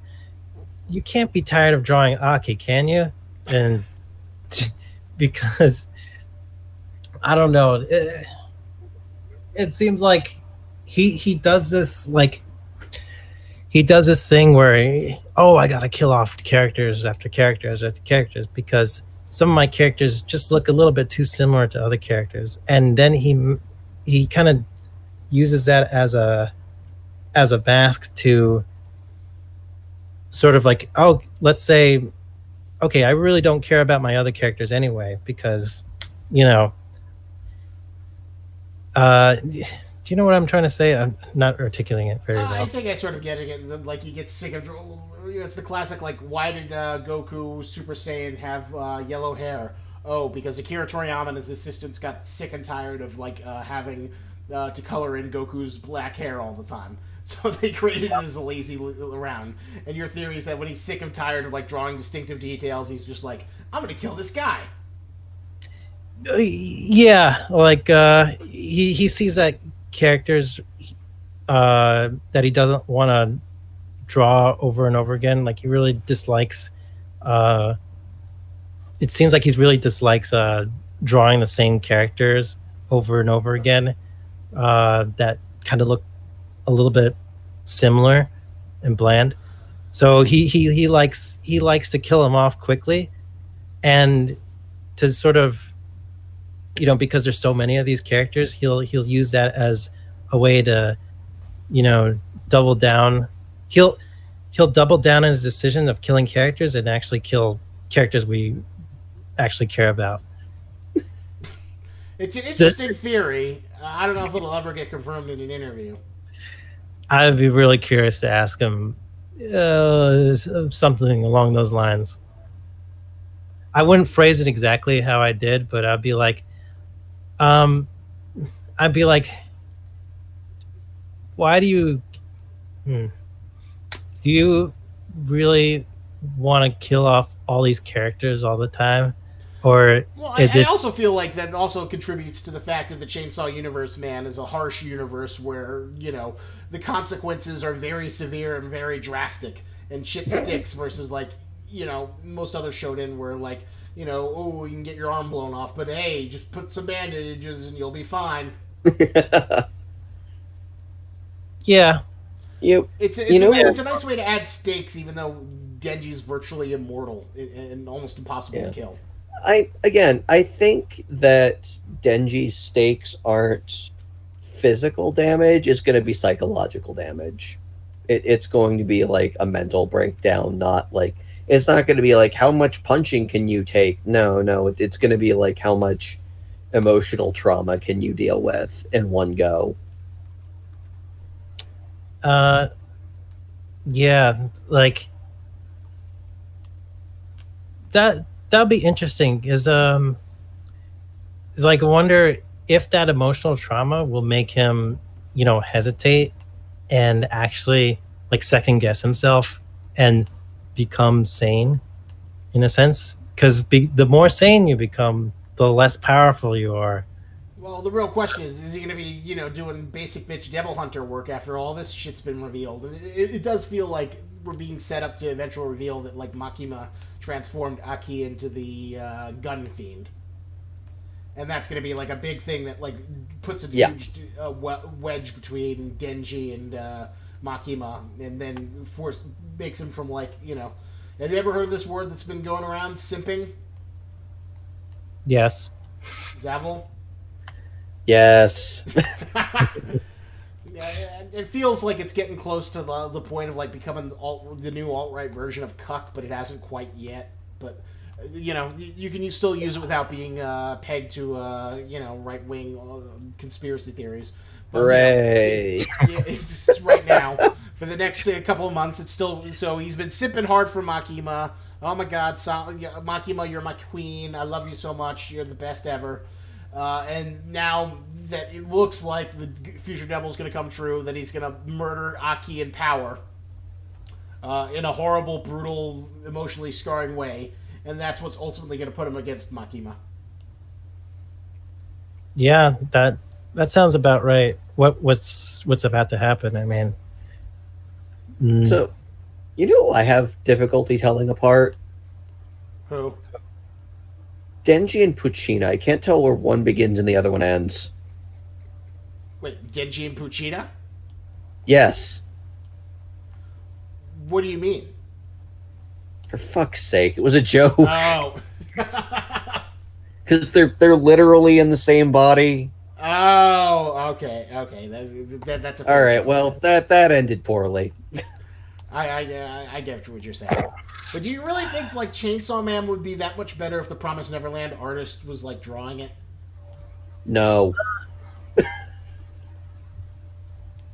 you can't be tired of drawing Aki, can you? And because I don't know, it seems like he does this thing where I gotta kill off characters after characters after characters because some of my characters just look a little bit too similar to other characters, and then he kind of uses that as a mask to sort of like, oh, let's say, okay, I really don't care about my other characters anyway because, you know, do you know what I'm trying to say? I'm not articulating it very well. I think I sort of get it. Like, he gets sick of... It's the classic, like, why did Goku Super Saiyan have yellow hair? Oh, because Akira Toriyama and his assistants got sick and tired of, like, having to color in Goku's black hair all the time. So they created it as a lazy around. And your theory is that when he's sick and tired of, like, drawing distinctive details, he's just like, I'm gonna kill this guy. Yeah, like, he sees that characters that he doesn't want to draw over and over again. Like, he really dislikes... it seems like he really dislikes drawing the same characters over and over again that kind of look a little bit similar and bland. So he likes to kill them off quickly, and to sort of, you know, because there's so many of these characters, he'll use that as a way to, you know, double down. He'll double down on his decision of killing characters and actually kill characters we actually care about. It's an interesting theory. I don't know if it'll ever get confirmed in an interview. I'd be really curious to ask him something along those lines. I wouldn't phrase it exactly how I did, but I'd be like, why do you really want to kill off all these characters all the time? Or I also feel like that also contributes to the fact that the Chainsaw universe, man, is a harsh universe where, you know, the consequences are very severe and very drastic, and shit sticks versus, like, you know, most other shonen where, like, you know, oh, you can get your arm blown off, but hey, just put some bandages and you'll be fine. Yeah. It's a nice way to add stakes, even though Denji's virtually immortal and almost impossible to kill. I think that Denji's stakes aren't physical damage. It's going to be psychological damage. It's going to be like a mental breakdown, not like, it's not going to be like, how much punching can you take? No, it's going to be like, how much emotional trauma can you deal with in one go? Yeah, like that'll be interesting. Is like, I wonder if that emotional trauma will make him, you know, hesitate and actually like second guess himself and become sane, in a sense. Because the more sane you become, the less powerful you are. Well, the real question is he going to be, you know, doing basic bitch devil hunter work after all this shit's been revealed? And it does feel like we're being set up to eventually reveal that, like, Makima transformed Aki into the gun fiend. And that's going to be, like, a big thing that, like, puts a huge wedge between Denji and Makima, and then makes him from, like, you know... Have you ever heard of this word that's been going around? Simping? Yes. Zavel? Yes. It feels like it's getting close to the point of, like, becoming the new alt-right version of cuck, but it hasn't quite yet. But, you know, you can still use it without being pegged to, you know, right-wing conspiracy theories. But, hooray! You know, it's right now. For the next couple of months, it's still... So he's been sipping hard for Makima. Oh my god, Makima, you're my queen. I love you so much. You're the best ever. And now that it looks like the Future Devil is going to come true, that he's going to murder Aki in power in a horrible, brutal, emotionally scarring way, and that's what's ultimately going to put him against Makima. Yeah, that sounds about right. What's about to happen? I mean, So You know, I have difficulty telling apart Who? Denji and Puccina. I can't tell where one begins and the other one ends. Wait, Denji and Puccina? Yes, What do you mean? for fuck's sake, it was a joke. Oh. Because they're literally in the same body. Oh, okay. That's a fair All right, joke. well that ended poorly. I get what you're saying. But do you really think like Chainsaw Man would be that much better if the Promised Neverland artist was like drawing it? No,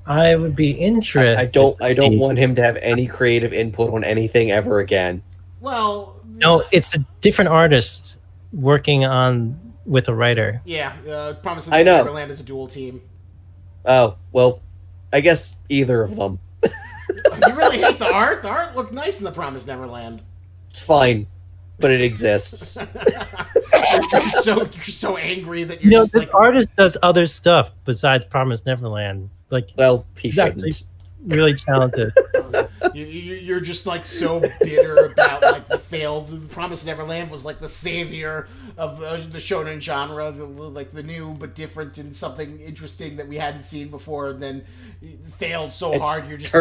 I would be interested. I don't to see. want him to have any creative input on anything ever again. Well, No, it's a different artist working on with a writer. yeah. Promised I know. Neverland is a dual team. Oh, well, I guess either of them. You really hate the art? The art looked nice in the Promised Neverland. It's fine, but it exists. You're so angry that you're You know, just this like, artist does other stuff besides Promised Neverland. Like, Well, he he's actually shouldn't. really talented. you're just like so bitter about like the failed Promised Neverland was like the savior of the shonen genre, like the new but different and something interesting that we hadn't seen before, and then it failed so hard you're just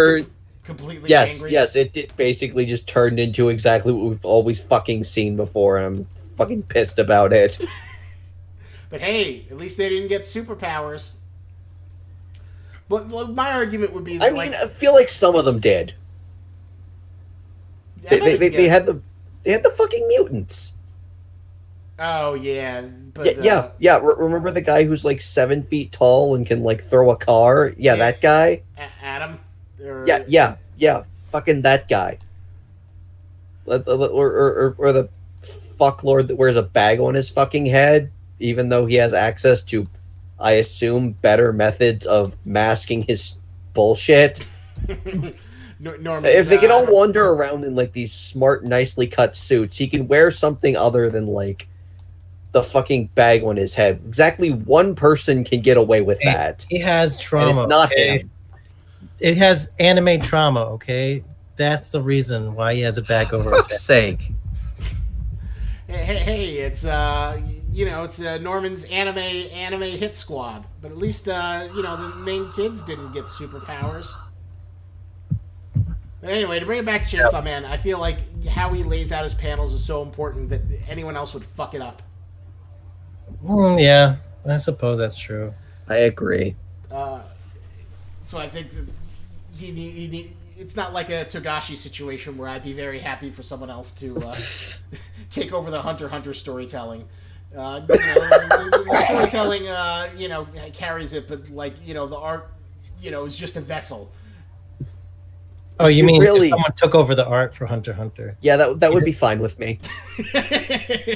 completely angry. Yes, it basically just turned into exactly what we've always fucking seen before, and I'm fucking pissed about it. But hey, at least they didn't get superpowers. But like, my argument would be that, I mean, I feel like some of them did. They had the fucking mutants. Oh yeah, but Yeah. Remember the guy who's like 7 feet tall and can like throw a car? Yeah, that guy. Adam. Or, Yeah. Fucking that guy. Or the fucklord that wears a bag on his fucking head, even though he has access to, I assume, better methods of masking his bullshit. Norman's, If they can all wander around in like these smart, nicely cut suits, he can wear something other than like the fucking bag on his head. Exactly one person can get away with that. He has And trauma. it's not okay? him. It has anime trauma, okay? That's the reason why he has a bag over his head. Fuck's sake. Hey, it's it's Norman's anime hit squad. But at least the main kids didn't get superpowers. But anyway, to bring it back to Chainsaw Man, I feel like how he lays out his panels is so important that anyone else would fuck it up. Yeah, I suppose that's true. I agree. So I think that it's not like a Togashi situation where I'd be very happy for someone else to take over the Hunter x Hunter storytelling. The storytelling, carries it, but the art, is just a vessel. Oh, you mean really- if someone took over the art for Hunter x Hunter? Yeah, that would be fine with me.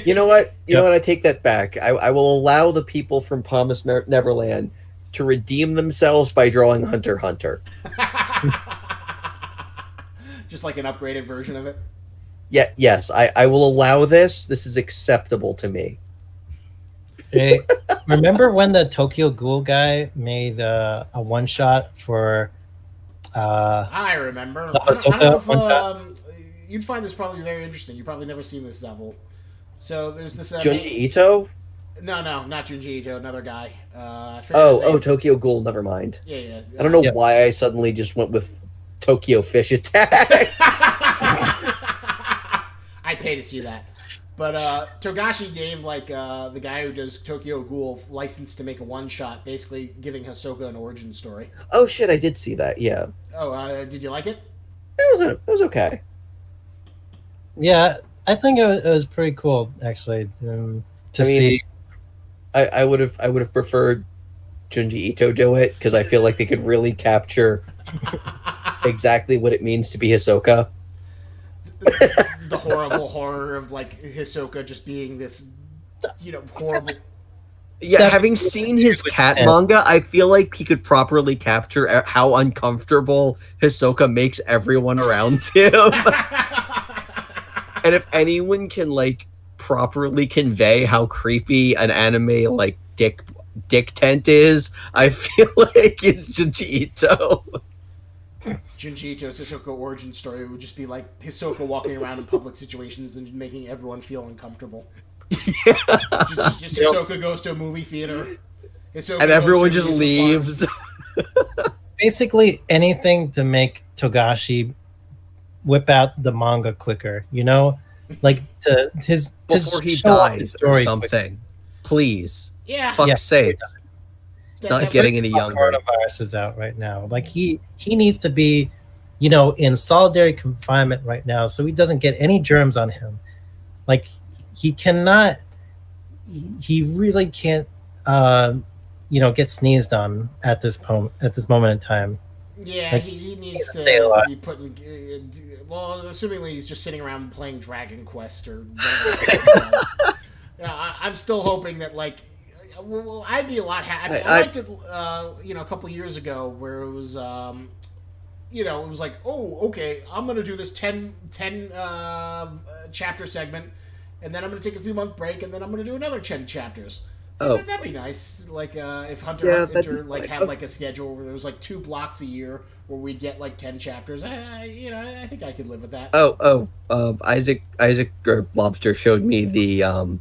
You know what? You know what? I take that back. I will allow the people from Promised Neverland to redeem themselves by drawing Hunter x Hunter. Just like an upgraded version of it. Yeah, yes, I will allow this. This is acceptable to me. Hey, remember when the Tokyo Ghoul guy made a one shot for? I remember. I Ahsoka don't one know if you'd find this probably very interesting. You've probably never seen this novel. So there's this. Junji Ito? No, not Junji Ito. Another guy. I forget his name. Tokyo Ghoul. Never mind. Yeah. I don't know Yeah. why I suddenly just went with Tokyo Fish Attack. I'd pay to see that. But Togashi gave the guy who does Tokyo Ghoul license to make a one shot, basically giving Hisoka an origin story. Oh shit! I did see that. Yeah, Oh, did you like it? it was okay. Yeah, I think it was pretty cool actually to see. I would have preferred Junji Ito do it because I feel like they could really capture exactly what it means to be Hisoka. The horrible horror of Hisoka just being this, horrible. Yeah, having seen his cat manga, I feel like he could properly capture how uncomfortable Hisoka makes everyone around him. And if anyone can properly convey how creepy an anime dick tent is, I feel like it's Junji Ito. Junji Ito's Hisoka origin story would just be like Hisoka walking around in public situations and making everyone feel uncomfortable. Just Hisoka goes to a movie theater. Hisoka and everyone just leaves. Basically anything to make Togashi whip out the manga quicker, you know? Like Before he show off his dies or story something. quicker. Please. Yeah. Fuck's sake. Not getting any younger. Coronavirus is out right now. Like he needs to be, you know, in solitary confinement right now, so he doesn't get any germs on him. Like he cannot. He really can't. You know, get sneezed on at this moment in time. Yeah, like, he needs to be put in. Well, assumingly he's just sitting around playing Dragon Quest or whatever. I'm still hoping that, like, well, I'd be a lot happy. I liked it, you know, a couple years ago where it was, you know, it was like, oh, okay, I'm going to do this 10 chapter segment, and then I'm going to take a few month break, and then I'm going to do another 10 chapters. Oh. That'd be nice. Like, if Hunter like had like a schedule where there was like 2 blocks a year where we'd get like 10 chapters. You know, I think I could live with that. Isaac or Lobster showed me the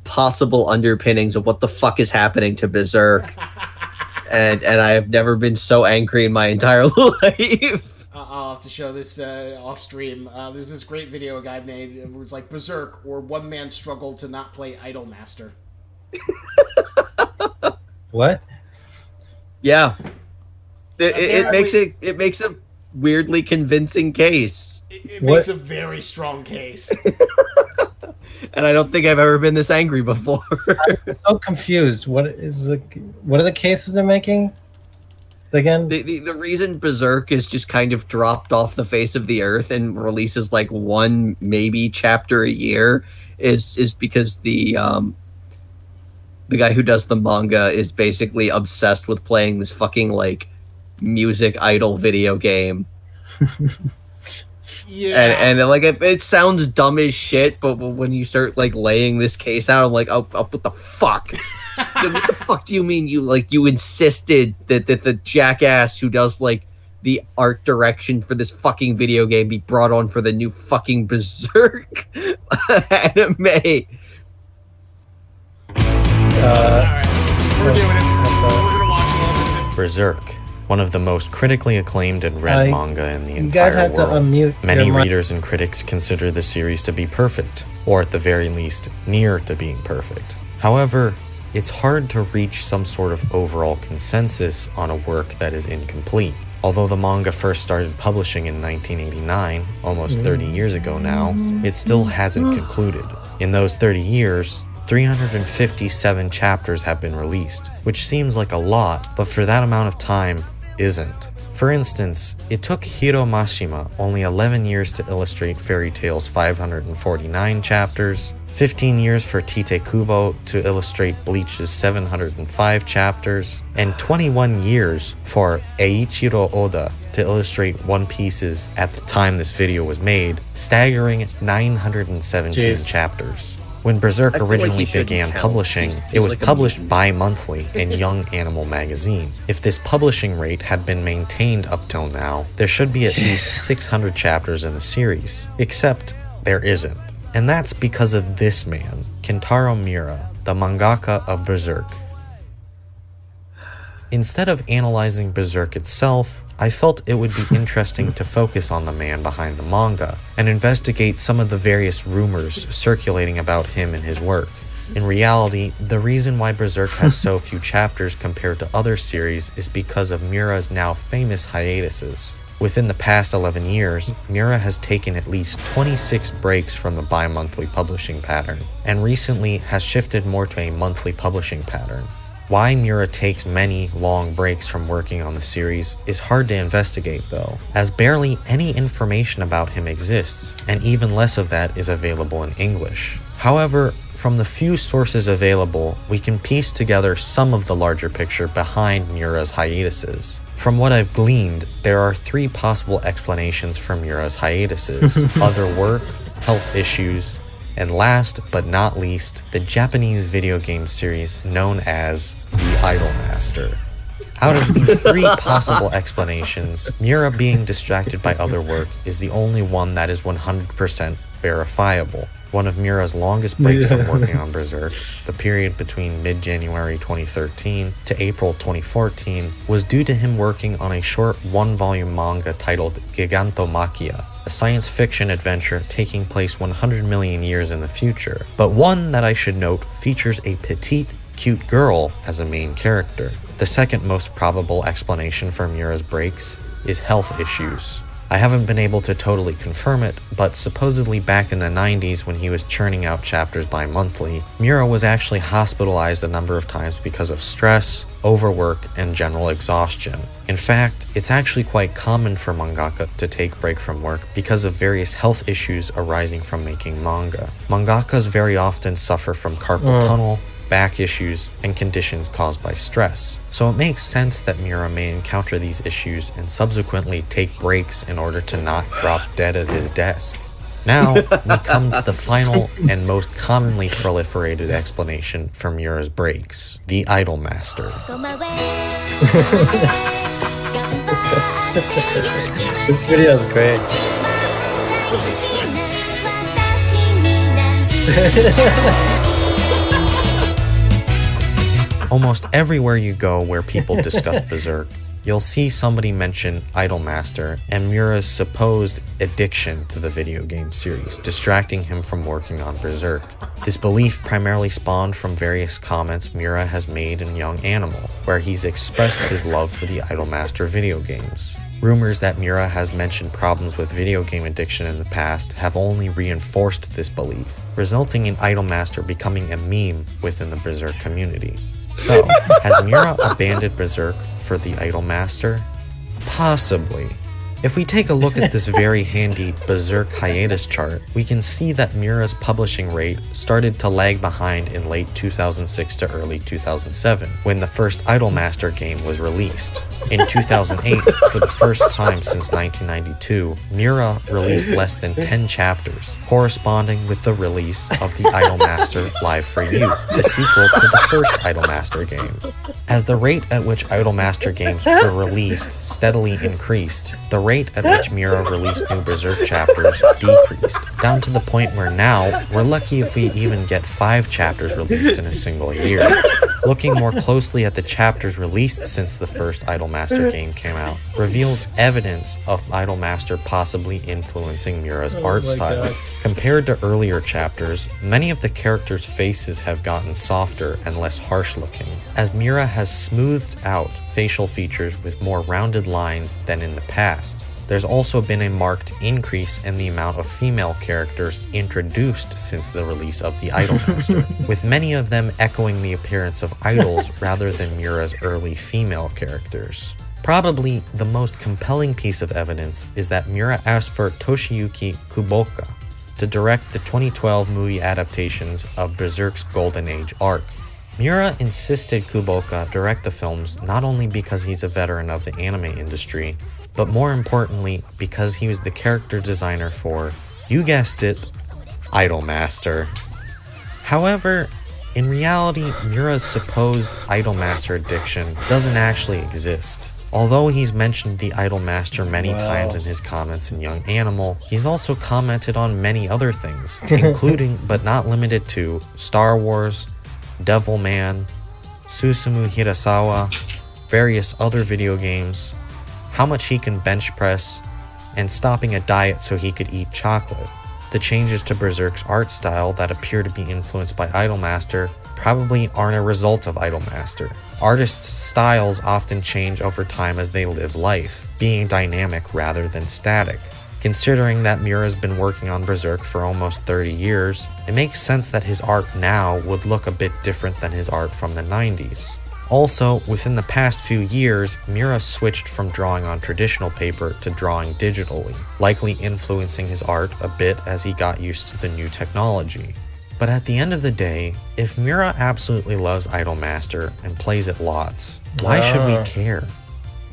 possible underpinnings of what the fuck is happening to Berserk, and I have never been so angry in my entire life. I'll have to show this off stream. There's this great video a guy made where it's like Berserk or one man struggle to not play Idolmaster. What? Yeah, it makes a weirdly convincing case. It makes a very strong case. And I don't think I've ever been this angry before. I'm so confused. What are the cases they're making? Again, the reason Berserk is just kind of dropped off the face of the earth and releases like one maybe chapter a year is because the guy who does the manga is basically obsessed with playing this fucking like music idol video game. Yeah, and like it sounds dumb as shit, but when you start like laying this case out, I'm like, oh what the fuck? What the fuck do you mean you insisted that the jackass who does like the art direction for this fucking video game be brought on for the new fucking Berserk anime? Alright, we're doing it. We're gonna watch a little bit. Berserk, one of the most critically acclaimed and read manga in the you guys entire have to world. unmute Many your mic. readers and critics consider the series to be perfect, or at the very least, near to being perfect. However, it's hard to reach some sort of overall consensus on a work that is incomplete. Although the manga first started publishing in 1989, almost 30 years ago now, it still hasn't concluded. In those 30 years, 357 chapters have been released, which seems like a lot, but for that amount of time, isn't. For instance, it took Hiro Mashima only 11 years to illustrate Fairy Tail's 549 chapters, 15 years for Tite Kubo to illustrate Bleach's 705 chapters, and 21 years for Eiichiro Oda to illustrate One Piece's, at the time this video was made, staggering 917 chapters. When Berserk originally began publishing, it was published bi-monthly in Young Animal magazine. If this publishing rate had been maintained up till now, there should be at least 600 chapters in the series, except there isn't. And that's because of this man, Kentaro Miura, the mangaka of Berserk. Instead of analyzing Berserk itself, I felt it would be interesting to focus on the man behind the manga and investigate some of the various rumors circulating about him and his work. In reality, the reason why Berserk has so few chapters compared to other series is because of Miura's now famous hiatuses. Within the past 11 years, Miura has taken at least 26 breaks from the bi-monthly publishing pattern, and recently has shifted more to a monthly publishing pattern. Why Miura takes many long breaks from working on the series is hard to investigate though, as barely any information about him exists, and even less of that is available in English. However, from the few sources available, we can piece together some of the larger picture behind Miura's hiatuses. From what I've gleaned, there are 3 possible explanations for Miura's hiatuses: other work, health issues, and last but not least, the Japanese video game series known as The Idolmaster. Out of these three possible explanations, Miura being distracted by other work is the only one that is 100% verifiable. One of Miura's longest breaks from working on Berserk, the period between mid-January 2013 to April 2014, was due to him working on a short one-volume manga titled Gigantomachia, a science fiction adventure taking place 100 million years in the future, but one that I should note features a petite, cute girl as a main character. The second most probable explanation for Miura's breaks is health issues. I haven't been able to totally confirm it, but supposedly back in the 90s when he was churning out chapters bi-monthly, Miura was actually hospitalized a number of times because of stress, overwork, and general exhaustion. In fact, it's actually quite common for mangaka to take break from work because of various health issues arising from making manga. Mangakas very often suffer from carpal tunnel, back issues, and conditions caused by stress. So it makes sense that Miura may encounter these issues and subsequently take breaks in order to not drop dead at his desk. Now, we come to the final and most commonly proliferated explanation for Miura's breaks, the Idol Master. This video is great. Almost everywhere you go where people discuss Berserk, you'll see somebody mention Idol Master and Miura's supposed addiction to the video game series, distracting him from working on Berserk. This belief primarily spawned from various comments Miura has made in Young Animal, where he's expressed his love for the Idol Master video games. Rumors that Miura has mentioned problems with video game addiction in the past have only reinforced this belief, resulting in Idol Master becoming a meme within the Berserk community. So, has Miura abandoned Berserk for the Idol Master? Possibly. If we take a look at this very handy Berserk hiatus chart, we can see that Miura's publishing rate started to lag behind in late 2006 to early 2007, when the first Idol Master game was released. In 2008, for the first time since 1992, Miura released less than 10 chapters, corresponding with the release of the Idol Master Live for You, the sequel to the first Idol Master game. As the rate at which Idol Master games were released steadily increased, the rate at which Miura released new Berserk chapters decreased, down to the point where now, we're lucky if we even get 5 chapters released in a single year. Looking more closely at the chapters released since the first Idol Master game came out, reveals evidence of Idol Master possibly influencing Miura's art style. God. Compared to earlier chapters, many of the characters' faces have gotten softer and less harsh looking, as Miura has smoothed out facial features with more rounded lines than in the past. There's also been a marked increase in the amount of female characters introduced since the release of the Idol Master, with many of them echoing the appearance of idols rather than Miura's early female characters. Probably the most compelling piece of evidence is that Miura asked for Toshiyuki Kuboka to direct the 2012 movie adaptations of Berserk's Golden Age arc. Miura insisted Kuboka direct the films not only because he's a veteran of the anime industry, but more importantly because he was the character designer for, you guessed it, Idol Master. However, in reality, Miura's supposed Idol Master addiction doesn't actually exist. Although he's mentioned the Idol Master many times in his comments in Young Animal, he's also commented on many other things, including but not limited to Star Wars, Devilman, Susumu Hirasawa, various other video games, how much he can bench press, and stopping a diet so he could eat chocolate. The changes to Berserk's art style that appear to be influenced by Idol Master probably aren't a result of Idol Master. Artists' styles often change over time as they live life, being dynamic rather than static. Considering that Miura's been working on Berserk for almost 30 years, it makes sense that his art now would look a bit different than his art from the 90s. Also, within the past few years, Miura switched from drawing on traditional paper to drawing digitally, likely influencing his art a bit as he got used to the new technology. But at the end of the day, if Miura absolutely loves Idol Master and plays it lots, why should we care?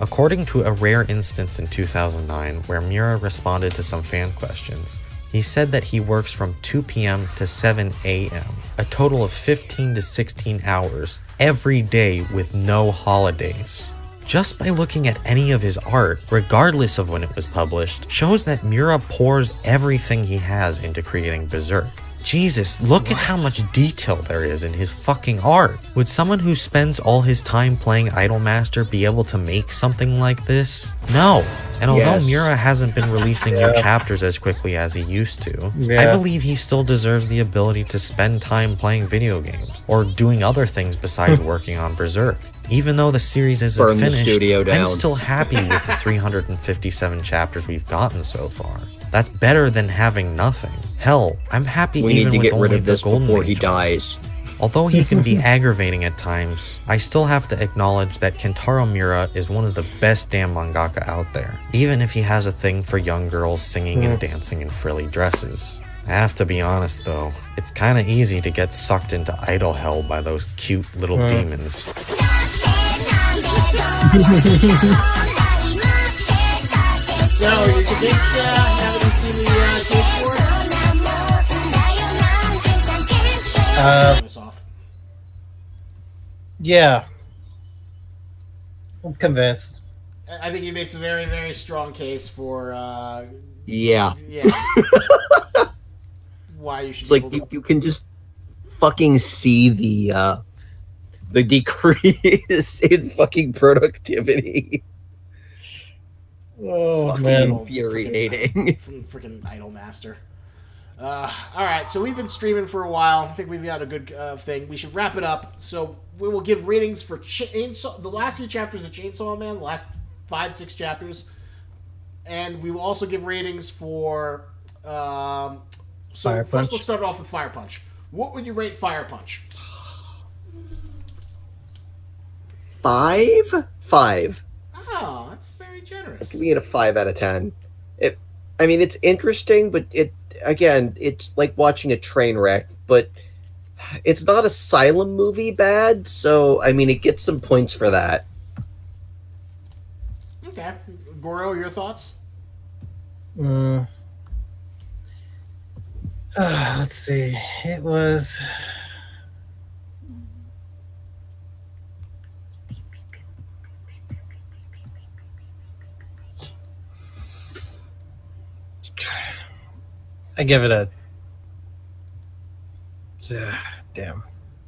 According to a rare instance in 2009 where Miura responded to some fan questions, he said that he works from 2 p.m. to 7 a.m., a total of 15 to 16 hours, every day with no holidays. Just by looking at any of his art, regardless of when it was published, shows that Miura pours everything he has into creating Berserk. Jesus, look at how much detail there is in his fucking art. Would someone who spends all his time playing Idolmaster be able to make something like this? No. And although Yes. Miura hasn't been releasing new chapters as quickly as he used to, I believe he still deserves the ability to spend time playing video games, or doing other things besides working on Berserk. Even though the series isn't Burn the finished, studio down. I'm still happy with the 357 chapters we've gotten so far. That's better than having nothing. Hell, I'm happy We even need to with get rid only of the this Golden before he Age. dies. Although he can be aggravating at times, I still have to acknowledge that Kentaro Miura is one of the best damn mangaka out there, even if he has a thing for young girls singing and dancing in frilly dresses. I have to be honest though, it's kinda easy to get sucked into idol hell by those cute little demons. So, you think, haven't seen the case for it? This off. Yeah. I'm convinced. I think he makes a very, very strong case for, Yeah. yeah. Why you should It's be like able to... you can just fucking see the decrease in fucking productivity. Oh, Fucking man. infuriating. From freaking Idolmaster. Alright, so we've been streaming for a while. I think we've got a good thing. We should wrap it up. So we will give ratings for Chainsaw, the last few chapters of Chainsaw Man, the last 5-6 chapters. And we will also give ratings for... so Fire first Punch. let's start off with Fire Punch. What would you rate Fire Punch? 5? 5. Oh, that's very generous. Give it a 5 out of 10. I mean, it's interesting, but it's like watching a train wreck, but it's not Asylum movie bad, so, I mean, it gets some points for that. Okay. Goro, your thoughts? Let's see. It was. I give it a. Damn.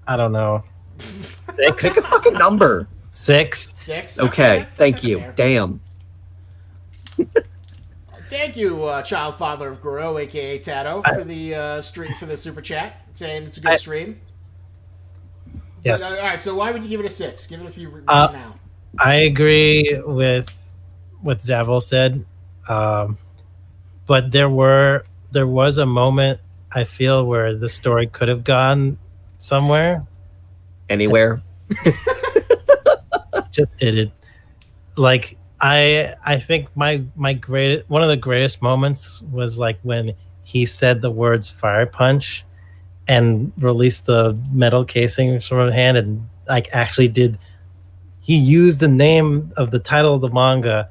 I don't know. 6? Pick a fucking number. 6? 6? Okay, thank that's you. fair. Damn. Thank you, child father of Goro, aka Tato, for the stream, for the super chat, saying it's a good stream. Yes. But, all right. So why would you give it a 6? Give it a few reasons now. I agree with what Zavil said, but there was a moment I feel where the story could have gone somewhere. Anywhere? Just didn't. Like I think my one of the greatest moments was like when he said the words "fire punch" and released the metal casing from his hand, and like actually did. He used the name of the title of the manga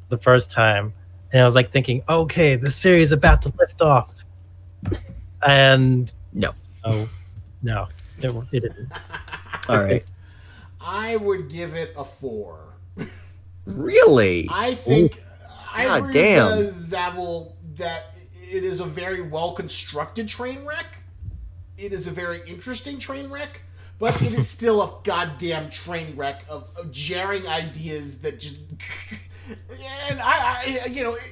the first time, and I was like thinking, okay, the series is about to lift off. And No. oh no, it didn't. All right. I would give it a 4. Really? I think I God agree damn. with Zavil that it is a very well constructed train wreck. It is a very interesting train wreck, but it is still a goddamn train wreck of jarring ideas that just. And I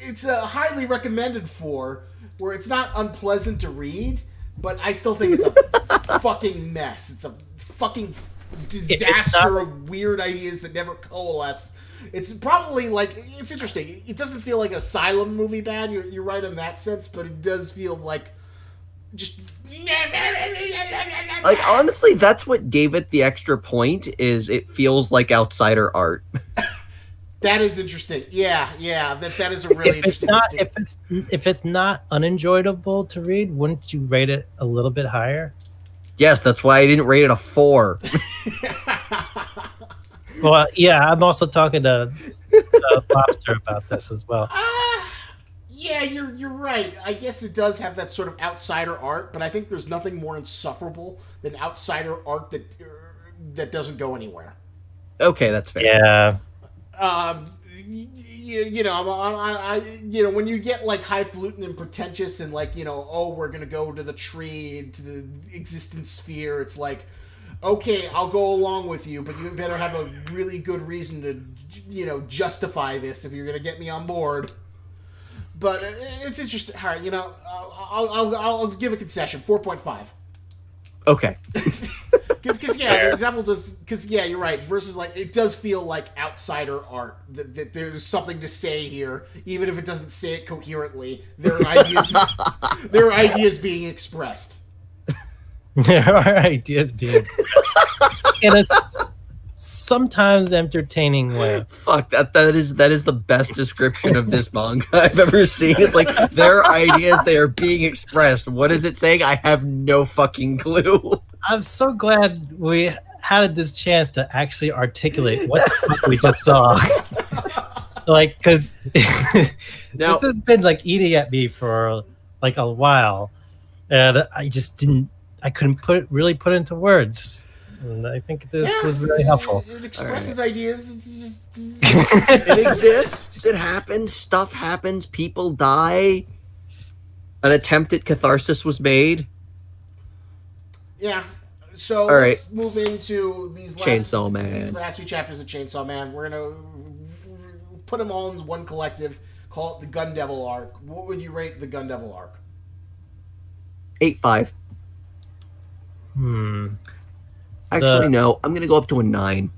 it's a highly recommended for where it's not unpleasant to read, but I still think it's a fucking mess. It's a fucking disaster of weird ideas that never coalesce. It's probably like, it's interesting. It doesn't feel like an Asylum movie bad. You're right in that sense, but it does feel like just. Like, honestly, that's what gave it the extra point, is it feels like outsider art. That is interesting. Yeah, that is a really interesting. If it's not unenjoyable to read, wouldn't you rate it a little bit higher? Yes, that's why I didn't rate it a 4. Well, yeah, I'm also talking to Lobster about this as well. Yeah, you're right. I guess it does have that sort of outsider art, but I think there's nothing more insufferable than outsider art that doesn't go anywhere. Okay, that's fair. Yeah, when you get like highfalutin and pretentious and like, oh, we're gonna go to the tree, to the existence sphere, it's like, okay, I'll go along with you, but you better have a really good reason to, justify this if you're gonna get me on board. But it's interesting. All right, I'll give a concession, 4.5. Okay. Because the example does. Because you're right. Versus like it does feel like outsider art. That there's something to say here, even if it doesn't say it coherently. There are ideas. There are ideas being expressed. There are ideas being expressed in a sometimes entertaining way. Fuck that is the best description of this manga I've ever seen. It's like there are ideas, they are being expressed. What is it saying? I have no fucking clue. I'm so glad we had this chance to actually articulate what the fuck we just saw. Like, because this has been like eating at me for like a while, and I couldn't really put it into words. And I think this was really helpful. It expresses ideas. It's just it exists. It happens. Stuff happens. People die. An attempt at catharsis was made. Yeah. So all let's right. move into these Chainsaw Man. These last few chapters of Chainsaw Man. We're gonna put them all in one collective. Call it the Gun Devil arc. What would you rate the Gun Devil arc? 8.5. Actually, no. I'm gonna go up to a 9.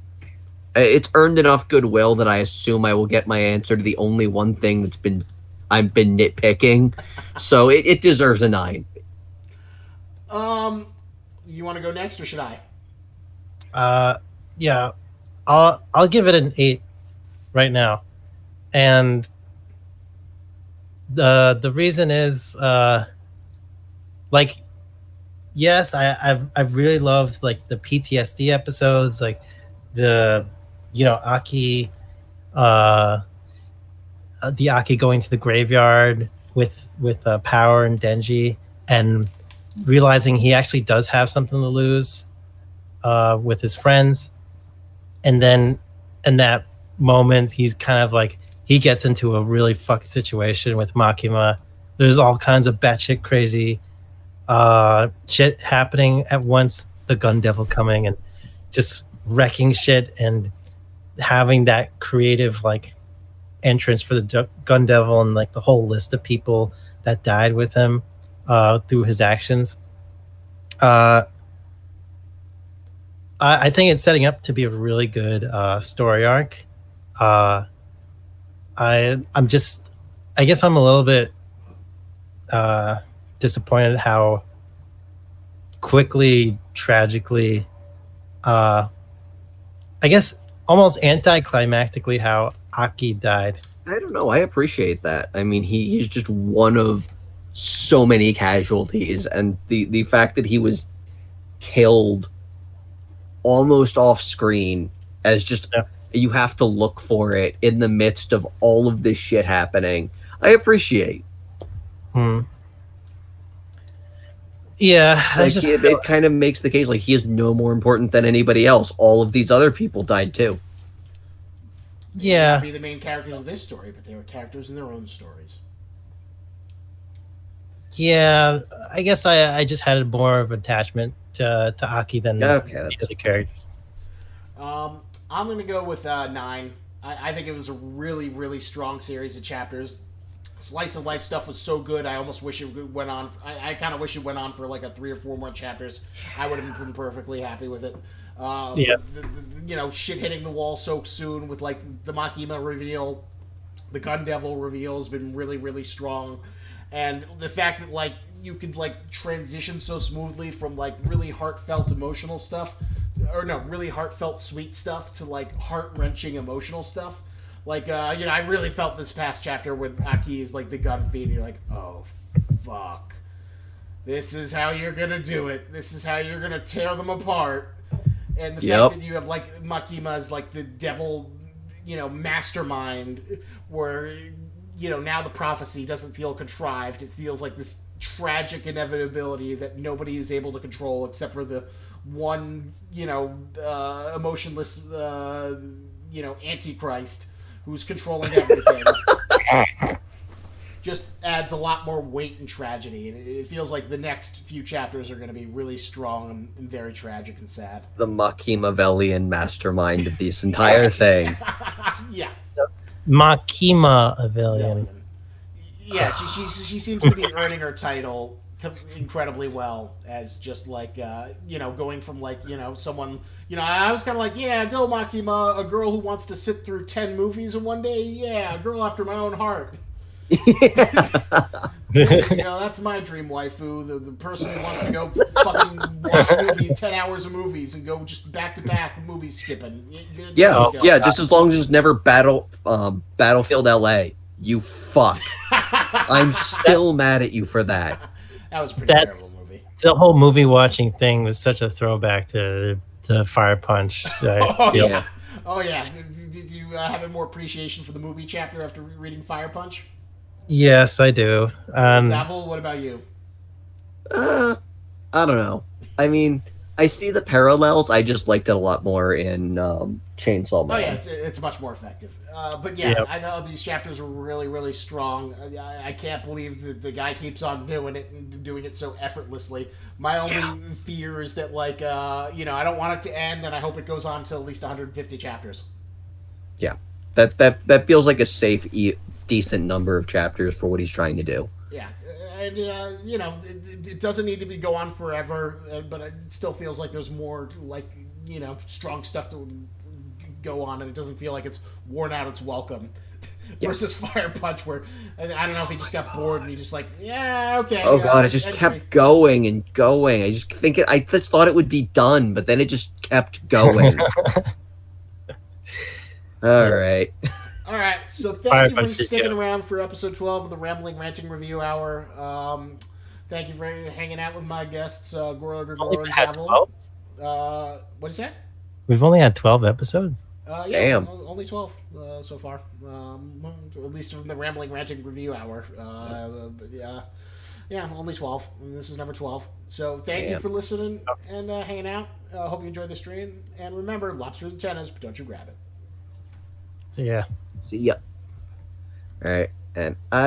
It's earned enough goodwill that I assume I will get my answer to the only one thing I've been nitpicking. So it deserves a 9. You want to go next, or should I? Yeah, I'll give it an 8 right now, and the reason is like, yes, I've really loved like the PTSD episodes, like the Aki, the Aki going to the graveyard with Power and Denji, and realizing he actually does have something to lose with his friends. And then in that moment, he's kind of like, he gets into a really fucking situation with Makima. There's all kinds of batshit crazy shit happening at once. The Gun Devil coming and just wrecking shit, and having that creative like entrance for the Gun Devil, and like the whole list of people that died with him through his actions. I think it's setting up to be a really good story arc. I guess I'm a little bit disappointed how quickly, tragically, I guess almost anticlimactically, how Aki died. I don't know. I appreciate that. I mean, he's just one of so many casualties, and the fact that he was killed almost off screen, as just you have to look for it in the midst of all of this shit happening, I appreciate. Yeah, like, it kind of makes the case like he is no more important than anybody else. All of these other people died too. They may not be the main characters of this story, but they were characters in their own stories. Yeah, I guess I just had more of attachment to Aki than the other characters. I'm going to go with 9. I think it was a really, really strong series of chapters. Slice of life stuff was so good. I almost wish it went on. I kind of wish it went on for like 3 or 4 more chapters. I would have been perfectly happy with it. Shit hitting the wall so soon with like the Makima reveal, the Gun Devil reveal has been really, really strong. And the fact that like you could like transition so smoothly from like really heartfelt emotional stuff, or no, really heartfelt sweet stuff, to like heart-wrenching emotional stuff. Like I really felt this past chapter when Aki is like the gun feed, and you're like, oh fuck, this is how you're gonna do it. This is how you're gonna tear them apart. And the fact that you have like Makima as like the devil, mastermind, where now the prophecy doesn't feel contrived. It feels like this tragic inevitability that nobody is able to control except for the one, emotionless, Antichrist who's controlling everything. Just adds a lot more weight and tragedy, and it feels like the next few chapters are going to be really strong and very tragic and sad. The Machiavellian mastermind of this entire thing. Yeah. Makima Avilion. Yeah, she seems to be earning her title incredibly well as just like going from like someone I was kind of like, yeah, go Makima, a girl who wants to sit through 10 movies in one day, yeah, a girl after my own heart. That's my dream waifu, the person who wants to go fucking watch a movie, 10 hours of movies and go just back to back movies skipping. Just as long as it's never Battlefield LA. You fuck. I'm still mad at you for that. That was a pretty terrible movie. The whole movie watching thing was such a throwback to Fire Punch. Oh yeah. Did you have more appreciation for the movie chapter after reading Fire Punch? Yes, I do. Zavel, what about you? I don't know. I mean, I see the parallels. I just liked it a lot more in Chainsaw Man. Oh yeah, it's much more effective. But yeah, yep. I know these chapters are really, really strong. I can't believe that the guy keeps on doing it and doing it so effortlessly. My only fear is that I don't want it to end, and I hope it goes on to at least 150 chapters. Yeah, that feels like a safe, decent number of chapters for what he's trying to do. Yeah, and it doesn't need to go on forever, but it still feels like there's more strong stuff to go on, and it doesn't feel like it's worn out its welcome. Versus Fire Punch, where I don't know if he just got bored and he just like, yeah, okay. Oh god, it just kept going and going. I just thought it would be done, but then it just kept going. All right. So thank you for sticking around for episode 12 of the Rambling Ranting Review Hour. Thank you for hanging out with my guests, Goro and Zavel. What is that? We've only had 12 episodes. Damn. Only 12 so far. At least from the Rambling Ranting Review Hour. Only 12. And this is number 12. So thank you for listening and hanging out. Hope you enjoyed the stream. And remember, lobsters and tennis, but don't you grab it. See ya. See ya. All right. And